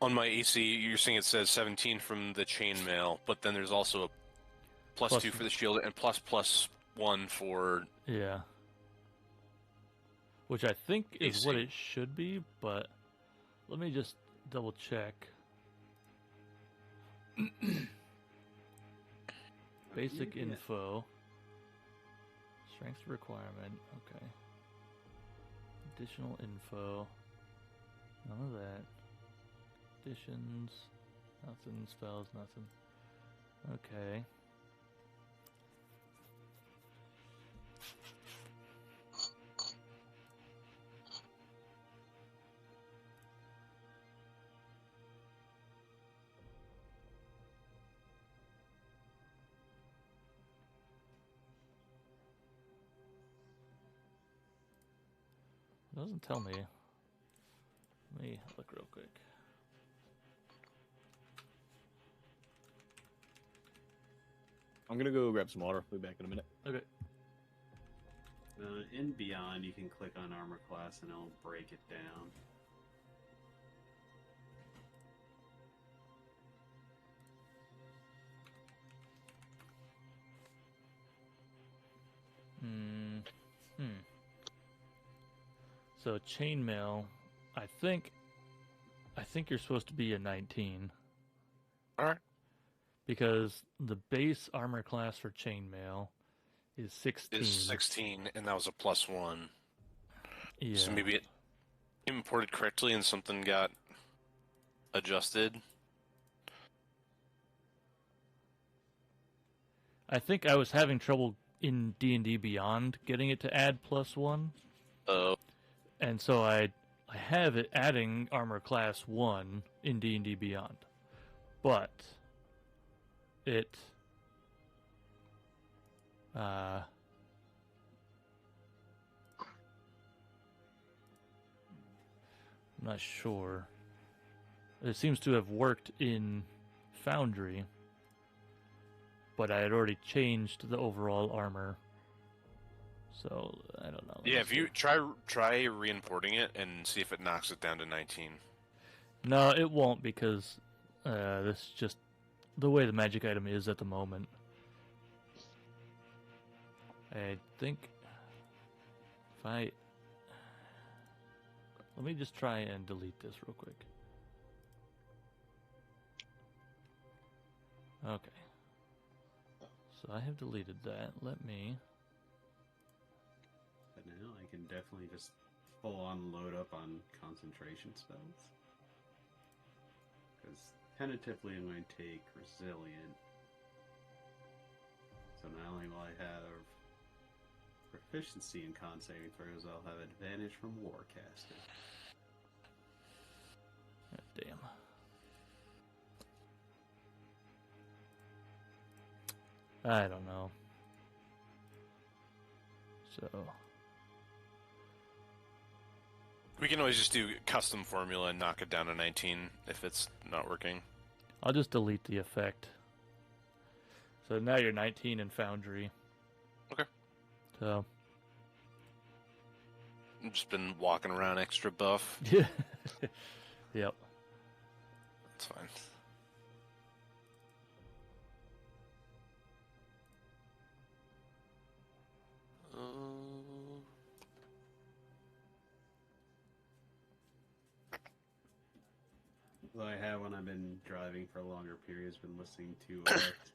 On my AC, you're saying it says 17 from the chainmail, but then there's also a plus Plus- 2 for the shield and +1 for... Yeah. Which I think is what AC. it should be, but let me just double check. Basic Yeah. info. Strength requirement. Okay. Additional info. None of that. Additions. Nothing. Spells. Nothing. Okay. It doesn't tell me. Let me look real quick. I'm gonna go grab some water. We'll be back in a minute. Okay. In Beyond, you can click on armor class and it'll break it down. So chainmail, I think you're supposed to be a 19 Alright. because the base armor class for chainmail is 16. Is 16, and that was a +1. Yeah. So maybe it imported correctly and something got adjusted? I think I was having trouble in D&D Beyond getting it to add +1. Oh, And so I have it adding armor class 1 in D&D Beyond. But it I'm not sure. It seems to have worked in Foundry, but I had already changed the overall armor. So I don't know. yeah. If you try re-importing it and see if it knocks it down to 19. No, it won't, because this is just the way the magic item is at the moment. I think if I... Let me just try and delete this real quick. Okay. So I have deleted that. Let me... But now I can definitely just full on load up on concentration spells. Because tentatively I'm going to take Resilient. So not only will I have proficiency in con saving throws, I'll have advantage from Warcaster. God damn. I don't know. So... We can always just do custom formula and knock it down to 19 if it's not working. I'll just delete the effect. So now you're 19 in Foundry. Okay. So... I've just been walking around extra buff. Yeah. Yep. That's fine. Though I have, when I've been driving for longer periods, been listening to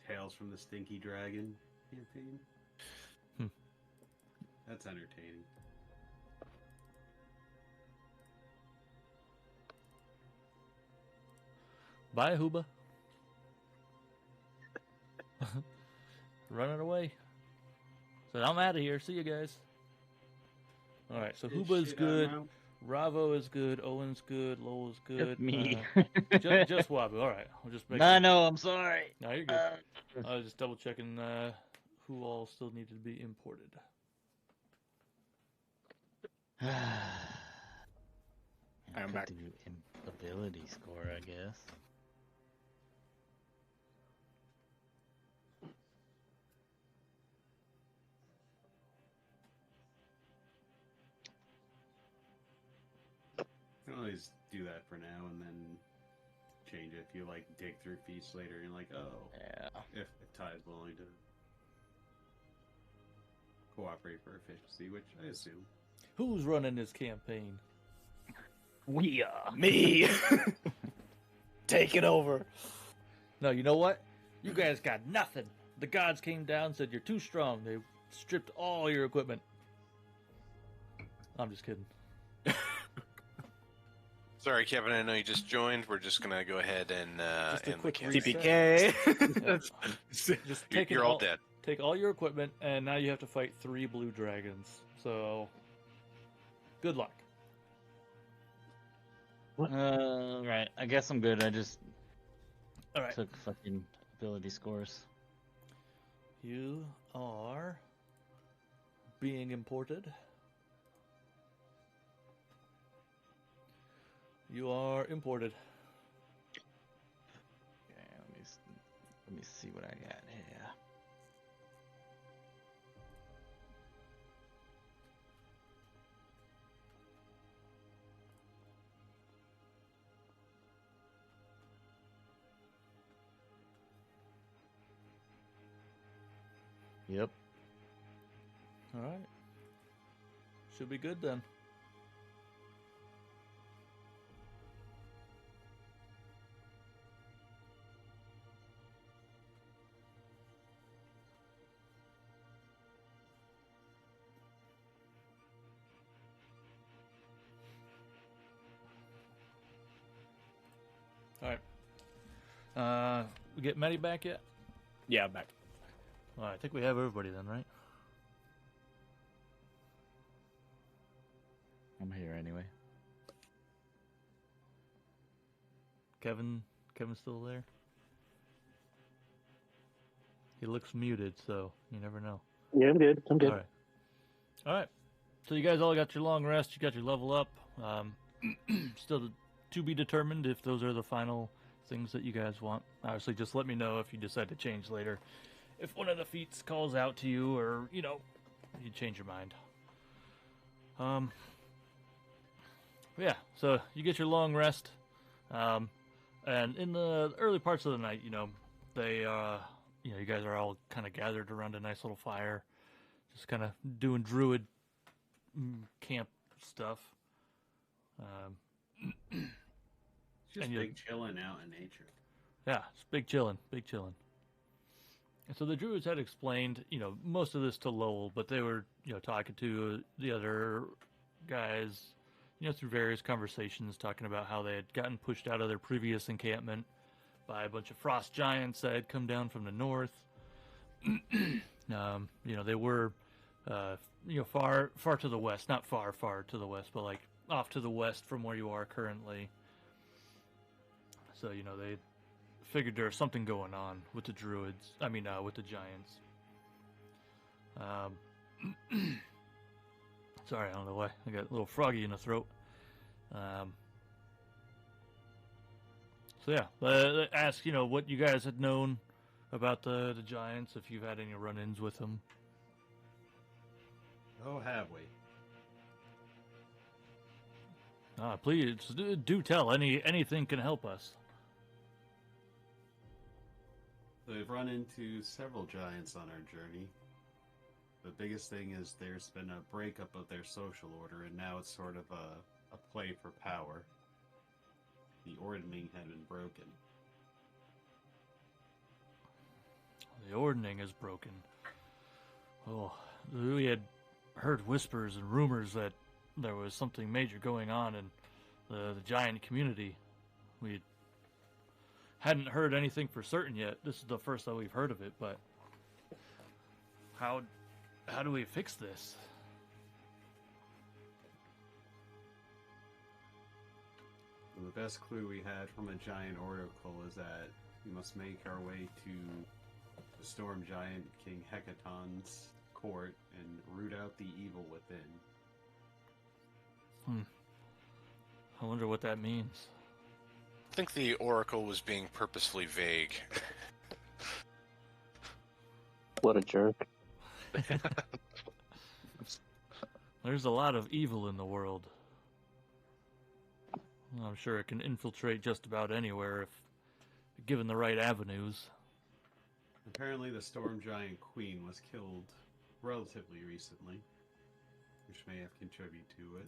Tales from the Stinky Dragon campaign. That's entertaining. Bye, Hooba. Running away. So I'm out of here. See you guys. Alright, so Hooba's good. Ravo is good. Owen's good. Lowell's good. Just me. Just Wabu. Alright. I'll just make No, I'm sorry. No, you're good. I was just double checking who all still needed to be imported. I'm Could back. do ability score, I guess. You can always do that for now and then change it if you like dig through feats later and you're like, oh, Yeah. if Ty is willing to cooperate for efficiency, which I assume. Who's running this campaign? We are. Me! Take it over. No, you know what? You guys got nothing. The gods came down and said you're too strong. They stripped all your equipment. I'm just kidding. Sorry, Kevin, I know you just joined. We're just going to go ahead and Just a end the quick campaign. reset. TPK. Just take You're it all dead. Take all your equipment, and now you have to fight 3 blue dragons. So, good luck. Right. I guess I'm good. I just All right. took fucking ability scores. You are being imported. You are imported. Okay, let me see what I got here. Yep. All right. Should be good then. We get Medi back yet? Yeah, back. Well, I think we have everybody then, right? I'm here anyway. Kevin's still there? He looks muted, so you never know. Yeah, I'm good. I'm good. All right. So you guys all got your long rest. You got your level up. Still to be determined if those are the final things that you guys want. Obviously, just let me know if you decide to change later. If one of the feats calls out to you, or you change your mind. Yeah. So you get your long rest, and in the early parts of the night, they you guys are all kind of gathered around a nice little fire, just kind of doing druid camp stuff. It's just big chilling out in nature. Yeah, it's big chilling. And so the druids had explained, most of this to Lowell, but they were, talking to the other guys, through various conversations, talking about how they had gotten pushed out of their previous encampment by a bunch of frost giants that had come down from the north. They were, far to the west, not far to the west, but like off to the west from where you are currently. So, they figured there was something going on with the druids. With the giants. Sorry, I don't know why. I got a little froggy in the throat. So yeah, ask, what you guys had known about the giants, if you've had any run-ins with them. Oh, have we? Please, do tell. Anything can help us. So we've run into several giants on our journey. The biggest thing is there's been a breakup of their social order, and now it's sort of a play for power. The ordning had been broken. The ordning is broken. Oh, we had heard whispers and rumors that there was something major going on in the giant community. We hadn't heard anything for certain yet. This is the first that we've heard of it, but how do we fix this? Well, the best clue we had from a giant oracle is that we must make our way to the storm giant King Hecaton's court and root out the evil within. I wonder what that means. I think the Oracle was being purposefully vague. What a jerk. There's a lot of evil in the world. I'm sure it can infiltrate just about anywhere if given the right avenues. Apparently the storm giant queen was killed relatively recently, which may have contributed to it.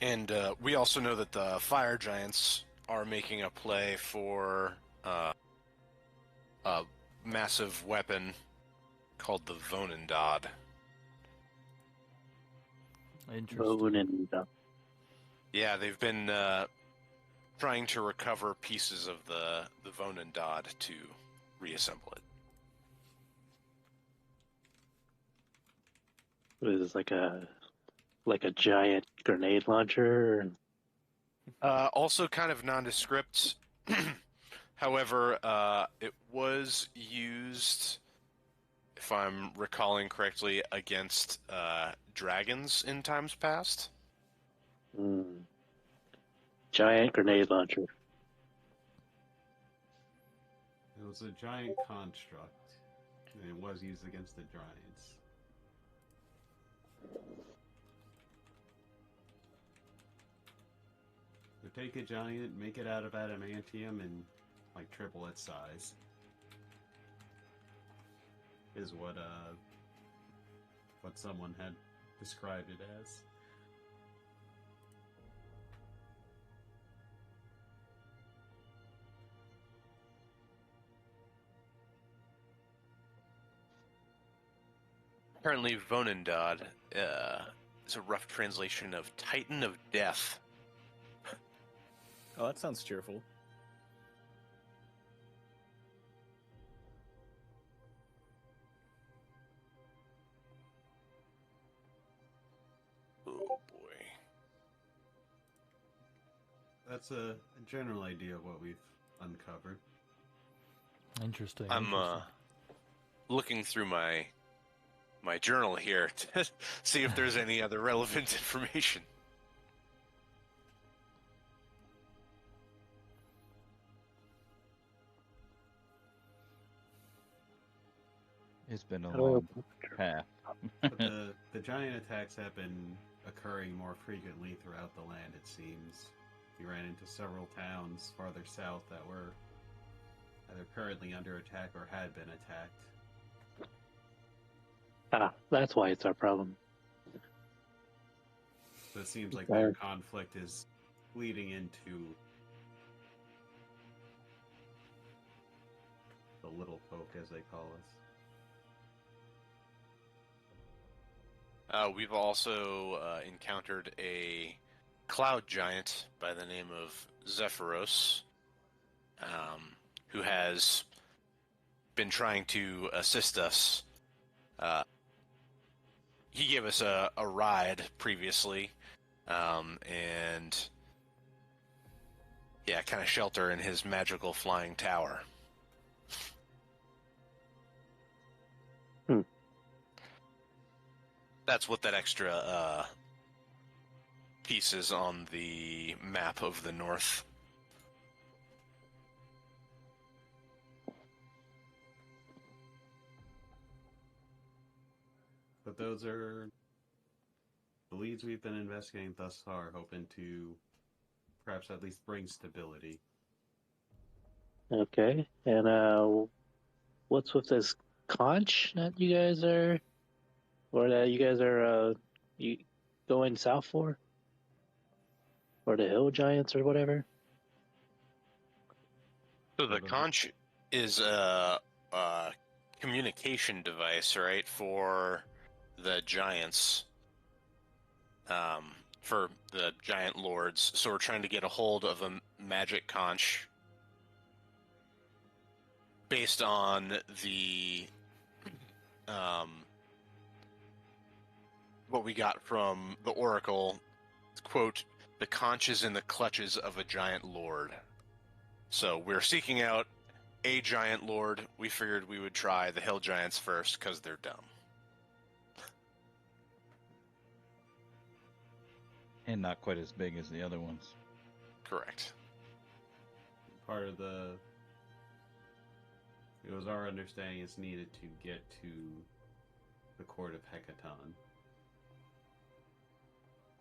And we also know that the fire giants are making a play for a massive weapon called the Vonendad. Interesting. Yeah, they've been trying to recover pieces of the Vonendad to reassemble it. It was like a giant grenade launcher. Also kind of nondescript. However, it was used, if I'm recalling correctly, against dragons in times past. Giant grenade launcher. It was a giant construct, and it was used against the giants. So take a giant, make it out of adamantium, and like triple its size. Is what someone had described it as. Apparently, Vonendad is a rough translation of Titan of Death. Oh, that sounds cheerful. that's a general idea of what we've uncovered. Interesting. I'm interesting. looking through my journal here to see if there's any other relevant information. It's been a How do I long open it? path. But the giant attacks have been occurring more frequently throughout the land, it seems. We ran into several towns farther south that were either currently under attack or had been attacked. Ah, that's why it's our problem. So it seems like their conflict is leading into the little folk, as they call us. We've also encountered a cloud giant by the name of Zephyros, who has been trying to assist us. He gave us a ride previously, and yeah, kind of shelter in his magical flying tower. That's what that extra piece is on the map of the north. But those are the leads we've been investigating thus far, hoping to perhaps at least bring stability. Okay, and what's with this conch that you guys are, or that you guys are you going south for, or the hill giants or whatever? So the conch is a communication device, right, for the giants, for the giant lords. So we're trying to get a hold of a magic conch based on the what we got from the oracle. Quote, the conch is in the clutches of a giant lord. So we're seeking out a giant lord. We figured we would try the hill giants first because they're dumb. And not quite as big as the other ones. Correct. Part of it was our understanding it's needed to get to the court of Hecaton.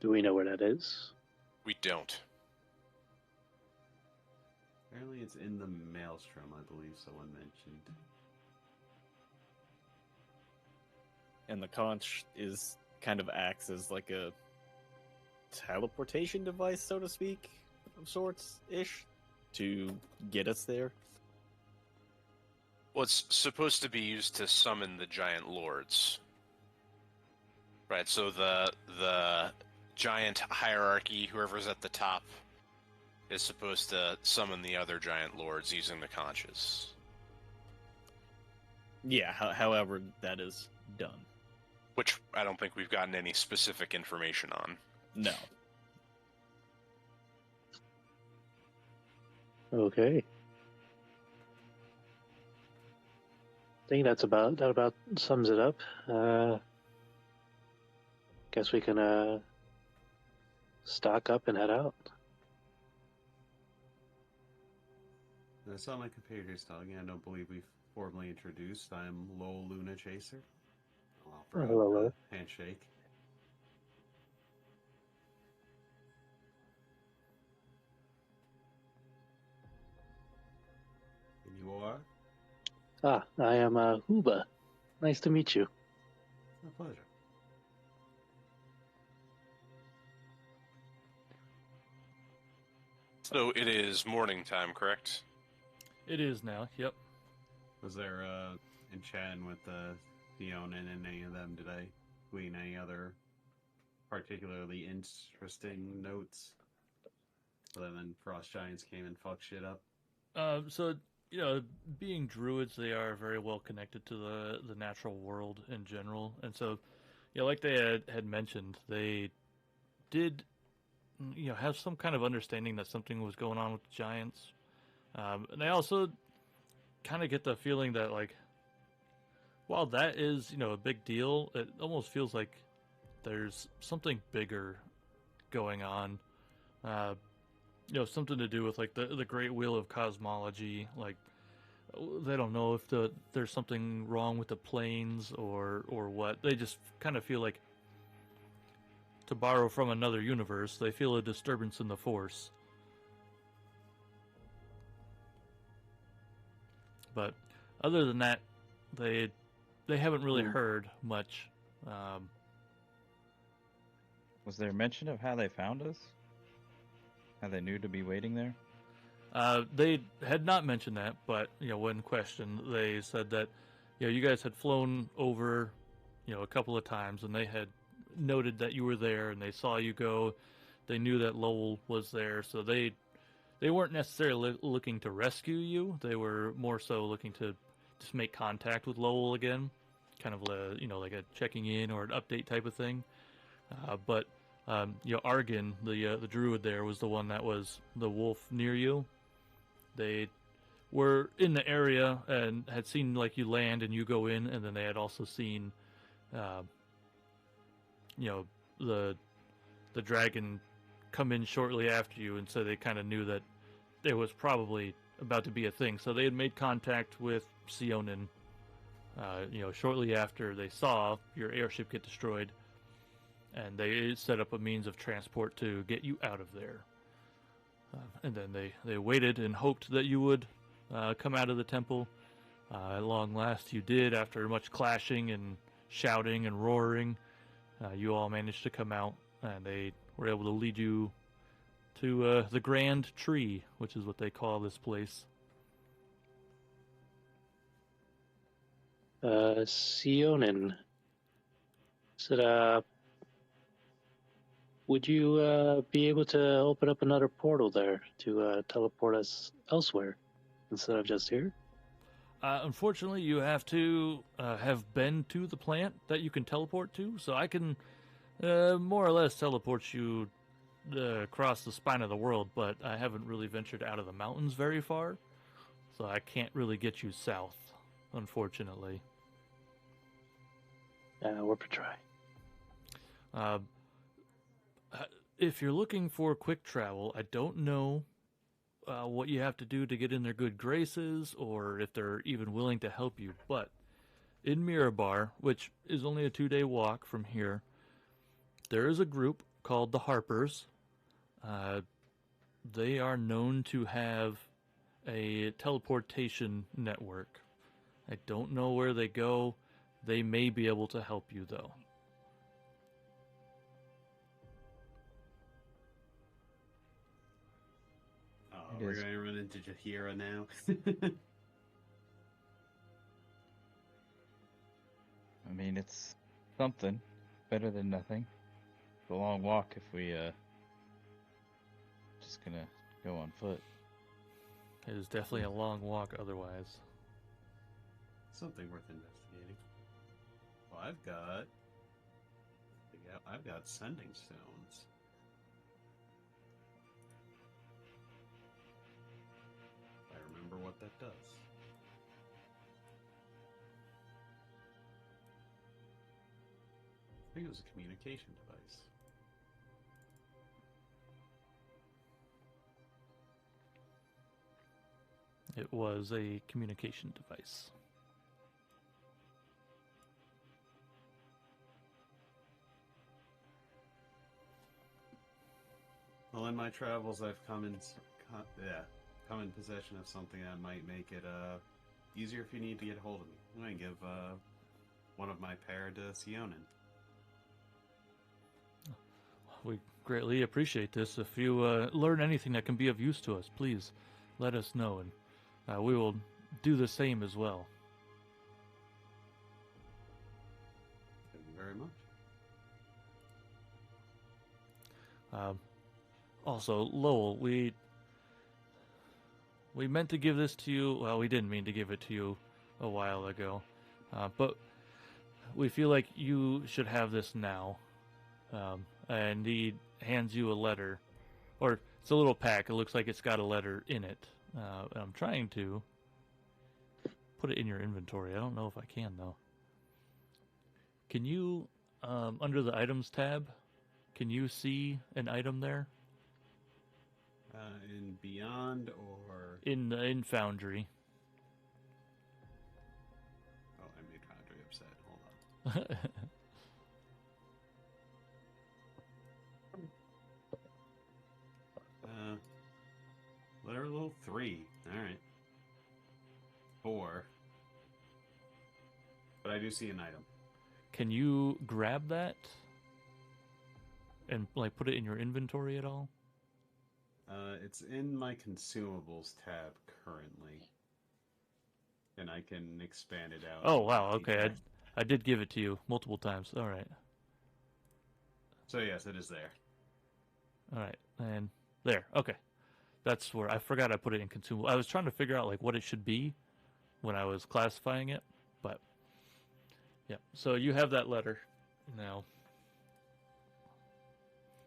Do we know where that is? We don't. Apparently it's in the Maelstrom, I believe someone mentioned. And the conch is kind of acts as like a teleportation device, so to speak, of sorts ish, to get us there. Well, it's supposed to be used to summon the giant lords. Right, so the giant hierarchy, whoever's at the top, is supposed to summon the other giant lords using the conches. Yeah, however that is done. Which I don't think we've gotten any specific information on. No. Okay. I think that about sums it up. Guess we can stock up and head out. I saw my computers talking. I don't believe we've formally introduced. I'm Lowell Luna Chaser. I'll offer hello. a handshake. And you are? Ah, I am Huba. Nice to meet you. My pleasure. So it is morning time, correct? It is now. Yep. Was there, in chatting with Theonin and any of them, did I glean any other particularly interesting notes? Other than Frost Giants came and fucked shit up? So, being druids, they are very well connected to the natural world in general. And so, like they had mentioned, they did have some kind of understanding that something was going on with the giants. And I also kind of get the feeling that, like, while that is, a big deal, it almost feels like there's something bigger going on. Something to do with, like, the Great Wheel of Cosmology. Like, they don't know if there's something wrong with the planes or what. They just kind of feel like, to borrow from another universe, they feel a disturbance in the Force. But other than that, they haven't really heard much. Was there mention of how they found us? How they knew to be waiting there? They had not mentioned that, but when questioned, they said that you guys had flown over, a couple of times, and they had noted that you were there, and they saw you go. They knew that Lowell was there, so they weren't necessarily looking to rescue you. They were more so looking to just make contact with Lowell again, kind of like a checking in or an update type of thing. But Argon, the druid there, was the one that was the wolf near you. They were in the area and had seen like you land and you go in, and then they had also seen, the dragon come in shortly after you, and so they kind of knew that it was probably about to be a thing. So they had made contact with Sionin, shortly after they saw your airship get destroyed, and they set up a means of transport to get you out of there. And then they waited and hoped that you would come out of the temple. At long last, you did. After much clashing and shouting and roaring, you all managed to come out, and they were able to lead you to the Grand Tree, which is what they call this place. Sionin. Said, would you be able to open up another portal there to teleport us elsewhere instead of just here? Unfortunately, you have to have been to the plant that you can teleport to, so I can more or less teleport you across the spine of the world, but I haven't really ventured out of the mountains very far, so I can't really get you south, unfortunately. Worth a try. If you're looking for quick travel, I don't know what you have to do to get in their good graces, or if they're even willing to help you, but in Mirabar, which is only a 2-day walk from here, there is a group called the Harpers. They are known to have a teleportation network. I don't know where they go. They may be able to help you, though. We're going to run into Jahira now. I mean, it's something. Better than nothing. It's a long walk if we, just gonna go on foot. It is definitely a long walk otherwise. Something worth investigating. Well, I've got sending stones. I remember what that does. I think it was a communication device. It was a communication device. Well, in my travels, I've come in possession of something that might make it easier if you need to get a hold of me. I'm going to give one of my pair to Sionin. We greatly appreciate this. If you learn anything that can be of use to us, please let us know, and we will do the same as well. Thank you very much. Also, Lowell, we meant to give this to you. Well, we didn't mean to give it to you a while ago, but we feel like you should have this now. And he hands you a letter or it's a little pack. It looks like it's got a letter in it. And I'm trying to put it in your inventory. I don't know if I can though. Can you, under the items tab, can you see an item there? In Beyond or In Foundry. oh, I made Foundry upset. Hold on. Level 3. All right. 4. But I do see an item. Can you grab that and like put it in your inventory at all? It's in my consumables tab currently, and I can expand it out. Oh wow, okay. I did give it to you multiple times. All right. So yes, it is there. All right, and there. Okay, that's where I forgot I put it in consumable. I was trying to figure out like what it should be when I was classifying it, but yeah. So you have that letter now,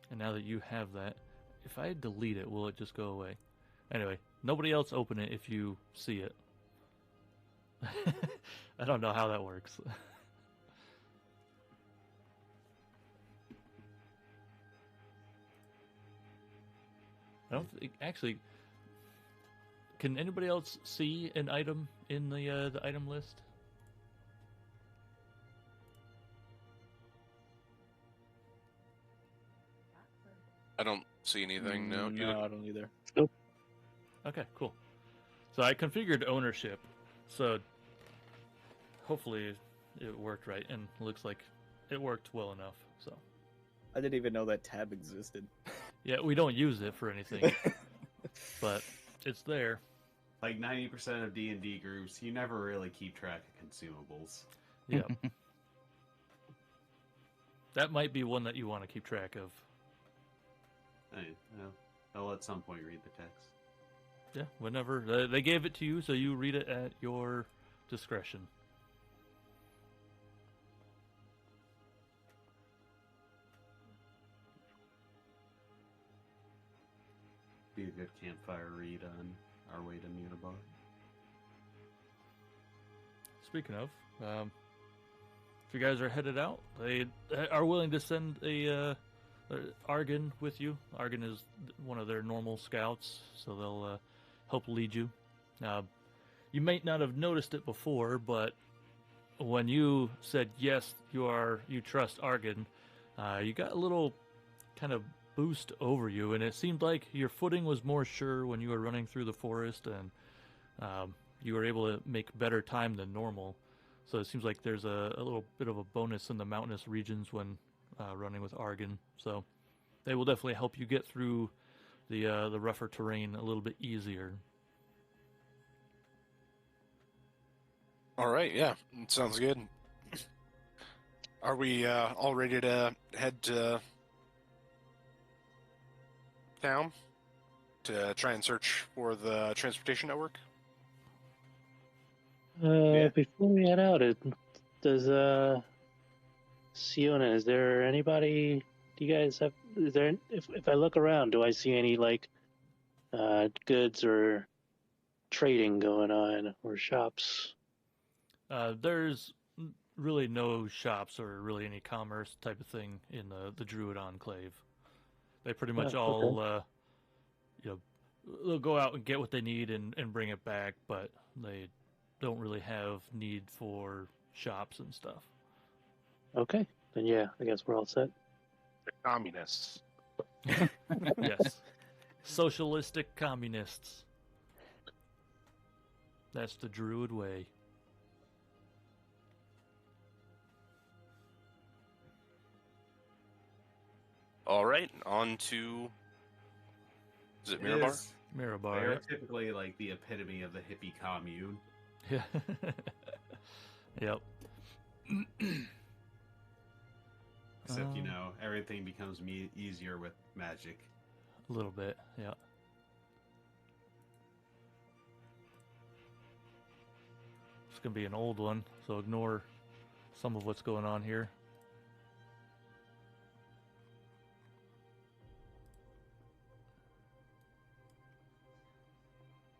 and now that you have that, if I delete it, will it just go away? Anyway, nobody else open it if you see it. I don't know how that works. I don't think, actually, can anybody else see an item in the item list? I don't see anything. No, you No, I don't either. Okay, cool. So I configured ownership, so hopefully it worked right, and looks like it worked well enough. So I didn't even know that tab existed. yeah, we don't use it for anything, but it's there. Like 90% of D&D groups, you never really keep track of consumables. Yeah, that might be one that you want to keep track of. I'll at some point read the text. Yeah, whenever they gave it to you, so you read it at your discretion. Be a good campfire read on our way to Munibar. Speaking of, if you guys are headed out, they are willing to send a Argon with you. Argon is one of their normal scouts, so they'll help lead you. You may not have noticed it before, but when you said yes, you trust Argon, you got a little kind of boost over you, and it seemed like your footing was more sure when you were running through the forest, and you were able to make better time than normal. So it seems like there's a little bit of a bonus in the mountainous regions when running with Argon. So they will definitely help you get through the rougher terrain a little bit easier. All right, yeah, sounds good. Are we all ready to head to town to try and search for the transportation network? Before we head out, does Siona, is there anybody? Do you guys have? Is there? If I look around, do I see any like goods or trading going on or shops? There's really no shops or really any commerce type of thing in the Druid Enclave. They pretty much all, they'll go out and get what they need and bring it back, but they don't really have need for shops and stuff. Okay, then yeah, I guess we're all set. The communists. Yes. Socialistic communists. That's the Druid way. All right, on to... Is it Mirabar? Mirabar. They're Yeah. typically like the epitome of the hippie commune. Yeah. Yep. Except, everything becomes easier with magic. A little bit, yeah. It's gonna be an old one, so ignore some of what's going on here.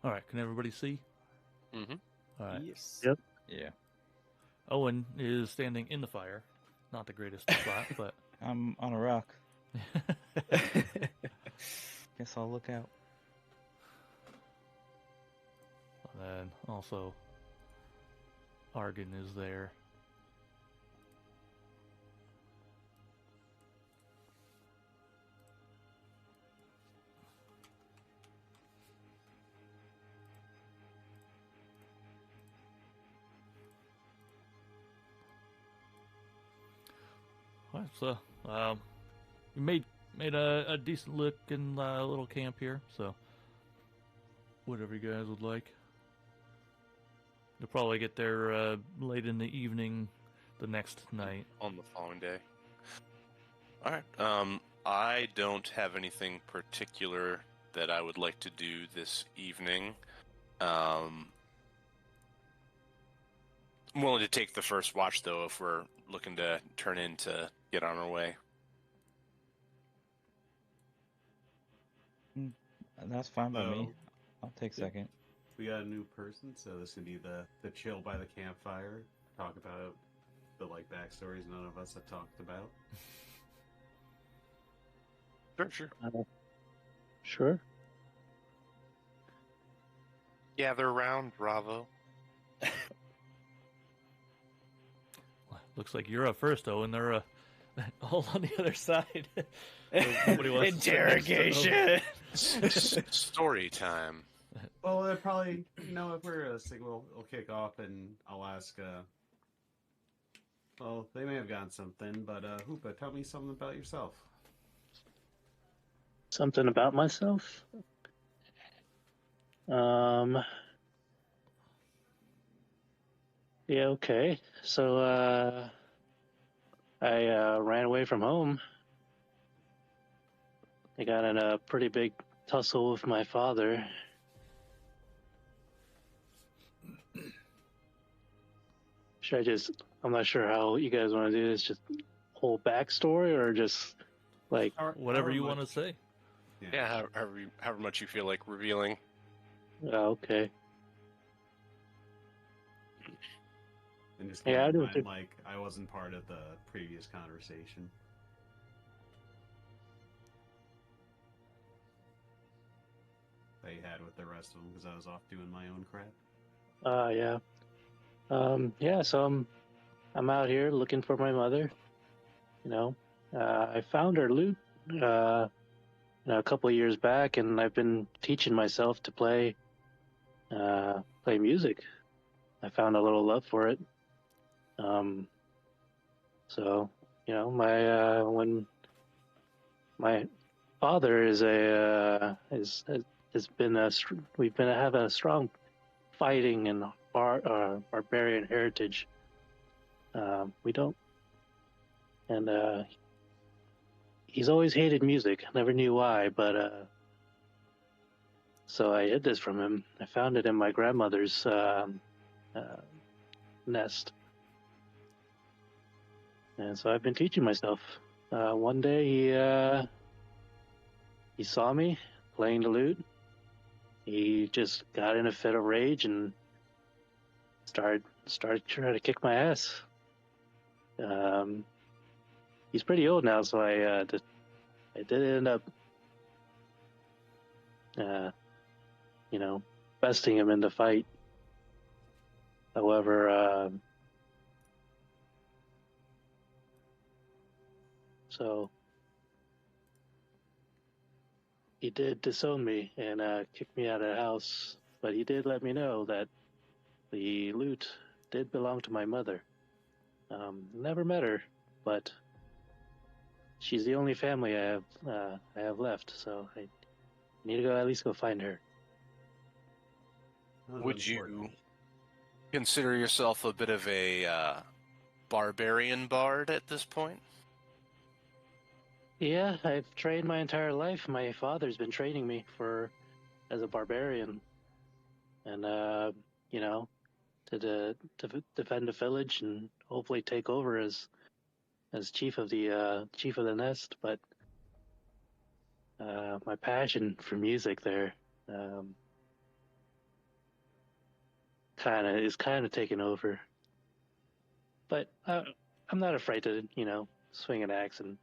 All right, can everybody see? Mm-hmm. All right. Yes. Yep. Yeah. Owen is standing in the fire. Not the greatest spot, but I'm on a rock. Guess I'll look out. and then also Argon is there. All right, so we made a decent looking little camp here. So whatever you guys would like. You'll probably get there late in the evening the next night. On the following day. All right. I don't have anything particular that I would like to do this evening. I'm willing to take the first watch, though, if we're looking to turn in to get on our way. That's fine by me. Oh. I'll take second. We got a new person, so this would be the chill by the campfire. Talk about the backstories none of us have talked about. Sure. Sure. Gather around, Ravo. Looks like you're up first, Owen. They're all on the other side. Nobody wants to sit next to Owen. Interrogation. Story time. Well, they're probably, if we're a signal, we'll kick off and I'll ask, well, they may have gotten something, but, Hoopa, tell me something about yourself. Something about myself? Yeah, okay. So, I ran away from home. I got in a pretty big tussle with my father. I'm not sure how you guys want to do this, just whole backstory or just Whatever you want to say. Yeah, however much you feel like revealing. Okay. And just Yeah, I keep in do mind, think- I wasn't part of the previous conversation. That you had with the rest of them, because I was off doing my own crap. Yeah. Yeah, so I'm out here looking for my mother. I found her loot a couple of years back, and I've been teaching myself to play music. I found a little love for it. So when my father we've been having a strong fighting and barbarian heritage. We don't, and he's always hated music. Never knew why, but so I hid this from him. I found it in my grandmother's nest, and so I've been teaching myself. One day he saw me playing the lute. He just got in a fit of rage and started trying to kick my ass. He's pretty old now, so I did end up, besting him in the fight. However, so he did disown me and kick me out of the house, but he did let me know that the loot did belong to my mother. Never met her, but she's the only family I have left, so I need to at least go find her. That was Would important. you consider yourself a bit of a barbarian bard at this point? Yeah, I've trained my entire life. My father's been training me as a barbarian, and to defend the village and hopefully take over as chief of the nest. But my passion for music there, is kind of taking over. But I'm not afraid to, swing an axe and,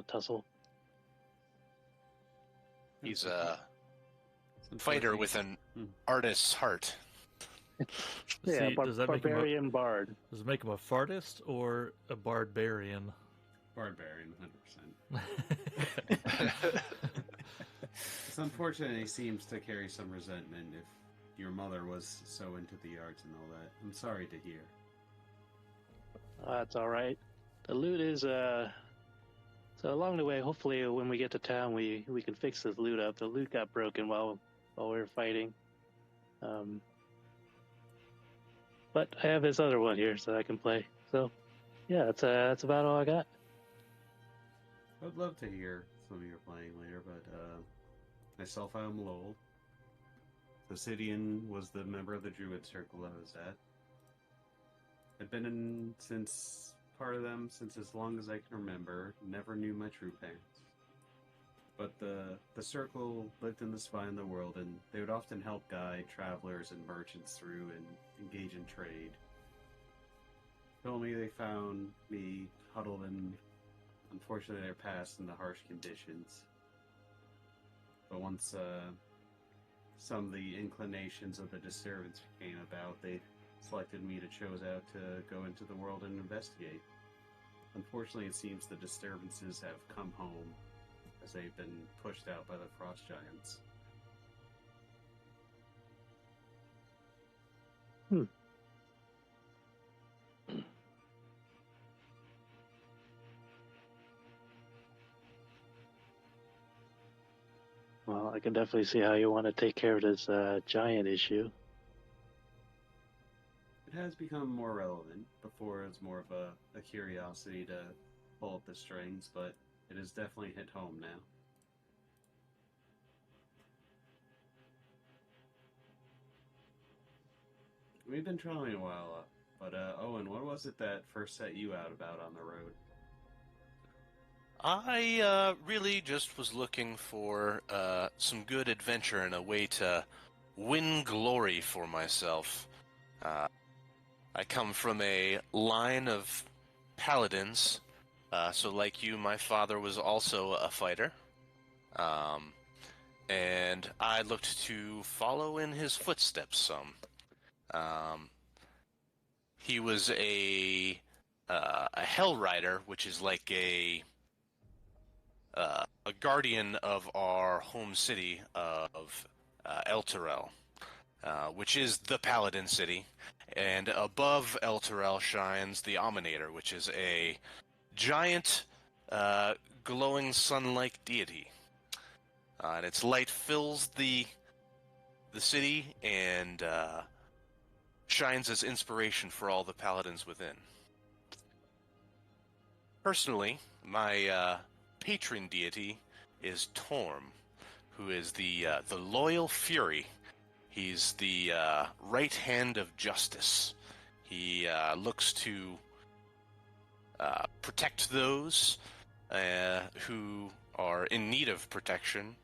tussle. He's a fighter with an artist's heart. Yeah, See, does that make him barbarian bard. does it make him a fartist or a barbarian? Barbarian, 100%. It's unfortunate he seems to carry some resentment if your mother was so into the arts and all that. I'm sorry to hear. That's all right. The loot is so along the way. Hopefully, when we get to town, we can fix this loot up. The loot got broken while we were fighting. But I have this other one here, so I can play. So, yeah, that's about all I got. I'd love to hear some of your playing later, but myself, I'm Lowell. Obsidian was the member of the Druid Circle I was at. I've been in part of them since as long as I can remember. Never knew my true parents. But the circle lived in the spine of the world, and they would often help guide travelers and merchants through and engage in trade. Told me they found me huddled in, unfortunately, their past in the harsh conditions. But once some of the inclinations of the disturbance came about, they selected me to choose out to go into the world and investigate. Unfortunately, it seems the disturbances have come home as they've been pushed out by the frost giants. Well, I can definitely see how you want to take care of this giant issue. It has become more relevant. Before it was more of a curiosity to pull up the strings, but it has definitely hit home now. We've been traveling a while, but Owen, what was it that first set you out about on the road? I really just was looking for some good adventure and a way to win glory for myself. I come from a line of paladins, so like you, my father was also a fighter, and I looked to follow in his footsteps some. He was a Hell Rider, which is like a guardian of our home city of Elturel, which is the Paladin city, and above Elturel shines the Ominator, which is a giant glowing sun-like deity. And its light fills the city and shines as inspiration for all the paladins within. Personally, my patron deity is Torm, who is the loyal fury. He's the right hand of justice. He looks to protect those who are in need of protection,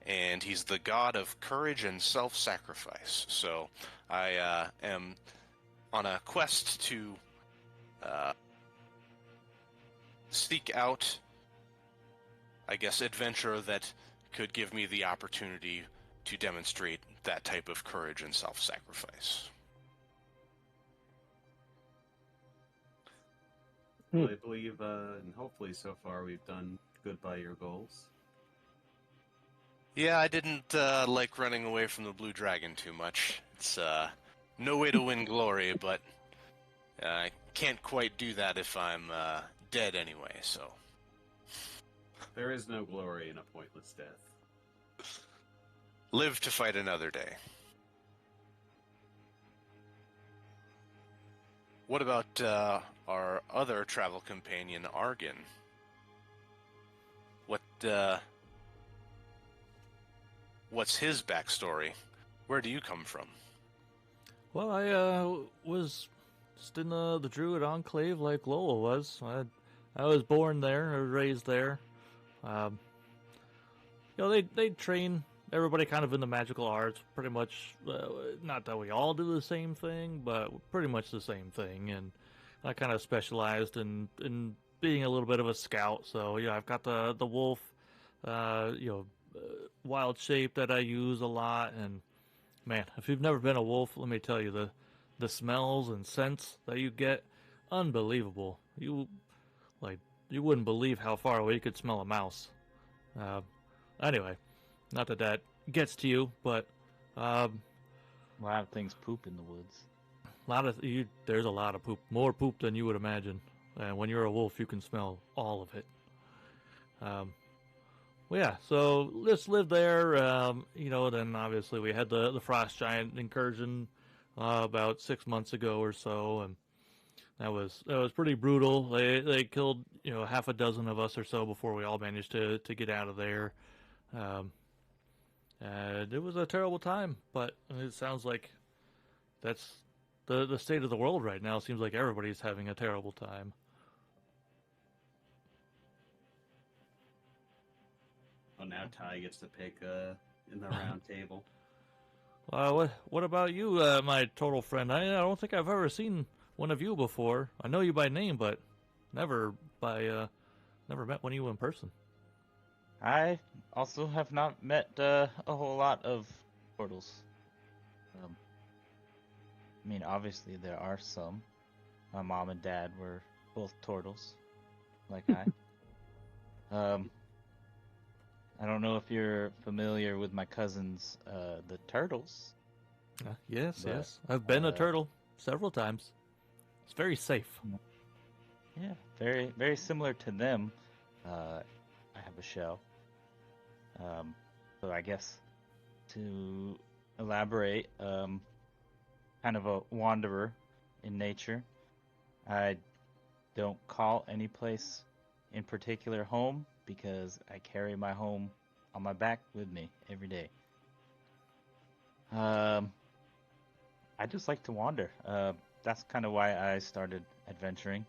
and he's the god of courage and self-sacrifice. So I am on a quest to seek out, I guess, adventure that could give me the opportunity to demonstrate that type of courage and self-sacrifice. Well, I believe, and hopefully so far we've done good by your goals. Yeah, I didn't like running away from the Blue Dragon too much. It's no way to win glory, but I can't quite do that if I'm dead anyway, so... There is no glory in a pointless death. Live to fight another day. What about our other travel companion, Argon? What's his backstory? Where do you come from? Well, I was just in the Druid Enclave like Lowell was. I was born there, or raised there. They train everybody kind of in the magical arts, pretty much. Not that we all do the same thing, but pretty much the same thing. And I kind of specialized in being a little bit of a scout. So yeah, I've got the wolf, wild shape that I use a lot. And man, if you've never been a wolf, let me tell you, the smells and scents that you get, unbelievable. You wouldn't believe how far away you could smell a mouse. Anyway, not that gets to you, but A lot of things poop in the woods. there's a lot of poop, more poop than you would imagine. And when you're a wolf, you can smell all of it. Well, yeah, so let's live there. Then obviously we had the frost giant incursion about 6 months ago or so, and that was pretty brutal. They killed half a dozen of us or so before we all managed to get out of there. And it was a terrible time, but it sounds like that's the state of the world right now. It seems like everybody's having a terrible time. Oh, now Ty gets to pick in the round table. What about you, my total friend? I don't think I've ever seen one of you before. I know you by name, but never met one of you in person. I also have not met a whole lot of turtles. I mean, obviously there are some. My mom and dad were both turtles, like I. I don't know if you're familiar with my cousins, the turtles. Yes, But, yes. I've been a turtle several times. It's very safe. Yeah, very, very similar to them. I have a shell. So I guess to elaborate, kind of a wanderer in nature. I don't call any place in particular home because I carry my home on my back with me every day. I just like to wander. That's kind of why I started adventuring.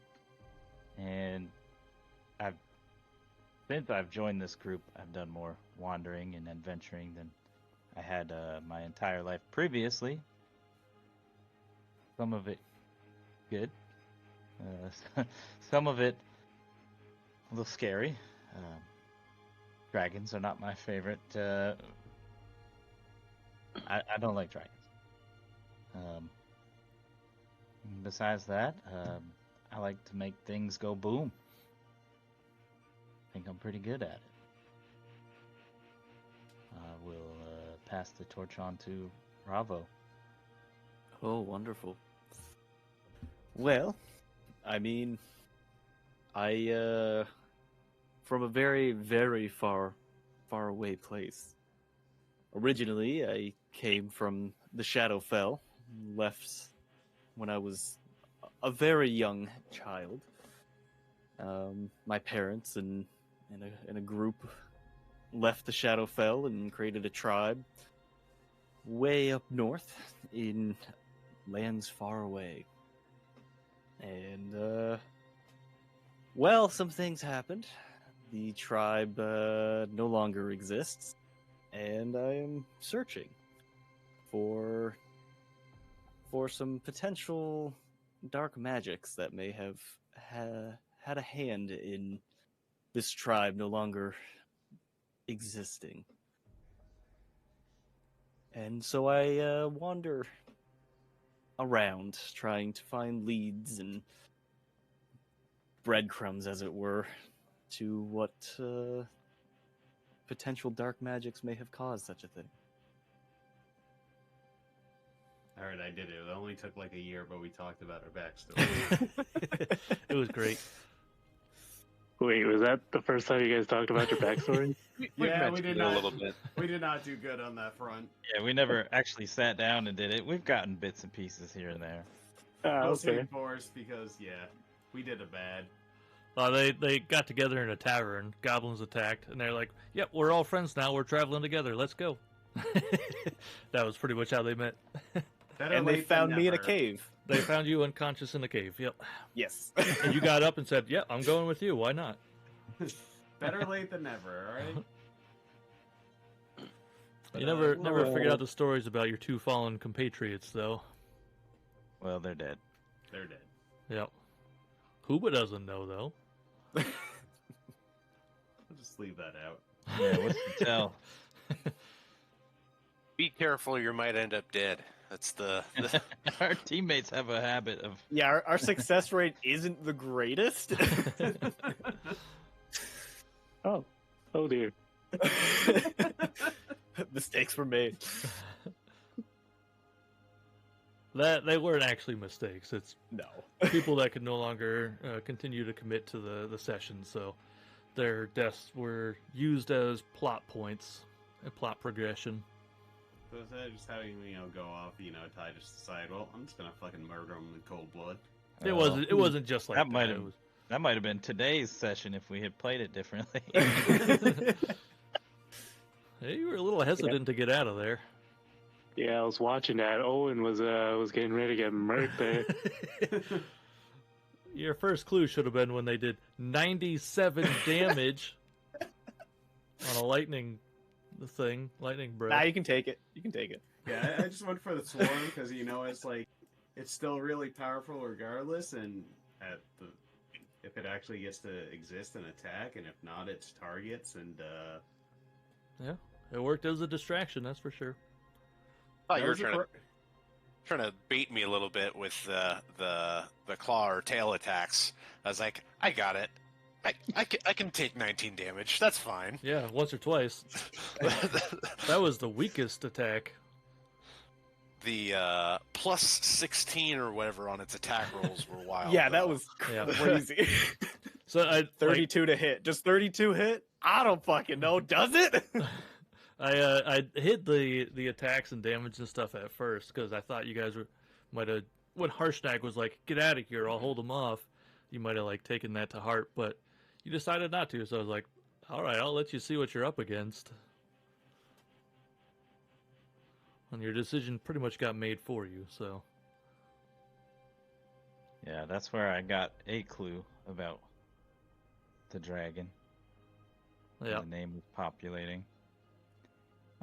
And since I've joined this group, I've done more wandering and adventuring than I had my entire life previously. Some of it good. Some of it a little scary. Dragons are not my favorite. I don't like dragons. Besides that, I like to make things go boom. I think I'm pretty good at it. We'll pass the torch on to Ravo. Oh, wonderful. Well, I mean, I from a very, very far away place. Originally, I came from the Shadowfell, left when I was a very young child. My parents and a group left the Shadowfell and created a tribe way up north in lands far away. And, well, some things happened. The tribe no longer exists, and I am searching for some potential dark magics that may have had a hand in this tribe no longer existing. And so I wander around, trying to find leads and breadcrumbs, as it were, to what potential dark magics may have caused such a thing. Alright, I did it. It only took like a year, but we talked about our backstory. It was great. Wait, was that the first time you guys talked about your backstory? Yeah, we did a not. little bit. We did not do good on that front. Yeah, we never actually sat down and did it. We've gotten bits and pieces here and there. Mostly Okay. forced because we did it bad. They got together in a tavern. Goblins attacked, and they're like, "Yep, we're all friends now. We're traveling together. Let's go." That was pretty much how they met. Better And they late than found me in a never. cave. They found you unconscious in the cave. Yep. Yes. And you got up and said, "Yep, I'm going with you. Why not?" Better late than never, alright? You never figured out the stories about your two fallen compatriots, though. Well, they're dead. They're dead. Yep. Huba doesn't know, though. I'll just leave that out. Yeah, what's to tell? Be careful, you might end up dead. That's the Our teammates have a habit of. Yeah, our success rate isn't the greatest. Oh dear. Mistakes were made. That they weren't actually mistakes. It's No. people that could no longer continue to commit to the session, so their deaths were used as plot points and plot progression. So instead of just having go off, Ty just decide, well, I'm just gonna fucking murder him in cold blood. It wasn't just like that that. might have It was- that might have been today's session if we had played it differently. Hey, you were a little hesitant to get out of there. Yeah, I was watching that. Owen was getting ready to get murked there. Your first clue should have been when they did 97 damage on a lightning breath. Nah, you can take it. You can take it. Yeah, I just went for the swarm because it's like it's still really powerful regardless, and if it actually gets to exist and attack, and if not, it's targets and. Yeah, it worked as a distraction, that's for sure. thought you were trying to bait me a little bit with the claw or tail attacks. I was like, I got it. I can take 19 damage. That's fine. Yeah, once or twice. That was the weakest attack. The plus 16 or whatever on its attack rolls were wild. Yeah, that though. was Yeah. crazy. So I 32 to hit. Does 32 hit? I don't fucking know. Does it? I hit the attacks and damage and stuff at first because I thought you guys might have, when Harshnag was like, "Get out of here, I'll hold him off," you might have like taken that to heart, but you decided not to. So I was like, "All right, I'll let you see what you're up against." And your decision pretty much got made for you. So Yeah, that's where I got a clue about the dragon. yeah, The name was populating.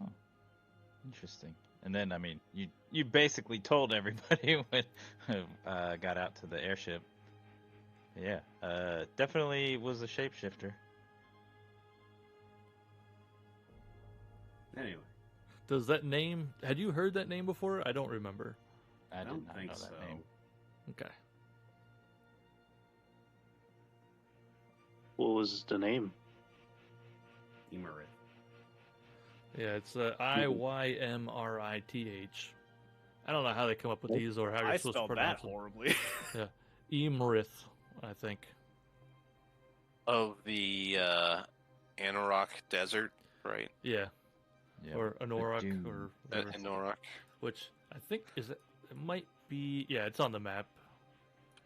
Oh, interesting. And then, I mean, you basically told everybody when got out to the airship. Yeah, definitely was a shapeshifter. Anyway, does that name? Had you heard that name before? I don't remember. I did don't not think know so. that name. Okay. What was the name? Emerith. Yeah, it's Iymrith. I don't know how they come up with these or how you're I supposed to spelled that pronounce them. horribly. Emerith, I think. Of the Anorok Desert, right? Yeah, Yeah, or Anorok, dune. or whatever. Anorok, Which I think it might be. Yeah, it's on the map.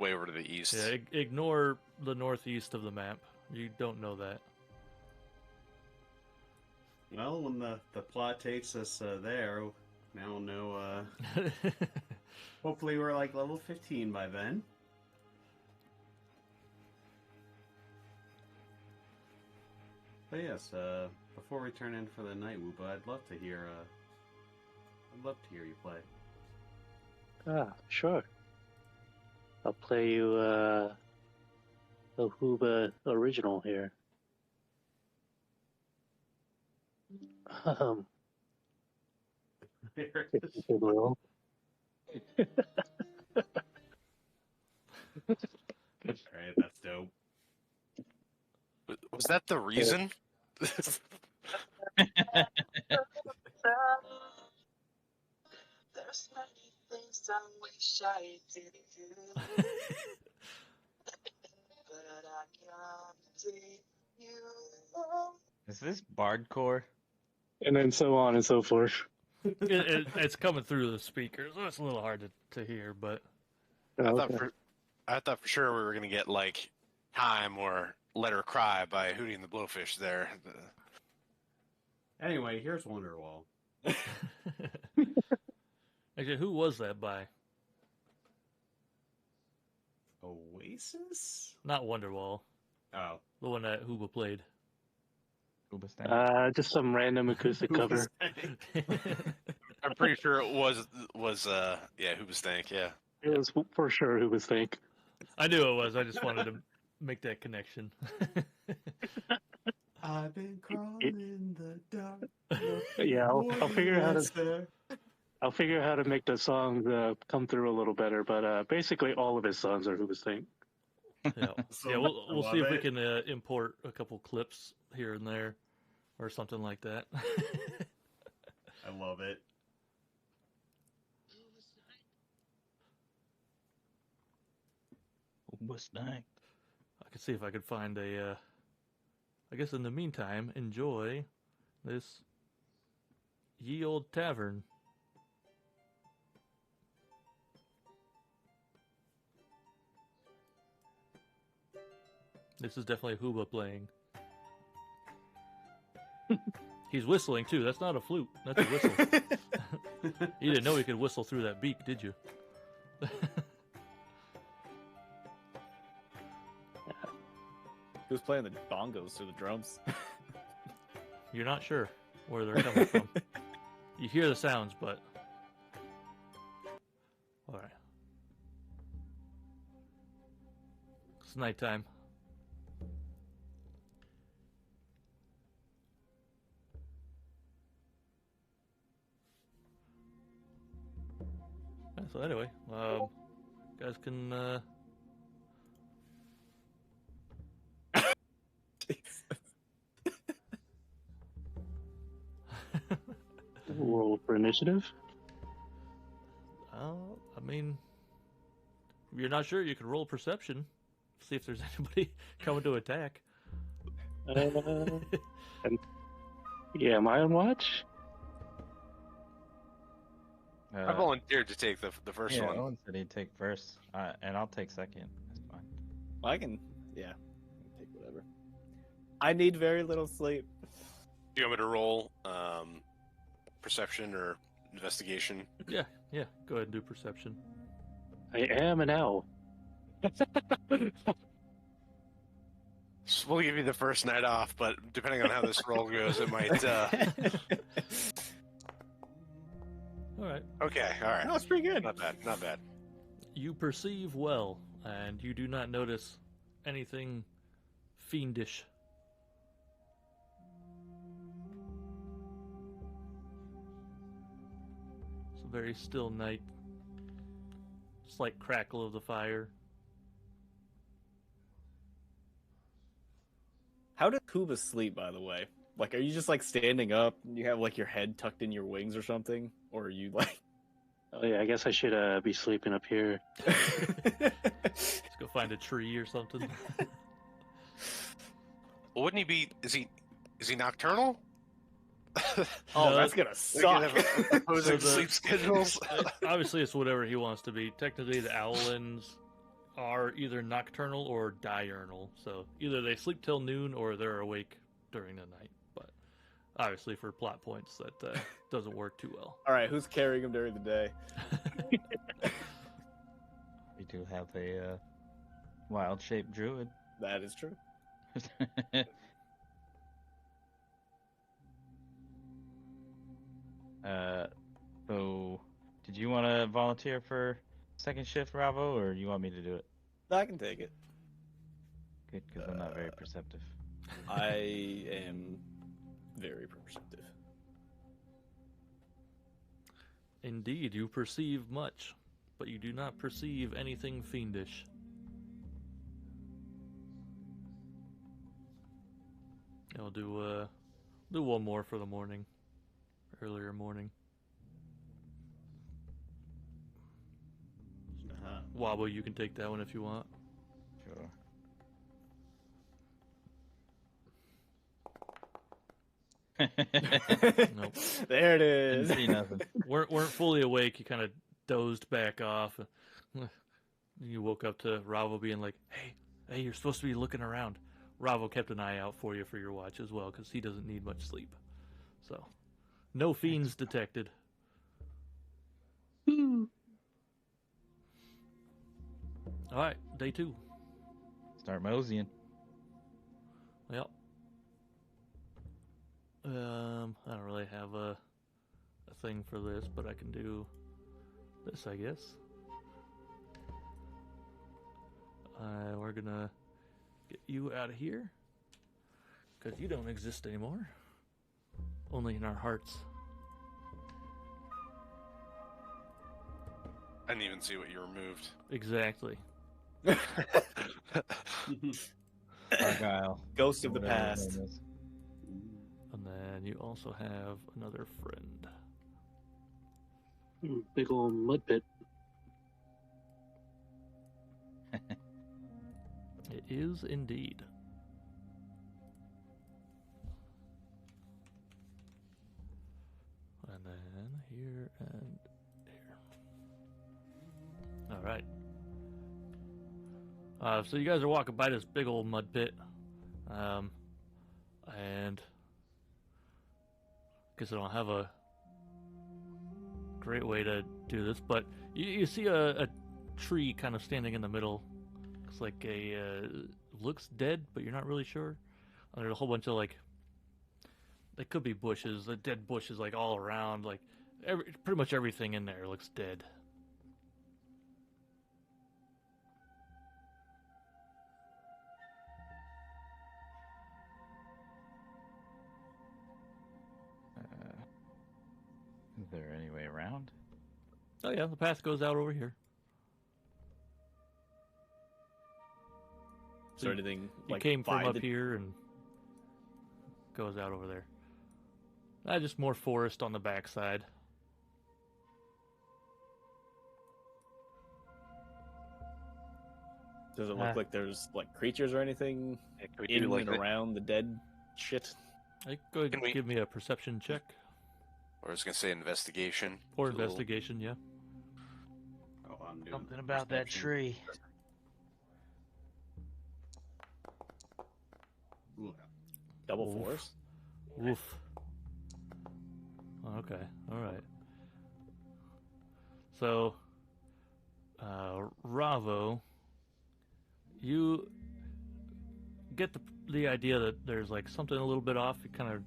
way over to the east. Yeah, ignore the northeast of the map. You don't know that. Well, when the plot takes us there, now we'll know. Hopefully, we're like level 15 by then. But yes, before we turn in for the night, Woopa, I'd love to hear. I'd love to hear you play. Sure. I'll play you a Huba original here. There If it is. you will. Alright, that's dope. Was that the reason? There's many things I wish I did, but I can't take you home. Is this bardcore? And then so on and so forth. It's coming through the speakers. So it's a little hard to hear, but I thought for sure we were gonna get like Time or Let Her Cry by Hootie and the Blowfish there. Anyway, here's Wonderwall. actually, who was that by? Oasis? Not Wonderwall. Oh, The one that Huba played. Hoobastank. Just some random acoustic cover. I'm pretty sure it was Hoobastank, yeah. It was for sure who was think. I knew it was. I just wanted to make that connection. I've been crawling in the dark. Yeah, I'll figure out how to. there. I'll figure out how to make the songs come through a little better. But basically, all of his songs are who was think. Yeah, So, yeah. We'll I see if love we it. can import a couple clips here and there, or something like that. I love it. Hoobastank. I can see if I could find a. I guess in the meantime, enjoy this ye old tavern. This is definitely Hooba playing. He's whistling too. That's not a flute. That's a whistle. You didn't know he could whistle through that beak, did you? Who's playing the bongos or the drums? You're not sure where they're coming from. You hear the sounds, but all right. It's nighttime. Yeah, so anyway, guys can Roll for initiative. I mean, if you're not sure, you can roll perception. See if there's anybody coming to attack. And, yeah, am I on watch? I volunteered to take the first Yeah, one. Owen said he'd take first, and I'll take second. That's fine. I can, yeah, take whatever. I need very little sleep. Do you want me to roll perception or investigation? Yeah, go ahead and do perception. I am an owl. So we'll give you the first night off, but depending on how this roll goes, it might. All right. Okay, all right. No, it's pretty good. Not bad. Not bad. You perceive well, and you do not notice anything fiendish. It's a very still night. Slight crackle of the fire. How did Kuba sleep, by the way? Like, are you just like standing up and you have like your head tucked in your wings or something? Or are you like. Oh yeah, I guess I should be sleeping up here. Let's go find a tree or something. Well, wouldn't he be? Is he nocturnal? Oh, No, that's gonna We suck. could have opposing So the- sleep schedules. Obviously, it's whatever he wants to be. Technically, the Owlins are either nocturnal or diurnal. So either they sleep till noon or they're awake during the night. But obviously, for plot points, that doesn't work too well. All right, who's carrying him during the day? We do have a wild-shaped druid. That is true. So, did you want to volunteer for second shift, Ravo, or you want me to do it? I can take it. Good, because I'm not very perceptive. I am very perceptive. Indeed, you perceive much, but you do not perceive anything fiendish. I'll do one more for the morning, earlier morning. Wobble, you can take that one if you want. Sure. Nope. There it Didn't is. see nothing. weren't fully awake. You kind of dozed back off. You woke up to Ravo being like, "Hey, you're supposed to be looking around." Ravo kept an eye out for you for your watch as well, because he doesn't need much sleep. So, no fiends detected. All right, day 2. Start moseying. Yep. for this, but I can do this, I guess. We're gonna get you out of here, because you don't exist anymore. Only in our hearts. I didn't even see what you removed. Exactly. Argyle. Ghost of the whatever his past. name is. And then you also have another friend. Big old mud pit. It is indeed. And then here and here. All right. So you guys are walking by this big old mud pit, and I guess I don't have a great way to do this, but you see a tree kind of standing in the middle. Looks like looks dead, but you're not really sure. And there's a whole bunch of they could be bushes, the dead bushes like all around, pretty much everything in there looks dead. Is there any way around? Oh yeah, the path goes out over here. Is there anything You like came from by up the- here and goes out over there. Just more forest on the backside. Does it look like there's like creatures or anything Can we in do like and around the dead shit? Go ahead Can and we- give me a perception check or I was gonna say investigation. or It's a little- investigation. Yeah. Oh, I'm doing Something about that perception. tree. Ooh, Double Oof. fours? Woof. Okay. All right. So, Ravo, you get the idea that there's like something a little bit off. You kind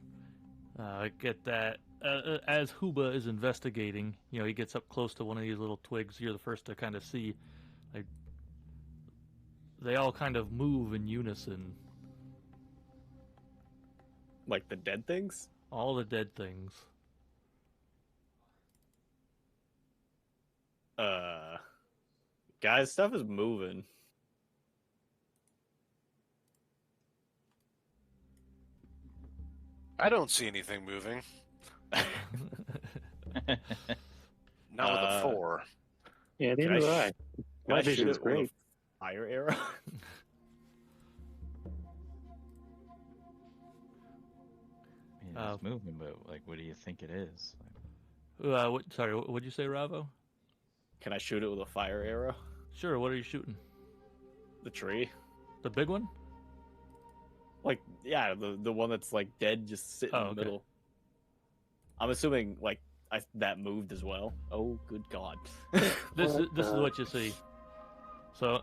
of get that as Huba is investigating. You know, he gets up close to one of these little twigs. You're the first to kind of see, like, they all kind of move in unison. Like the dead things? All the dead things. Guys, stuff is moving. I don't see anything moving. Not with a 4. Yeah, Can neither do I I. Can My I shoot vision's it with a great. fire arrow? It's moving, but like, what do you think it is? Sorry, what'd you say, Ravo? Can I shoot it with a fire arrow? Sure, what are you shooting? The tree? The big one? Like, yeah, the one that's like dead, just sitting Oh, in the okay. middle. I'm assuming like that moved as well. Oh, good God! This is what you see. So,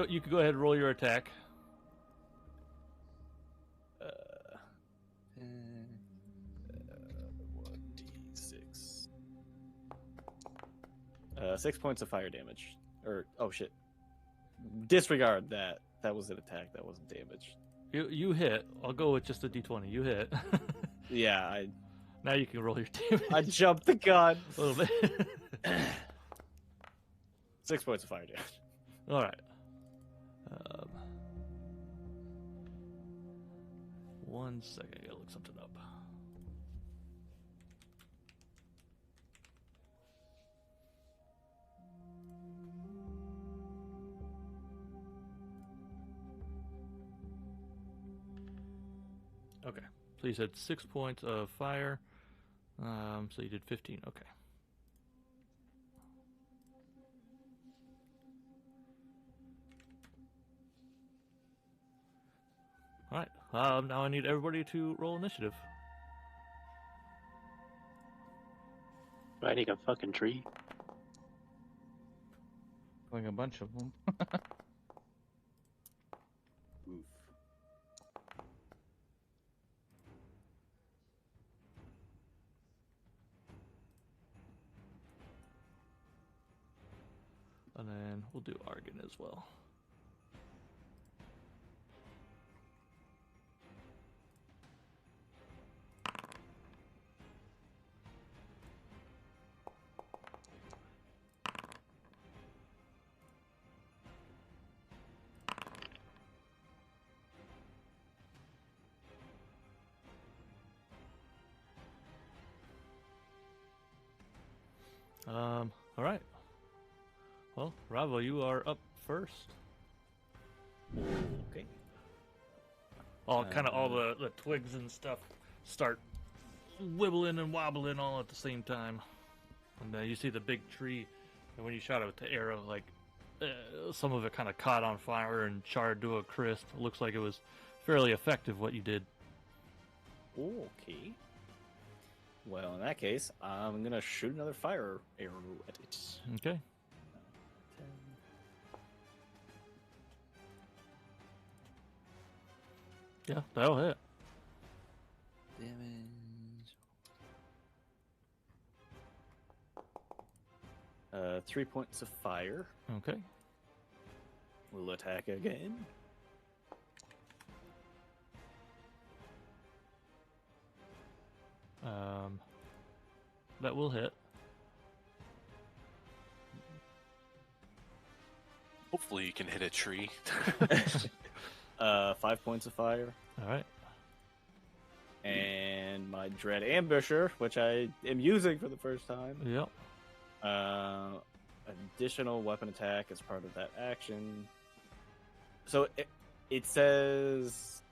you can go ahead and roll your attack. 1d6. 6 points of fire damage. Or oh shit! Disregard that. That was an attack. That wasn't damage. You hit. I'll go with just a d20. You hit. Yeah, Now you can roll your damage. I jumped the gun. a little bit. 6 points of fire damage. All right. 1 second. I gotta look something up. Okay. So you said 6 points of fire. So you did 15. Okay. All right. Now I need everybody to roll initiative. Riding a fucking tree. Like a bunch of them. oof. we'll do Argon as well. All right. Well, Ravo, you are up first. Okay. All the twigs and stuff start wibbling and wobbling all at the same time, and you see the big tree. And when you shot it with the arrow, like some of it kind of caught on fire and charred to a crisp. It looks like it was fairly effective what you did. Okay. Well, in that case, I'm gonna shoot another fire arrow at it. Okay. 10. Yeah, that'll hit. Damage. 3 points of fire. Okay. We'll attack again. That will hit. Hopefully you can hit a tree. 5 points of fire. All right. And my Dread Ambusher, which I am using for the first time. Yep. Additional weapon attack as part of that action. So it says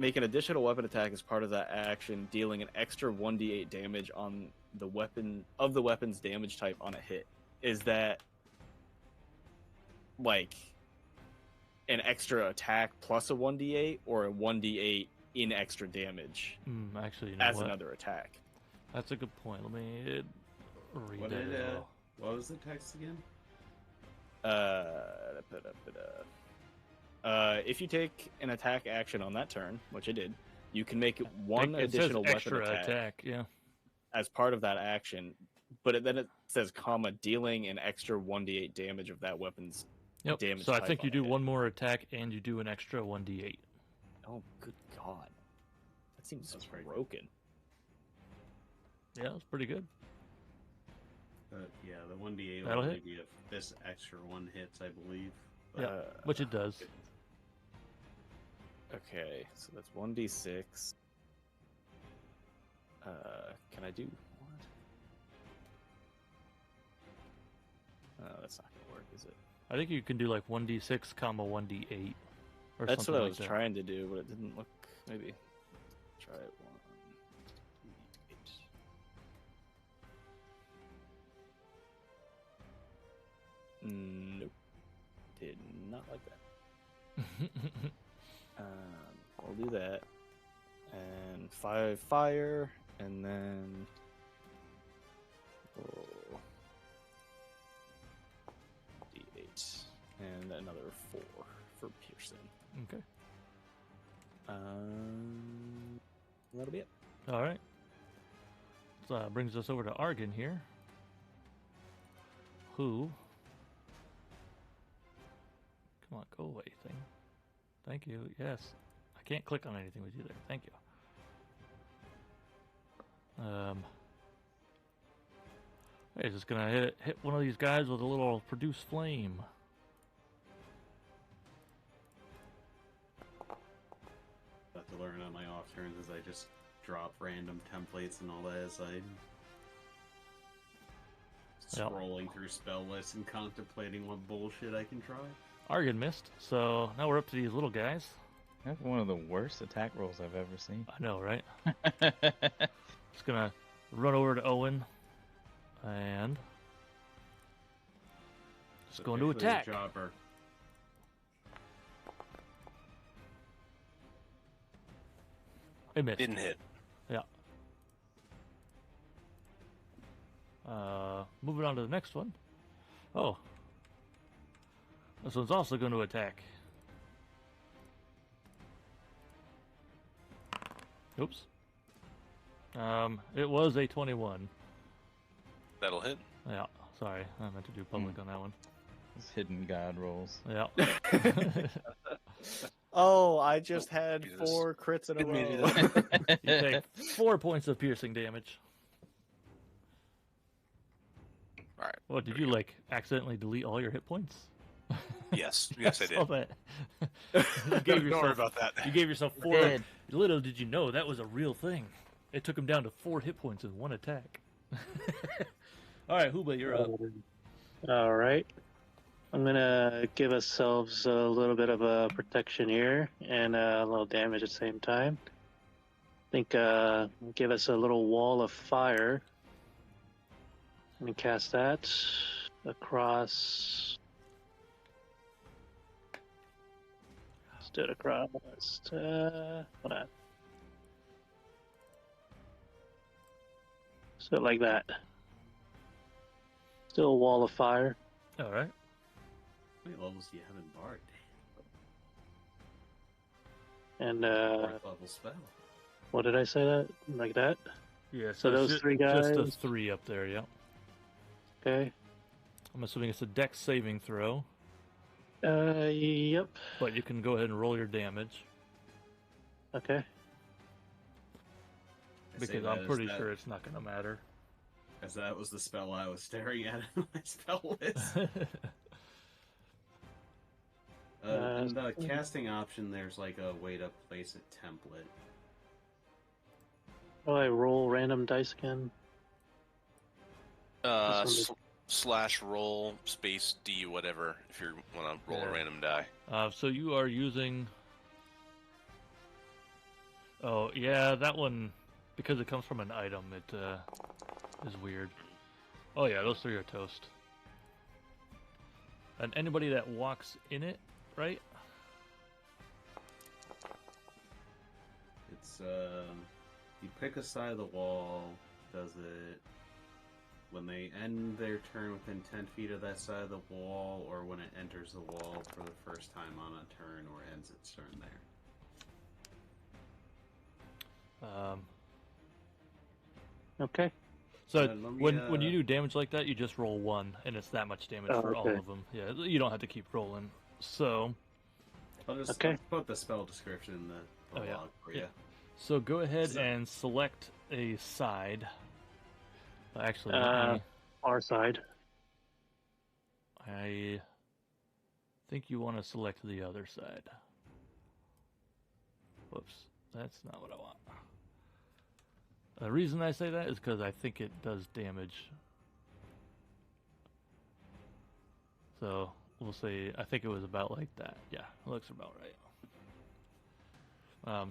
make an additional weapon attack as part of that action, dealing an extra 1d8 damage on the weapon of the weapon's damage type on a hit. Is that like an extra attack plus a 1d8 or a 1d8 in extra damage Actually, you know as what? another attack? That's a good point. Let me read What that. did, as well. what was the text again? If you take an attack action on that turn, which I did, you can make one It says additional weapon extra attack Yeah. as part of that action, but then it says, comma, dealing an extra 1d8 damage of that weapon's Yep. damage So I type think you on do it. one more attack and you do an extra 1d8. Oh, good God. That seems That's pretty broken. Yeah, that's pretty good. Yeah, the 1d8 That'll will hit. be if this extra one hits, I believe. But, Yeah, which it does. Okay, so that's 1d6. Can I do what? That's not gonna work, is it? I think you can do like 1d6, comma 1d8, or That's something what I like was that. trying to do, but it didn't look. Maybe try it. 1d8. Nope. Did not like that. I'll do that. And 5 fire, and then D8, and another 4 for piercing. Okay. That'll be it. All right. So brings us over to Argon here, who. Come on, go away, thing. Thank you. Yes. I can't click on anything with you there. Thank you. Hey, just gonna hit one of these guys with a little produce flame. have to learn on my off turns as I just drop random templates and all that as I Yep. scrolling through spell lists and contemplating what bullshit I can try. Argon missed, so now we're up to these little guys. That's one of the worst attack rolls I've ever seen. I know, right? Just gonna run over to Owen and just going to Actually, attack. Jobber. It missed. Didn't hit. Yeah. Moving on to the next one. Oh. This one's also going to attack. Oops. It was a 21. That'll hit. Yeah. Sorry, I meant to do public on that one. It's hidden god rolls. Yeah. Oh, I just had Jesus. 4 crits in a Good meeting. row. You take 4 points of piercing damage. All right. What, did you, like, accidentally delete all your hit points? Yes, yes, I saw did. that. You gave Don't worry yourself, about that. you gave yourself 4. did. Little did you know that was a real thing. It took him down to 4 hit points in 1 attack. All right, Huba, you're up. All right. I'm gonna give ourselves a little bit of a protection here and a little damage at the same time. I think give us a little wall of fire. I'm gonna cast that across. Let's do it across. Hold on. So like that. Still a wall of fire. All right. How many levels do you have in Bard? And Fourth level spell. what did I say that? Like that? Yeah, So those ju- 3 Just a guys. 3 up there, yeah. Okay. I'm assuming it's a dex saving throw, Yep. but you can go ahead and roll your damage Okay. I say because that I'm as pretty that- sure it's not going to matter. As that was the spell I was staring at in my spell list. In the casting option, there's like a way to place a template. Oh, I roll random dice again. This one / roll space D whatever if you want to roll Yeah. a random die. So you are using. Oh yeah, that one because it comes from an item. It is weird. Oh yeah, those 3 are toast. And anybody that walks in it, right? It's you pick a side of the wall. Does it when they end their turn within 10 feet of that side of the wall, or when it enters the wall for the first time on a turn, or ends its turn there? Okay. So let me, when you do damage like that, you just roll 1, and it's that much damage Oh, for all okay. of them. Yeah, you don't have to keep rolling. So I'll just Okay. put the spell description in the Oh, yeah. log for Yeah. you. So go ahead So- and select a side. Actually, Our side. I think you want to select the other side. Whoops, that's not what I want. The reason I say that is because I think it does damage. So we'll say, I think it was about like that. Yeah, it looks about right.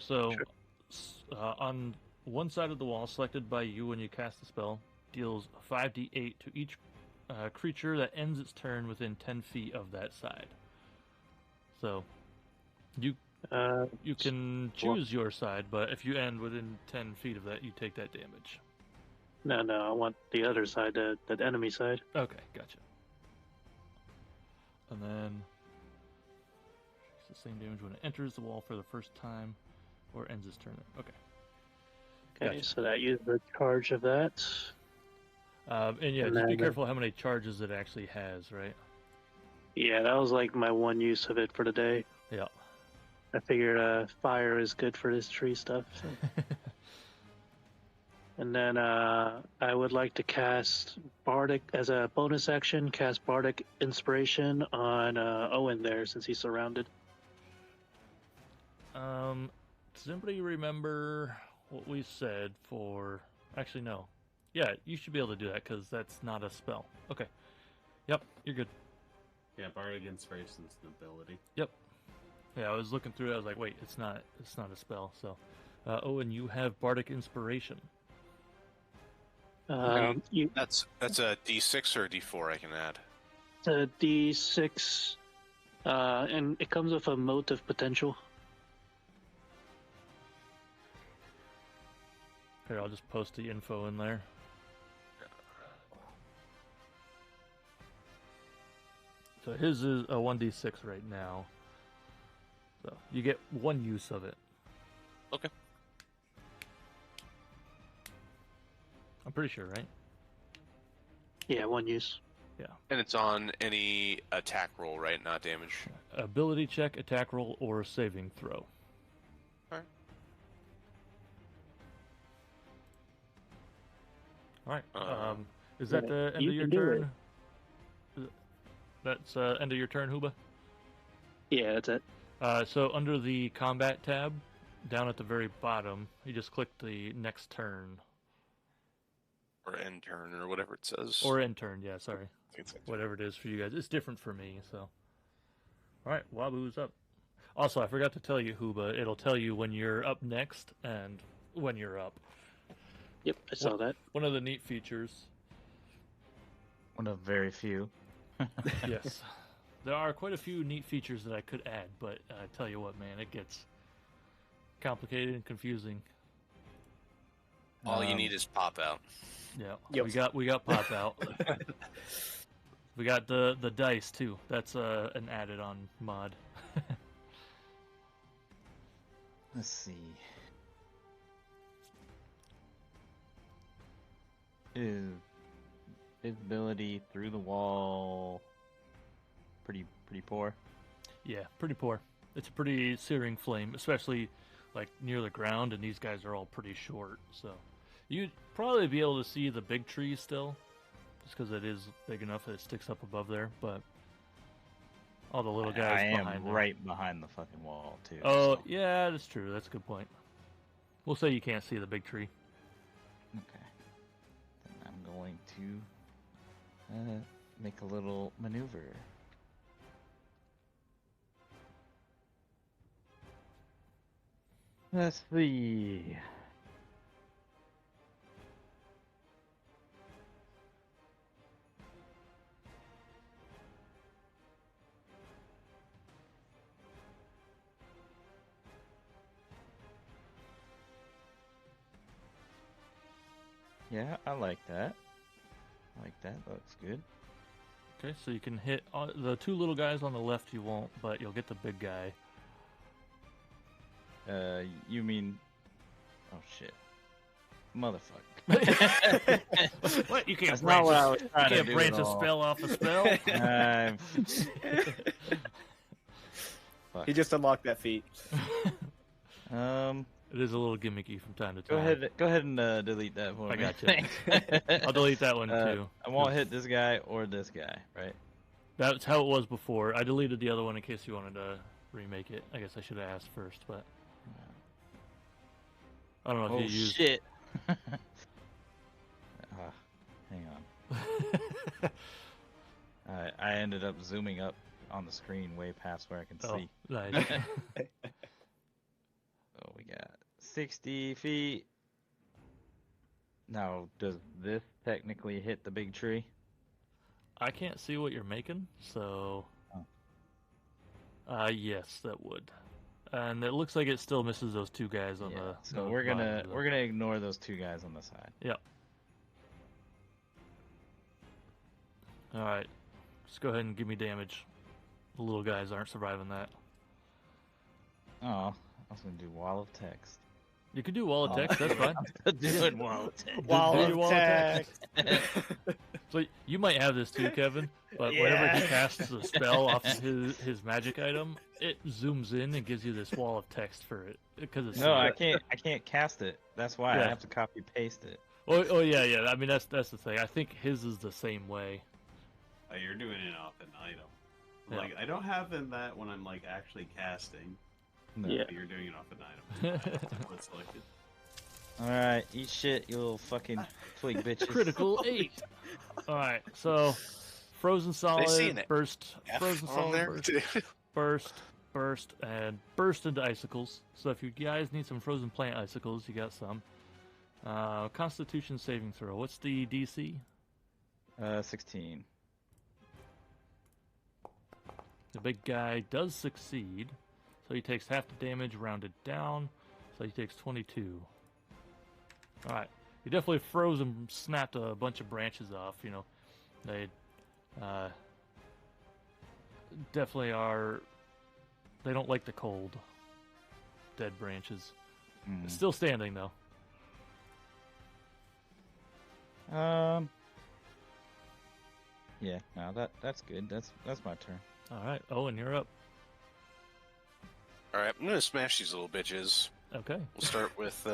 Sure. On one side of the wall, selected by you when you cast the spell, deals 5d8 to each creature that ends its turn within 10 feet of that side. So you can choose your side, but if you end within 10 feet of that, you take that damage. No, I want the other side, the enemy side. Okay, gotcha. And then it's the same damage when it enters the wall for the first time or ends its turn. Okay. Okay, Gotcha. so that uses the charge of that. And yeah, And just be then- careful how many charges it actually has, right? Yeah, that was like my one use of it for the day. Yeah. I figured fire is good for this tree stuff. So. And then I would like to cast Bardic as a bonus action, cast Bardic Inspiration on Owen there since he's surrounded. Does anybody remember what we said for... Actually, no. Yeah, you should be able to do that because that's not a spell. Okay. Yep, you're good. Yeah, Bardic Inspiration's an ability. Yep. Yeah, I was looking through it. I was like, wait, it's not a spell. So, Owen, you have Bardic Inspiration. You, That's a D6 or a D4 I can add. it's a D6, and it comes with a motive potential. Here, I'll just post the info in there. So his is a 1d6 right now. So you get one use of it. Okay. I'm pretty sure, right? Yeah, one use. And it's on any attack roll, right? Not damage. Ability check, attack roll, or saving throw. All right. Is that the end You of your can do turn? That's end of your turn, Huba? Yeah, that's it. So under the combat tab, down at the very bottom, you just click the next turn. Or end turn, or whatever it says. Or end turn, yeah, sorry. I think it's end turn. Whatever it is for you guys. It's different for me, so. Alright, Wabu's up. Also, I forgot to tell you, Huba, it'll tell you when you're up next and when you're up. Yep, I saw that. One of the neat features. One of very few. Yes. There are quite a few neat features that I could add, but I tell you what, man, it gets complicated and confusing. All you need is pop out. Yeah, Yep. we got PopOut. We got the dice too. That's an added on mod. Let's see. Is visibility through the wall pretty poor? Yeah, pretty poor. It's a pretty searing flame, especially like near the ground, and these guys are all pretty short, so you'd probably be able to see the big tree still, just because it is big enough that it sticks up above there, but all the little guys I am behind there. right behind the fucking wall too. Oh, so- yeah, that's true. That's a good point. We'll say you can't see the big tree. Okay. Then I'm going to make a little maneuver. Let's see. Yeah, I like that. Looks good. Okay, so you can hit the two little guys on the left. You won't, but you'll get the big guy. You mean? Oh shit, motherfucker! What? You can't That's branch, not what I was trying you to can't do branch at a all. spell off a spell? Fuck. He just unlocked that feat. It is a little gimmicky from time to Go time. ahead and delete that for I me. got you. I'll delete that one too. I won't hit this guy or this guy, right? That's how it was before. I deleted the other one in case you wanted to remake it. I guess I should have asked first, but I don't know Oh if you used. shit! Hang on. I ended up zooming up on the screen way past where I can Oh, see. nice. So we got 60 feet. Now, does this technically hit the big tree? I can't see what you're making, so. Yes, that would. And it looks like it still misses those two guys on the. So the we're bottom gonna of the- we're gonna ignore those two guys on the side. Yep. All right. Just go ahead and give me damage. The little guys aren't surviving that. Oh, I was gonna do wall of text. You can do wall of text. That's fine. Doing wall of text. Wall do of your wall of text. So you might have this too, Kevin. But whenever he casts a spell off his magic item, it zooms in and gives you this wall of text for it because it's No, I can't cast it. That's why Yeah. I have to copy paste it. Oh yeah. I mean that's the thing. I think his is the same way. Oh, you're doing it off an item. Yeah. Like I don't have in that when I'm like actually casting. No. Yeah. But you're doing it off an item. What's selected? All right, eat shit, you little fucking twig bitches. Critical 8. All right, so frozen They see solid an burst, F frozen on solid there, burst, too. burst, and burst into icicles. So if you guys need some frozen plant icicles, you got some. Constitution saving throw. What's the DC? 16. The big guy does succeed, so he takes half the damage, rounded down. So he takes 22. All right, he definitely froze and snapped a bunch of branches off. You know, they definitely are. They don't like the cold. Dead branches. Mm. Still standing though. Yeah, no, that's good. That's my turn. All right, Owen, you're up. All right, I'm gonna smash these little bitches. Okay. We'll start with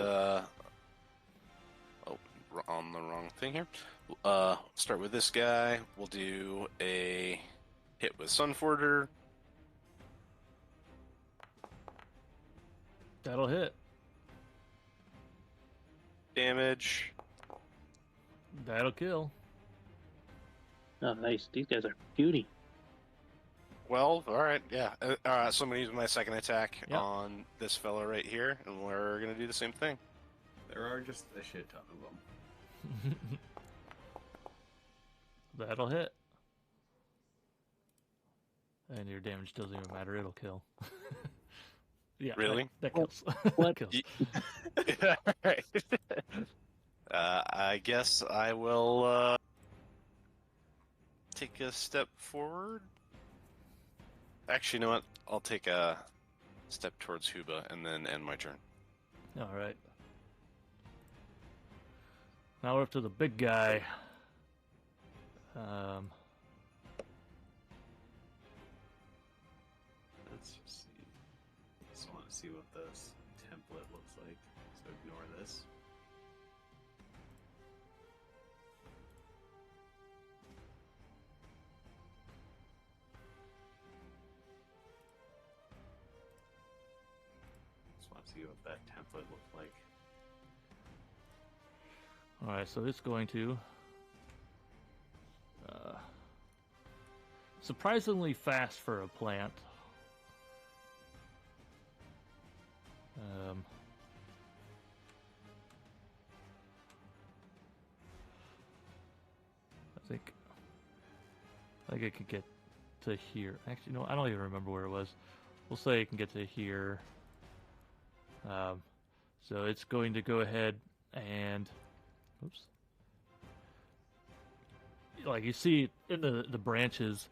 on the wrong thing here. Start with this guy. We'll do a hit with Sunforger. That'll hit. Damage. That'll kill. Oh, nice. These guys are beauty. 12. All right, yeah. So I'm gonna use my second attack Yep. on this fella right here, and we're gonna do the same thing. There are just a shit ton of them. That'll hit. And your damage doesn't even matter, it'll kill. Yeah. Really? That kills. What? Kills. Alright. I guess I will take a step forward. Actually, you know what? I'll take a step towards Huba and then end my turn. Alright. Now we're up to the big guy. Let's just see. Just want to see what this template looks like. So ignore this. Just want to see what that template looked like. Alright, so it's going to surprisingly fast for a plant. I think it could get to here. Actually, no, I don't even remember where it was. We'll say it can get to here. So it's going to go ahead and, oops. Like you see in the branches,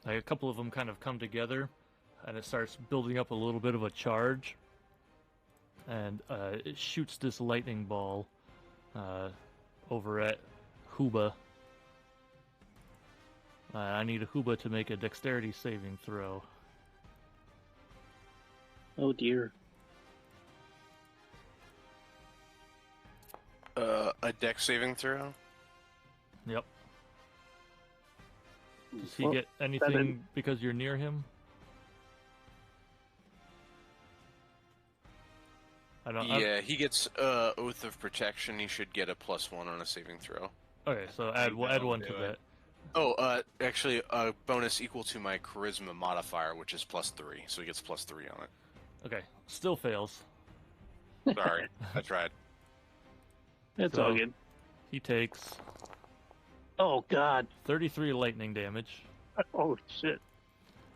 like a couple of them kind of come together, and it starts building up a little bit of a charge, and it shoots this lightning ball over at Huba. I need a Huba to make a dexterity saving throw. Oh dear. A dex saving throw? Yep. Does he Well, get anything because you're near him? I don't. Yeah, he gets Oath of Protection. He should get a +1 on a saving throw. Okay, so add think add that'll one do to it. that. Oh, actually, a bonus equal to my Charisma modifier, which is +3, so he gets +3 on it. Okay, still fails. Sorry, I tried. It's So- all good. He takes Oh god. 33 lightning damage. Oh shit.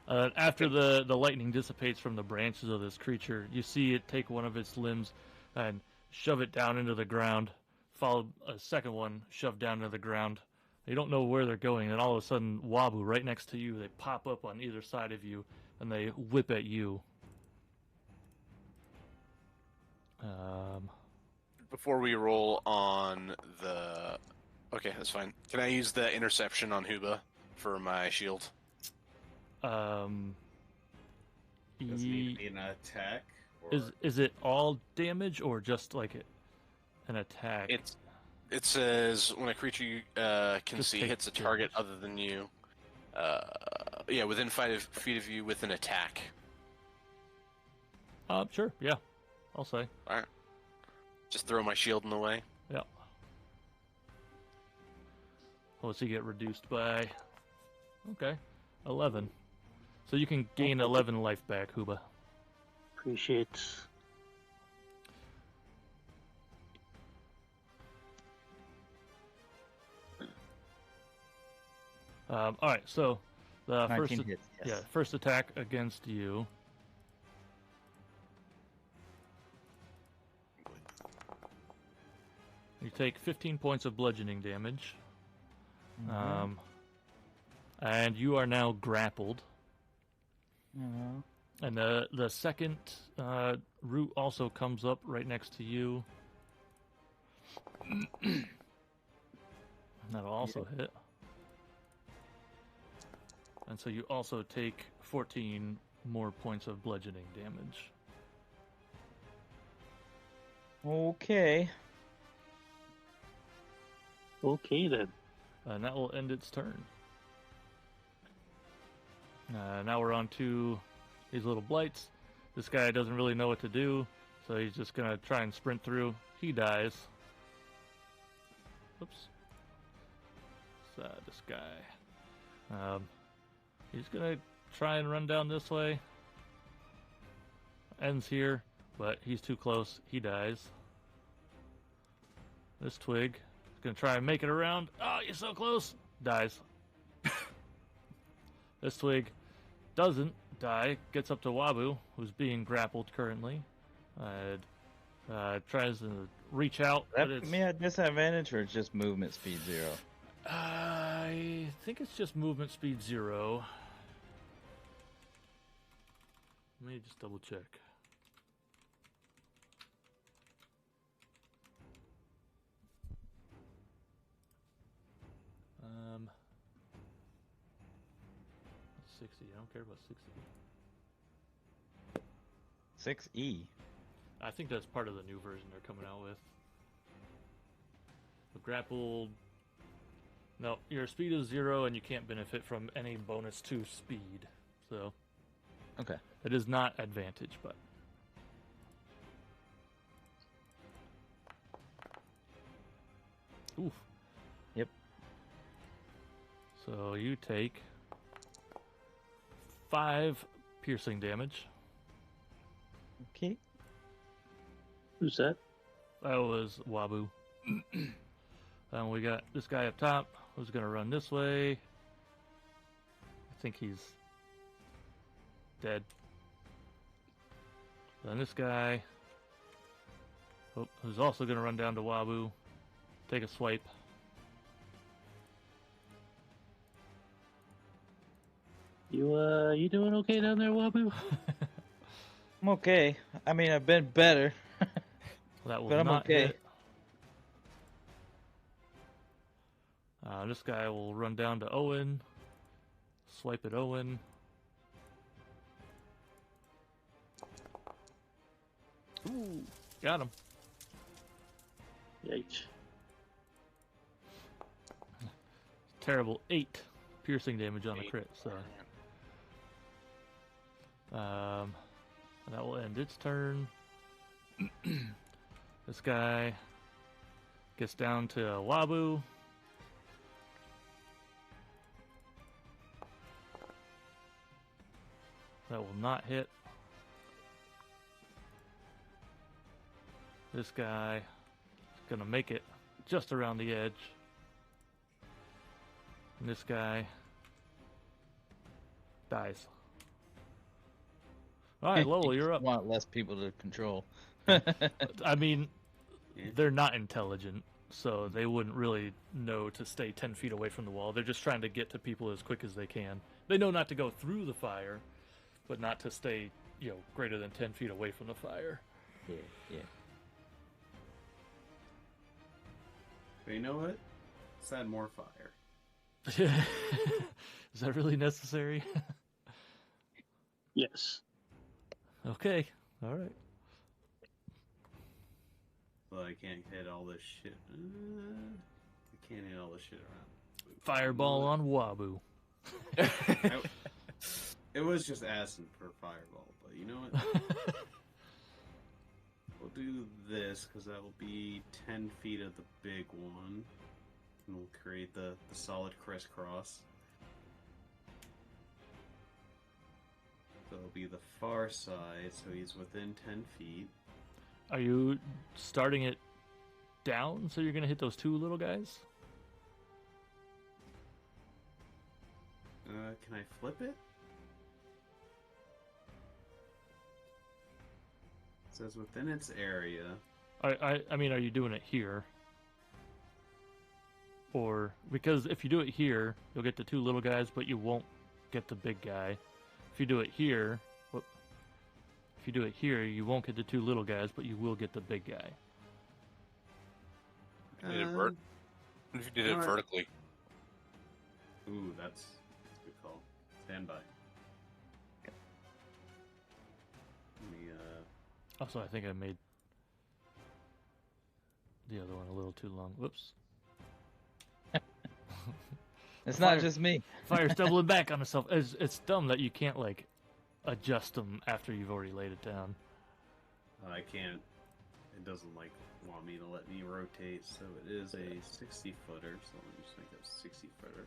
After the lightning dissipates from the branches of this creature, you see it take one of its limbs and shove it down into the ground, followed a second one shoved down into the ground. You don't know where they're going, and all of a sudden, Wabu, right next to you, they pop up on either side of you, and they whip at you. Before we roll on the... Okay, that's fine. Can I use the interception on Huba for my shield? Does it need Ye- to be an attack? Or... is it all damage or just like an attack? It says when a creature can Just see take hits a target damage. other than you. Yeah, within 5 feet of you with an attack. Sure, yeah, I'll say. All right. Just throw my shield in the way. Yeah. What's he get reduced by? Okay, 11. So you can gain 11 life back, Huba. Appreciate. All right, so the 19 hits. Yes. first attack against you. You take 15 points of bludgeoning damage. Mhm. And you are now grappled. Mhm. And the second root also comes up right next to you. That'll also hit. And so you also take 14 more points of bludgeoning damage. Okay. Okay then. And that will end its turn. Now we're on to these little blights. This guy doesn't really know what to do, so he's just going to try and sprint through. He dies. Oops. This guy. He's going to try and run down this way. Ends here, but he's too close. He dies. This twig is going to try and make it around. Oh, you're so close. Dies. This twig doesn't die. Gets up to Wabu, who's being grappled currently. Tries to reach out. That but put it's... me at disadvantage, or it's just movement speed 0? I think it's just movement speed 0. Let me just double check. Um, 60. I don't care about 60. 6E. I think that's part of the new version they're coming out with. The grappled. No, your speed is 0, and you can't benefit from any bonus to speed. So, Okay. it is not advantage, but. Oof. Yep. So you take 5 piercing damage. Okay. Who's that? That was Wabu. And we got this guy up top who's going to run this way. I think he's dead. Then this guy, who's also going to run down to Wabu, take a swipe. You doing okay down there, Wabu? I'm okay. I mean, I've been better. That will But I'm not okay. hit. This guy will run down to Owen. Swipe at Owen. Ooh, got him. Yikes. Terrible 8 piercing damage on a crit. So, that will end its turn. This guy gets down to Wabu. That will not hit. This guy is going to make it just around the edge. And this guy dies. All right, Lowell, you're up. Want less people to control. I mean, they're not intelligent, so they wouldn't really know to stay 10 feet away from the wall. They're just trying to get to people as quick as they can. They know not to go through the fire, but not to stay, greater than 10 feet away from the fire. Yeah. But you know what? Let's add more fire. Is that really necessary? Yes. Okay. All right. But I can't hit all this shit. I can't hit all this shit around. Fireball on Wabu. It was just asking for fireball, but you know what? We'll do this because that will be 10 feet of the big one. And we'll create the solid crisscross. So it'll be the far side, so he's within 10 feet. Are you starting it down so you're going to hit those 2 little guys? Can I flip it? It says within its area. I mean, are you doing it here? Or, because if you do it here, you'll get the 2 little guys, but you won't get the big guy. If you do it here, you won't get the 2 little guys, but you will get the big guy. If you did it vertically. Ooh, that's a good call. Stand by. Let me, Also, I think I made the other one a little too long. Whoops. It's Fire- not just me. Fire's doubling back on itself. It's dumb that you can't, like, adjust them after you've already laid it down. I can't. It doesn't like want me to let me rotate, so it is a 60-footer. So let me just make it a 60-footer.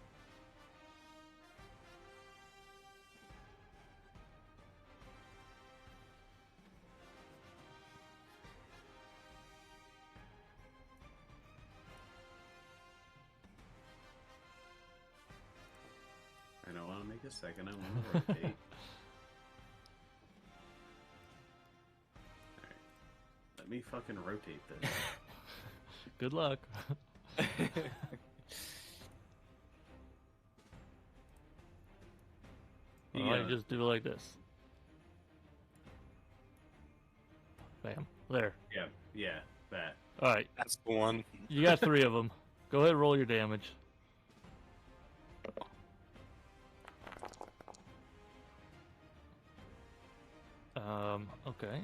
I don't want to make a second. I want to rotate. Let me fucking rotate this. Good luck. You Well, gotta- you just do it like this. Bam. There. Yeah, that. All right. That's the one. You got 3 of them. Go ahead and roll your damage. Okay.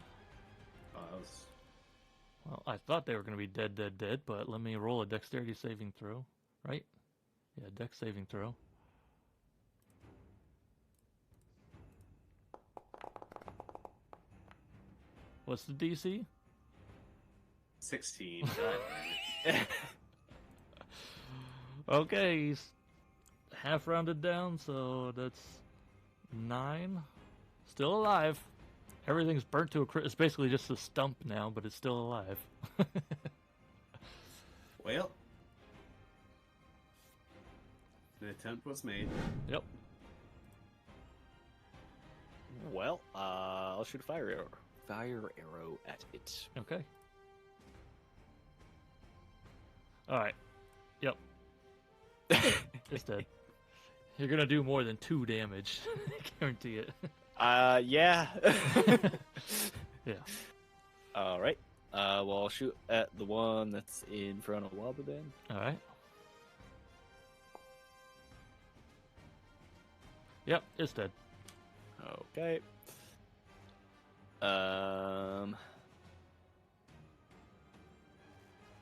Well, I thought they were going to be dead, but let me roll a dexterity saving throw, right? Yeah, dex saving throw. What's the DC? 16. God damn it. Okay, he's half rounded down, so that's 9. Still alive. Everything's burnt to a crisp. It's basically just a stump now, but it's still alive. Well, the attempt was made. Yep. Well, I'll shoot a fire arrow at it. Okay. All right. Yep. It's dead. You're gonna do more than 2 damage. Guarantee it. Yeah. Yeah. All right. Well, I'll shoot at the one that's in front of Waba then. All right. Yep, it's dead. Okay.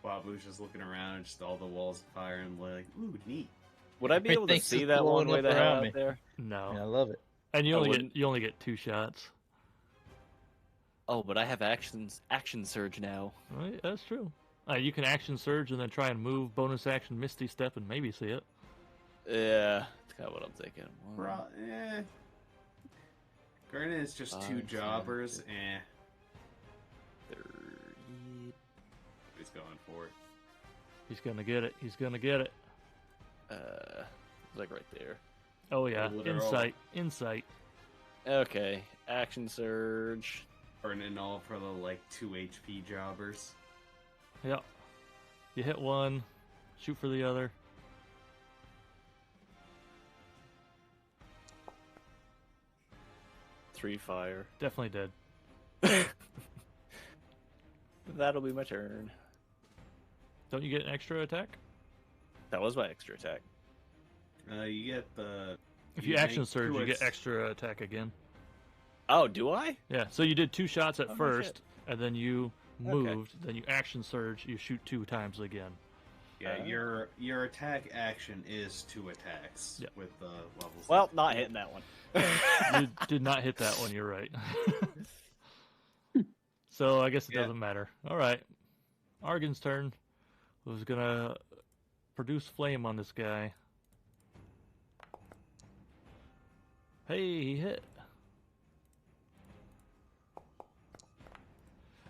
Wabu's just looking around and just all the walls of fire and like, ooh, neat. Would I be able to Everything's see just that one blowing way up the hell around out me. there? No. Yeah, I love it. And you I only wouldn't- get 2 shots. Oh, but I have action surge now. Right, that's true. You can action surge and then try and move, bonus action, misty step, and maybe see it. Yeah, that's kind of what I'm thinking. Granted, it's just 2 5, jobbers. 10, 30. He's going for it. He's gonna get it. He's gonna get it. Like right there. Oh yeah, Literal. insight. Okay, action surge. Burning all for the like 2 HP jobbers. Yep. You hit one, shoot for the other. Three fire. Definitely dead. That'll be my turn. Don't you get an extra attack? That was my extra attack. You get the. If you action make surge, two you get att- extra attack again. Oh, do I? Yeah, so you did 2 shots at Oh, no first, shit. and then you Okay. moved, then you action surge, you shoot 2 times again. Yeah, your attack action is 2 attacks Yep. with the levels. Well, that- not hitting that one. You did not hit that one, you're right. So I guess it Yeah. doesn't matter. Alright. Argon's turn. Who's gonna produce flame on this guy. Hey, he hit.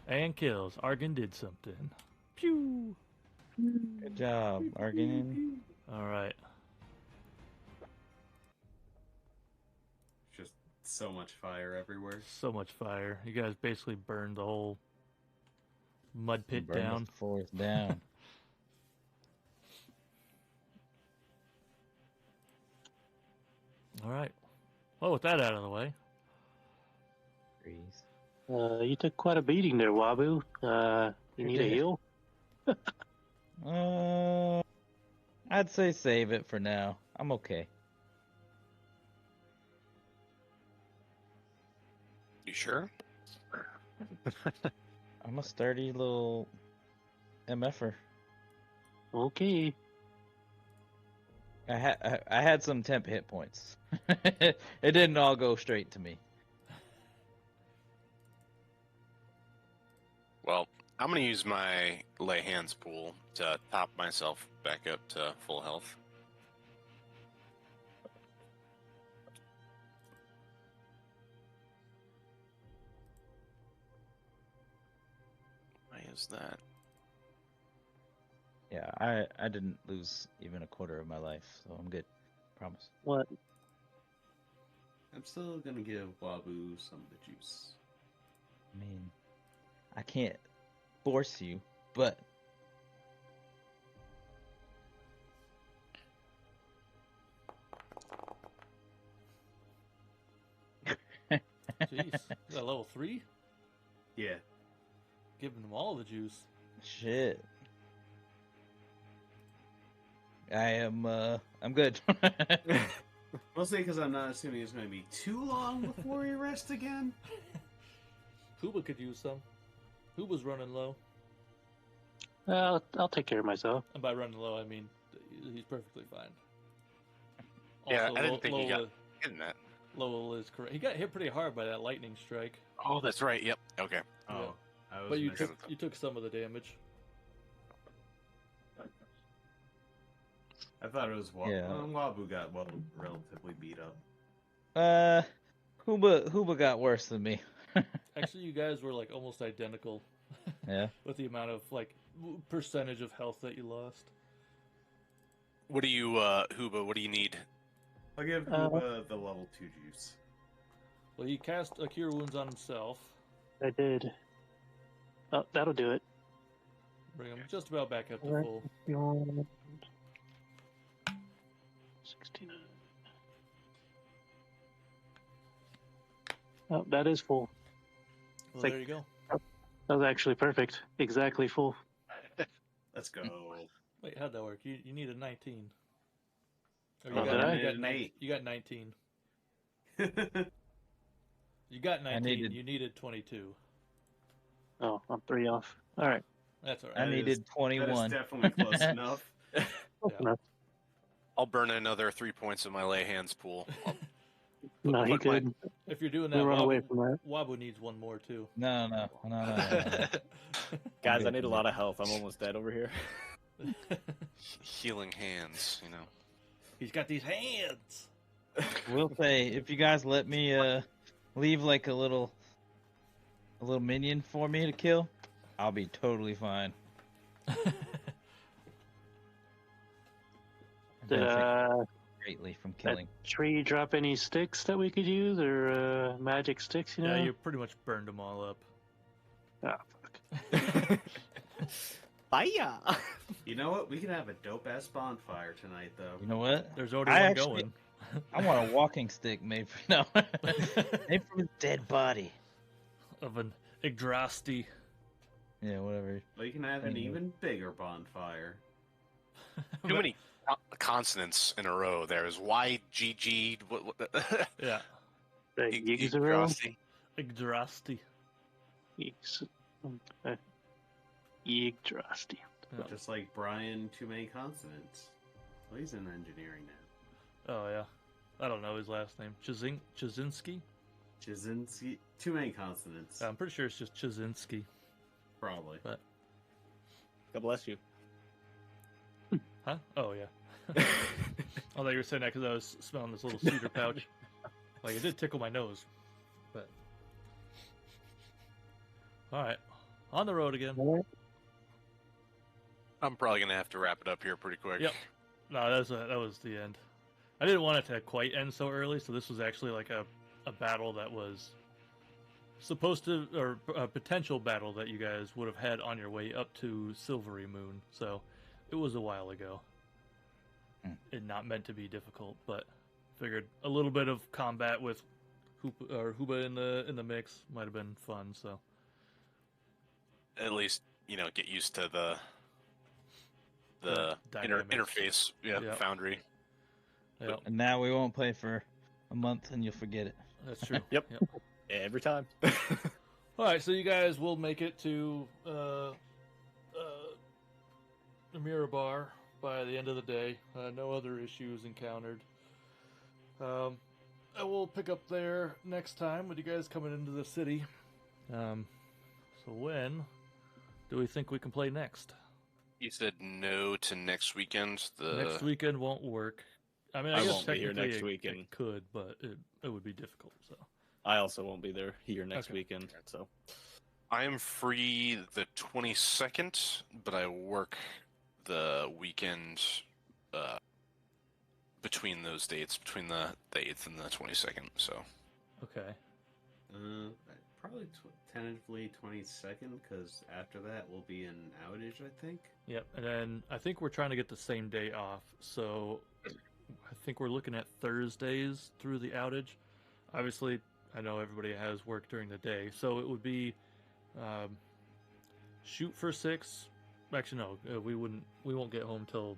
And kills. Argon did something. Pew! Good job, Argon. Alright. Just so much fire everywhere. So much fire. You guys basically burned the whole mud pit Burn down. the forest down. Alright. Well, with that out of the way. Trees. You took quite a beating there, Wabu. You need a heal? I'd say save it for now. I'm okay. You sure? I'm a sturdy little MFer. Okay. I had some temp hit points. It didn't all go straight to me. Well, I'm gonna use my lay hands pool to top myself back up to full health. Why is that? Yeah, I didn't lose even a quarter of my life, so I'm good. Promise. What? I'm still gonna give Wabu some of the juice. I mean, I can't force you, but Jeez, is that level 3? Yeah. Giving them all the juice. shit. I'm good. Mostly because I'm not assuming it's going to be too long before we rest again. Huba could use some. Huba's running low. I'll take care of myself. And by running low, I mean he's perfectly fine. Yeah, Also, I didn't think he got in that. Lowell is correct. He got hit pretty hard by that lightning strike. Oh, that's right. Yep. Okay. Oh, Yeah. I was But you missing- took some of the damage. I thought it was Wabu. Yeah. Wabu got relatively beat up. Huba got worse than me. Actually, you guys were like almost identical Yeah. with the amount of like percentage of health that you lost. What do you, Huba? What do you need? I'll give Huba the level 2 juice. Well, he cast a Cure Wounds on himself. I did. Oh, that'll do it. Bring him just about back up to Alright. full. 69. Oh, that is full. Well, Like- there you go. That was actually perfect. Exactly full. Let's go. Wait, how'd that work? You needed 19. Or Oh, did I? you got An 8. You got 19. You got 19. needed- You needed 22. Oh, I'm 3 off. All right. That's all I right. That needed is- That is 21. definitely close enough. Close Yeah. enough. I'll burn another 3 points of my lay hands pool. No, he Put my- could. If you're doing We that, run away from that. Wabu needs one more too. No. Guys, I good. need a lot of health. I'm almost dead over here. Healing hands, you know. He's got these hands. We'll say if you guys let me leave like a little minion for me to kill, I'll be totally fine. I Did benefit greatly from killing. tree drop any sticks that we could use, or magic sticks? You know? Yeah, you pretty much burned them all up. Ah, fuck. Fire! You know what? We can have a dope-ass bonfire tonight, though. You know what? There's already I one actually- going. I want a walking stick made for made from a dead body. Of an Yggdrasti. Yeah, whatever. Well, you can have an Anyway. even bigger bonfire. Too many consonants in a row. There's YGG. What Yeah, The Yggdrasil? Yggdrasti. Yggdrasil. Yeah. Just like Brian, too many consonants. Well, he's in engineering now. Oh yeah, I don't know his last name. Chazinski. Jazinski, too many consonants. I'm pretty sure it's just Chazinski. Probably. But God bless you. huh? Oh yeah. I thought you were saying that because I was smelling this little cedar pouch. Like it did tickle my nose. But all right, on the road again. I'm probably gonna have to wrap it up here pretty quick. Yep. No, that was the end. I didn't want it to quite end so early, so this was actually like a battle that was supposed to, or a potential battle that you guys would have had on your way up to Silvery Moon. So it was a while ago. And not meant to be difficult, but figured a little bit of combat with Huba in the mix might have been fun. So At least get used to the dynamics. interface. Yeah, Yep. Foundry. yeah, And now we won't play for a month, and you'll forget it. that's true. Yep. Every time. All right, so you guys will make it to the Mirror Bar by the end of the day. No other issues encountered. I will pick up there next time with you guys coming into the city. So when do we think we can play next? You said no to next weekend. Next weekend won't work. I mean, I I guess won't be here technically next it weekend. could, but it would be difficult. So I also won't be there here next Okay. weekend. So I am free the 22nd, but I work the weekend between those dates, between the 8th and the 22nd. So okay. Probably tentatively 22nd, because after that will be an outage, I think. Yep, and then I think we're trying to get the same day off, so I think we're looking at Thursdays through the outage. Obviously, I know everybody has work during the day, so it would be shoot for 6. Actually, no, we won't get home till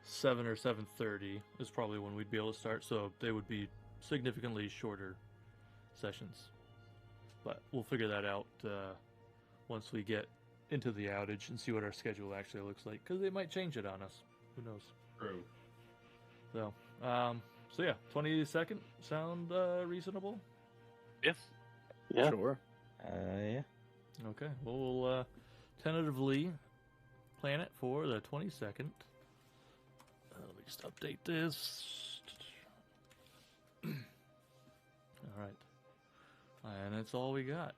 7 or 7:30 is probably when we'd be able to start. So they would be significantly shorter sessions, but we'll figure that out once we get into the outage and see what our schedule actually looks like, because they might change it on us. Who knows? True. So, so yeah, 22nd sound reasonable? yeah, Yeah. sure. Yeah. Okay, well, we'll tentatively plan it for the 22nd. Let me just update this. All right, and that's all we got.